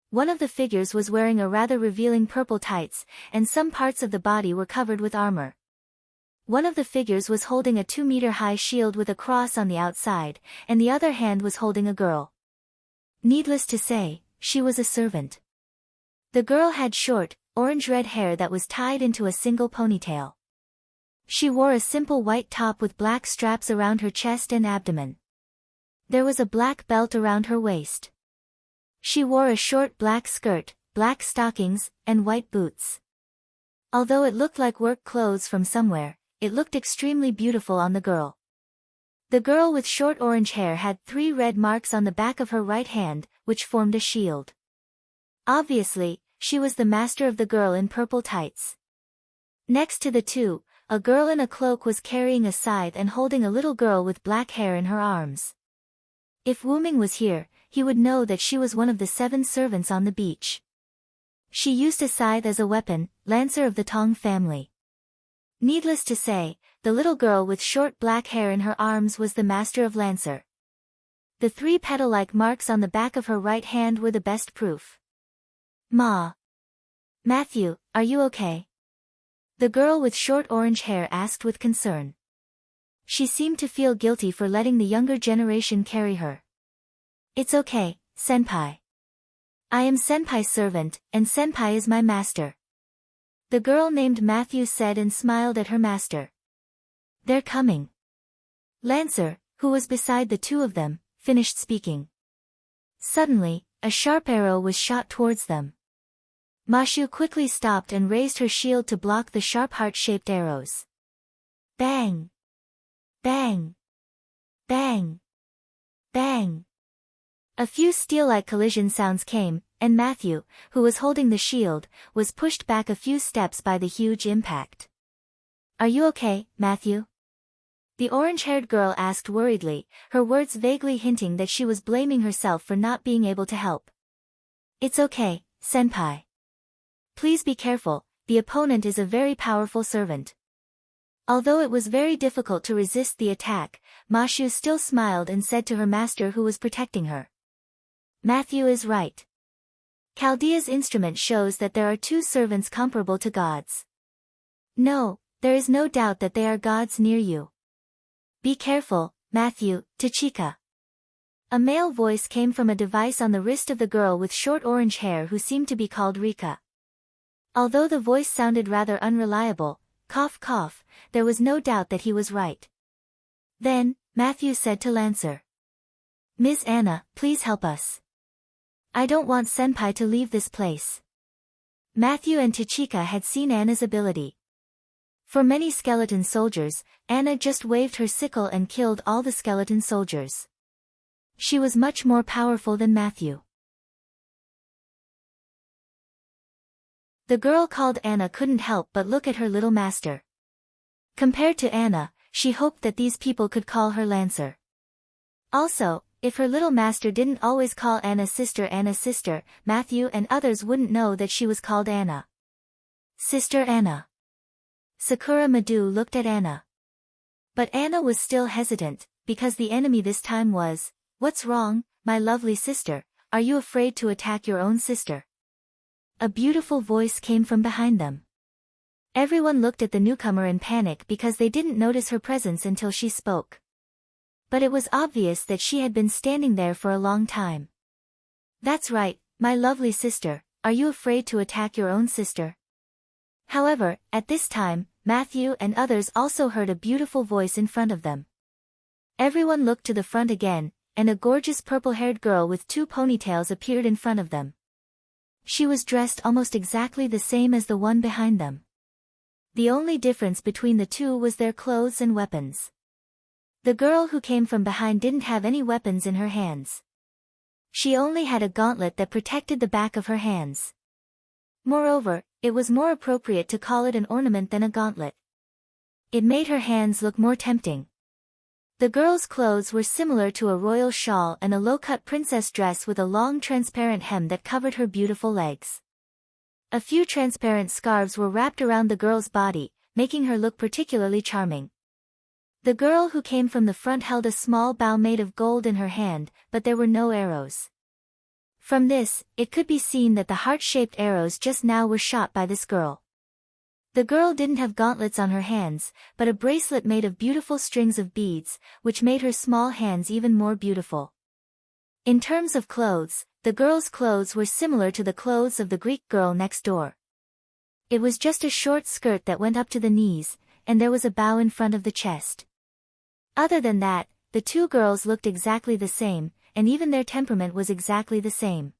One of the figures was wearing a rather revealing purple tights, and some parts of the body were covered with armor. One of the figures was holding a 2-meter-high shield with a cross on the outside, and the other hand was holding a girl. Needless to say, she was a servant. The girl had short, orange-red hair that was tied into a single ponytail. She wore a simple white top with black straps around her chest and abdomen. There was a black belt around her waist. She wore a short black skirt, black stockings, and white boots. Although it looked like work clothes from somewhere, it looked extremely beautiful on the girl. The girl with short orange hair had 3 red marks on the back of her right hand, which formed a shield. Obviously, she was the master of the girl in purple tights. Next to the 2, a girl in a cloak was carrying a scythe and holding a little girl with black hair in her arms. If Wuming was here, he would know that she was one of the 7 servants on the beach. She used a scythe as a weapon, Lancer of the Tong family. Needless to say, the little girl with short black hair in her arms was the master of Lancer. The 3 petal-like marks on the back of her right hand were the best proof. Matthew, are you okay? The girl with short orange hair asked with concern. She seemed to feel guilty for letting the younger generation carry her. It's okay, Senpai. I am Senpai's servant, and Senpai is my master. The girl named Matthew said and smiled at her master. They're coming. Lancer, who was beside the two of them, finished speaking. Suddenly, a sharp arrow was shot towards them. Mashu quickly stopped and raised her shield to block the sharp heart-shaped arrows. Bang! Bang! Bang! Bang! A few steel-like collision sounds came, and Matthew, who was holding the shield, was pushed back a few steps by the huge impact. Are you okay, Matthew? The orange-haired girl asked worriedly, her words vaguely hinting that she was blaming herself for not being able to help. It's okay, senpai. Please be careful, the opponent is a very powerful servant. Although it was very difficult to resist the attack, Mashu still smiled and said to her master who was protecting her. Matthew is right. Chaldea's instrument shows that there are two servants comparable to gods. No, there is no doubt that they are gods near you. Be careful, Matthew, Tachika. A male voice came from a device on the wrist of the girl with short orange hair who seemed to be called Rika. Although the voice sounded rather unreliable, cough cough, there was no doubt that he was right. Then, Matthew said to Lancer. Miss Anna, please help us. I don't want senpai to leave this place. Matthew and Tachika had seen Anna's ability. For many skeleton soldiers, Anna just waved her sickle and killed all the skeleton soldiers. She was much more powerful than Matthew. The girl called Anna couldn't help but look at her little master. Compared to Anna, she hoped that these people could call her Lancer. Also, if her little master didn't always call Anna sister, Matthew and others wouldn't know that she was called Anna. Sister Anna. Sakura Madhu looked at Anna. But Anna was still hesitant, because the enemy this time was, What's wrong, my lovely sister, are you afraid to attack your own sister? A beautiful voice came from behind them. Everyone looked at the newcomer in panic because they didn't notice her presence until she spoke. But it was obvious that she had been standing there for a long time. That's right, my lovely sister, are you afraid to attack your own sister? However, at this time, Matthew and others also heard a beautiful voice in front of them. Everyone looked to the front again, and a gorgeous purple-haired girl with two ponytails appeared in front of them. She was dressed almost exactly the same as the one behind them. The only difference between the two was their clothes and weapons. The girl who came from behind didn't have any weapons in her hands. She only had a gauntlet that protected the back of her hands. Moreover, it was more appropriate to call it an ornament than a gauntlet. It made her hands look more tempting. The girl's clothes were similar to a royal shawl and a low-cut princess dress with a long transparent hem that covered her beautiful legs. A few transparent scarves were wrapped around the girl's body, making her look particularly charming. The girl who came from the front held a small bow made of gold in her hand, but there were no arrows. From this, it could be seen that the heart-shaped arrows just now were shot by this girl. The girl didn't have gauntlets on her hands, but a bracelet made of beautiful strings of beads, which made her small hands even more beautiful. In terms of clothes, the girl's clothes were similar to the clothes of the Greek girl next door. It was just a short skirt that went up to the knees, and there was a bow in front of the chest. Other than that, the two girls looked exactly the same, and even their temperament was exactly the same.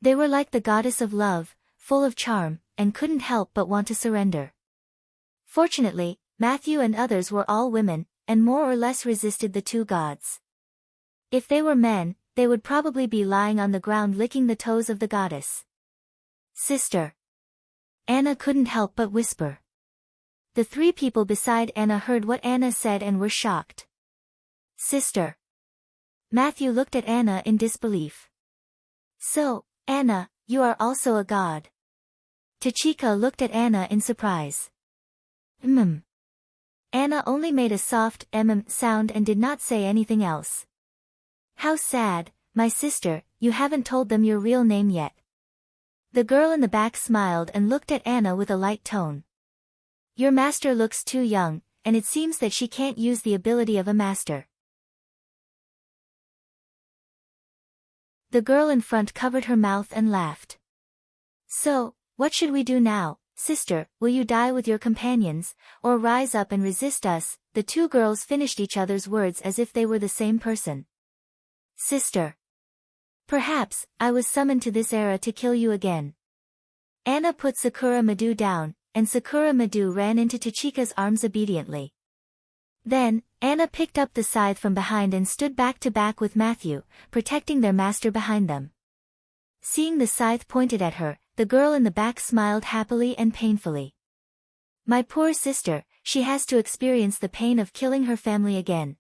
They were like the goddess of love, full of charm, and couldn't help but want to surrender. Fortunately, Matthew and others were all women, and more or less resisted the two gods. If they were men, they would probably be lying on the ground licking the toes of the goddess. Sister. Anna couldn't help but whisper. The three people beside Anna heard what Anna said and were shocked. Sister. Matthew looked at Anna in disbelief. So, Anna, you are also a god. Tachika looked at Anna in surprise. Anna only made a soft sound and did not say anything else. How sad, my sister, you haven't told them your real name yet. The girl in the back smiled and looked at Anna with a light tone. Your master looks too young, and it seems that she can't use the ability of a master. The girl in front covered her mouth and laughed. So, what should we do now, "Sister, will you die with your companions, or rise up and resist us?" The two girls finished each other's words as if they were the same person. "Sister. Perhaps, I was summoned to this era to kill you again." Anna put Sakura Madu down, and Sakura Madu ran into Tachika's arms obediently. Then, Anna picked up the scythe from behind and stood back to back with Matthew, protecting their master behind them. Seeing the scythe pointed at her, the girl in the back smiled happily and painfully. "My poor sister, she has to experience the pain of killing her family again."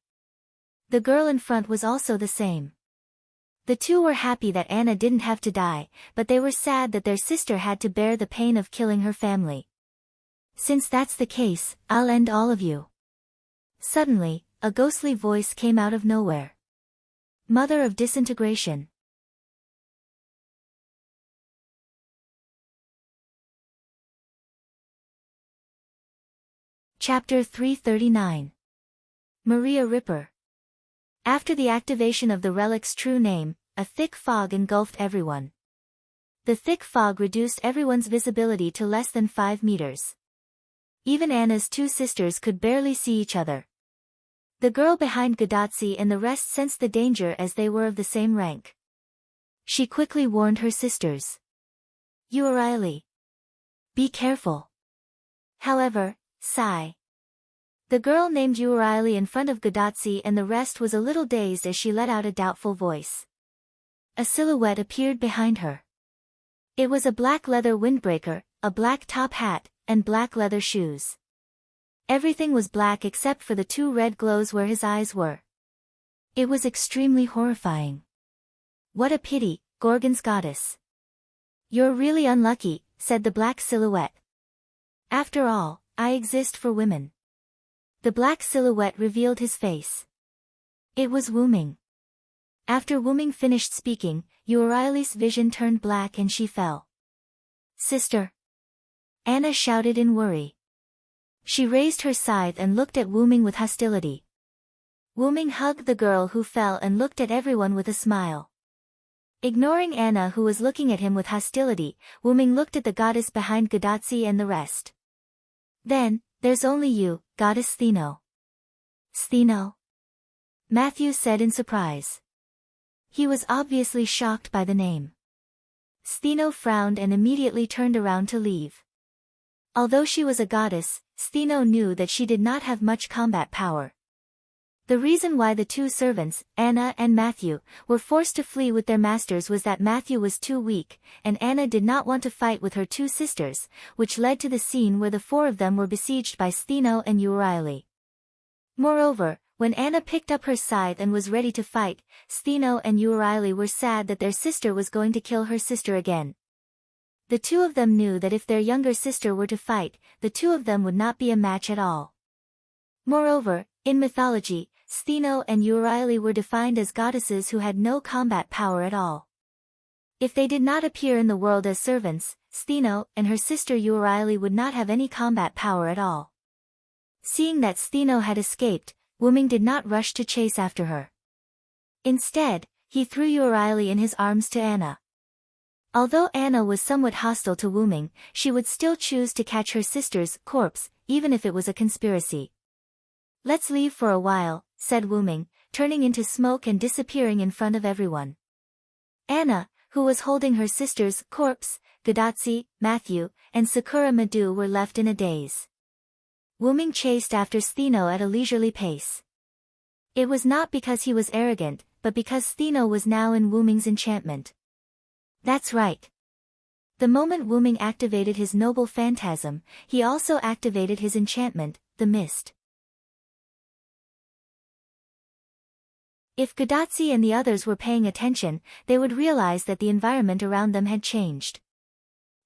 The girl in front was also the same. The two were happy that Anna didn't have to die, but they were sad that their sister had to bear the pain of killing her family. "Since that's the case, I'll end all of you." Suddenly, a ghostly voice came out of nowhere. "Mother of disintegration." Chapter 339. Maria Ripper. After the activation of the relic's true name, a thick fog engulfed everyone. The thick fog reduced everyone's visibility to less than 5 meters. Even Anna's two sisters could barely see each other. The girl behind Gadatsi and the rest sensed the danger as they were of the same rank. She quickly warned her sisters. "You O'Reilly. Be careful." However, sigh. The girl named O'Reilly in front of Gadatsi and the rest was a little dazed as she let out a doubtful voice. A silhouette appeared behind her. It was a black leather windbreaker, a black top hat, and black leather shoes. Everything was black except for the two red glows where his eyes were. It was extremely horrifying. "What a pity, Gorgon's goddess. You're really unlucky," said the black silhouette. "After all, I exist for women." The black silhouette revealed his face. It was Wu Ming. After Wu Ming finished speaking, O'Reilly's vision turned black and she fell. "Sister!" Anna shouted in worry. She raised her scythe and looked at Wu Ming with hostility. Wu Ming hugged the girl who fell and looked at everyone with a smile. Ignoring Anna who was looking at him with hostility, Wu Ming looked at the goddess behind Gadatsi and the rest. "Then, there's only you, Goddess Stheno." "Stheno?" Matthew said in surprise. He was obviously shocked by the name. Stheno frowned and immediately turned around to leave. Although she was a goddess, Stheno knew that she did not have much combat power. The reason why the two servants, Anna and Matthew, were forced to flee with their masters was that Matthew was too weak, and Anna did not want to fight with her two sisters, which led to the scene where the four of them were besieged by Stheno and O'Reilly. Moreover, when Anna picked up her scythe and was ready to fight, Stheno and O'Reilly were sad that their sister was going to kill her sister again. The two of them knew that if their younger sister were to fight, the two of them would not be a match at all. Moreover, in mythology, Stheno and O'Reilly were defined as goddesses who had no combat power at all. If they did not appear in the world as servants, Stheno and her sister O'Reilly would not have any combat power at all. Seeing that Stheno had escaped, Wu Ming did not rush to chase after her. Instead, he threw O'Reilly in his arms to Anna. Although Anna was somewhat hostile to Wu Ming, she would still choose to catch her sister's corpse, even if it was a conspiracy. "Let's leave for a while," said Wu Ming, turning into smoke and disappearing in front of everyone. Anna, who was holding her sister's corpse, Gadatsi, Matthew, and Sakura Madu were left in a daze. Wu Ming chased after Stheno at a leisurely pace. It was not because he was arrogant, but because Stheno was now in Wu Ming's enchantment. That's right. The moment Wu Ming activated his noble phantasm, he also activated his enchantment, the mist. If Gadatsi and the others were paying attention, they would realize that the environment around them had changed.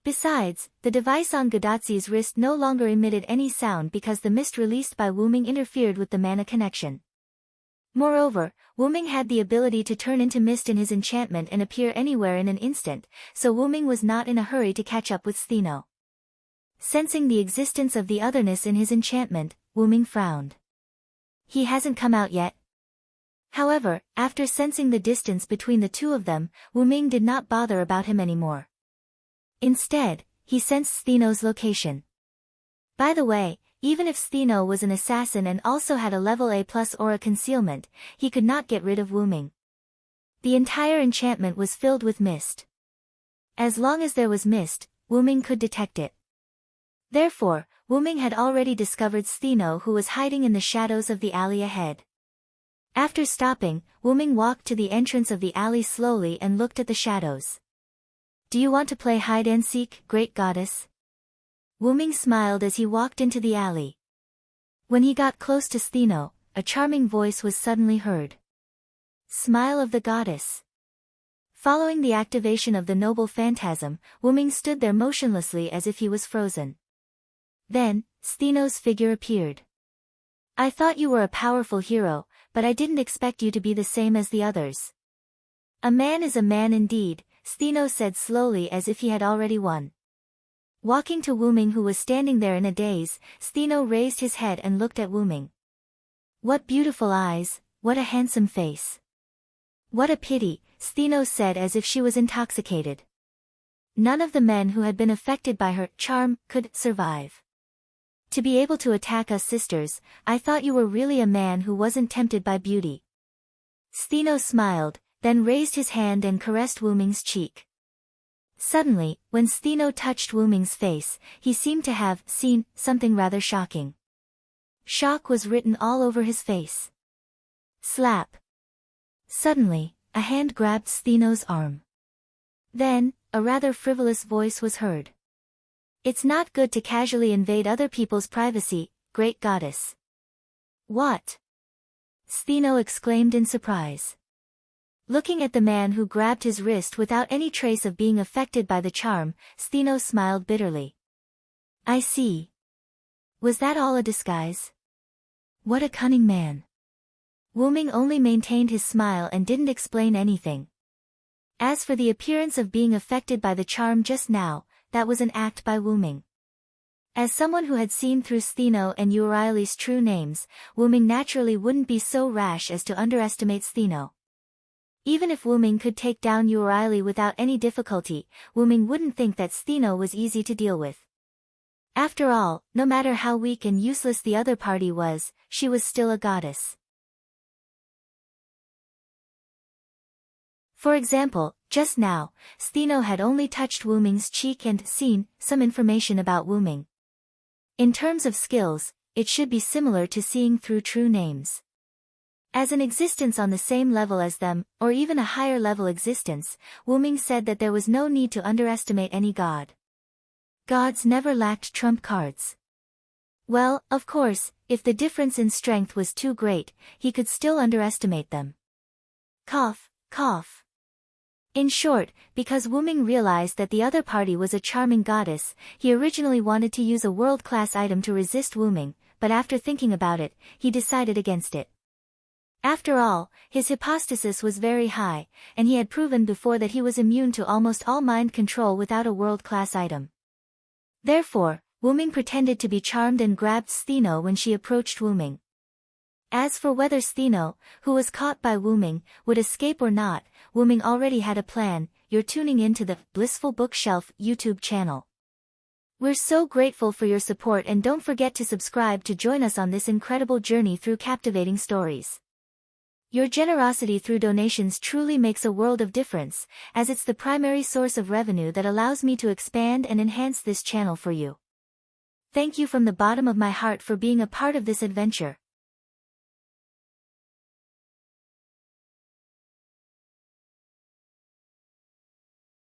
Besides, the device on Gadatsi's wrist no longer emitted any sound because the mist released by Wu Ming interfered with the mana connection. Moreover, Wu Ming had the ability to turn into mist in his enchantment and appear anywhere in an instant, so Wu Ming was not in a hurry to catch up with Stheno. Sensing the existence of the otherness in his enchantment, Wu Ming frowned. He hasn't come out yet. However, after sensing the distance between the two of them, Wu Ming did not bother about him anymore. Instead, he sensed Stheno's location. By the way, even if Stheno was an assassin and also had a level A+ aura concealment, he could not get rid of Wuming. The entire enchantment was filled with mist. As long as there was mist, Wuming could detect it. Therefore, Wuming had already discovered Stheno, who was hiding in the shadows of the alley ahead. After stopping, Wuming walked to the entrance of the alley slowly and looked at the shadows. "Do you want to play hide-and-seek, great goddess?" Wuming smiled as he walked into the alley. When he got close to Stheno, a charming voice was suddenly heard. "Smile of the goddess." Following the activation of the noble phantasm, Wuming stood there motionlessly as if he was frozen. Then, Stheno's figure appeared. "I thought you were a powerful hero, but I didn't expect you to be the same as the others." "A man is a man indeed," Stheno said slowly as if he had already won. Walking to Wuming, who was standing there in a daze, Stheno raised his head and looked at Wuming. "What beautiful eyes, what a handsome face." "What a pity," Stheno said as if she was intoxicated. None of the men who had been affected by her charm could survive. "To be able to attack us sisters, I thought you were really a man who wasn't tempted by beauty." Stheno smiled, then raised his hand and caressed Wuming's cheek. Suddenly, when Stheno touched Wuming's face, he seemed to have seen something rather shocking. Shock was written all over his face. Slap. Suddenly, a hand grabbed Stheno's arm. Then, a rather frivolous voice was heard. "It's not good to casually invade other people's privacy, great goddess." "What?" Stheno exclaimed in surprise. Looking at the man who grabbed his wrist without any trace of being affected by the charm, Stheno smiled bitterly. "I see. Was that all a disguise? What a cunning man." Wuming only maintained his smile and didn't explain anything. As for the appearance of being affected by the charm just now, that was an act by Wuming. As someone who had seen through Stheno and Euryale's true names, Wuming naturally wouldn't be so rash as to underestimate Stheno. Even if Wuming could take down Euryle without any difficulty, Wuming wouldn't think that Stheno was easy to deal with. After all, no matter how weak and useless the other party was, she was still a goddess. For example, just now, Stheno had only touched Wuming's cheek and seen some information about Wuming. In terms of skills, it should be similar to seeing through true names. As an existence on the same level as them, or even a higher level existence, Wuming said that there was no need to underestimate any god. Gods never lacked trump cards. Well, of course, if the difference in strength was too great, he could still underestimate them. Cough, cough. In short, because Wuming realized that the other party was a charming goddess, he originally wanted to use a world-class item to resist Wuming, but after thinking about it, he decided against it. After all, his hypostasis was very high, and he had proven before that he was immune to almost all mind control without a world-class item. Therefore, Wuming pretended to be charmed and grabbed Stheno when she approached Wuming. As for whether Stheno, who was caught by Wuming, would escape or not, Wuming already had a plan. You're tuning in to the Blissful Bookshelf YouTube channel. We're so grateful for your support, and don't forget to subscribe to join us on this incredible journey through captivating stories. Your generosity through donations truly makes a world of difference, as it's the primary source of revenue that allows me to expand and enhance this channel for you. Thank you from the bottom of my heart for being a part of this adventure.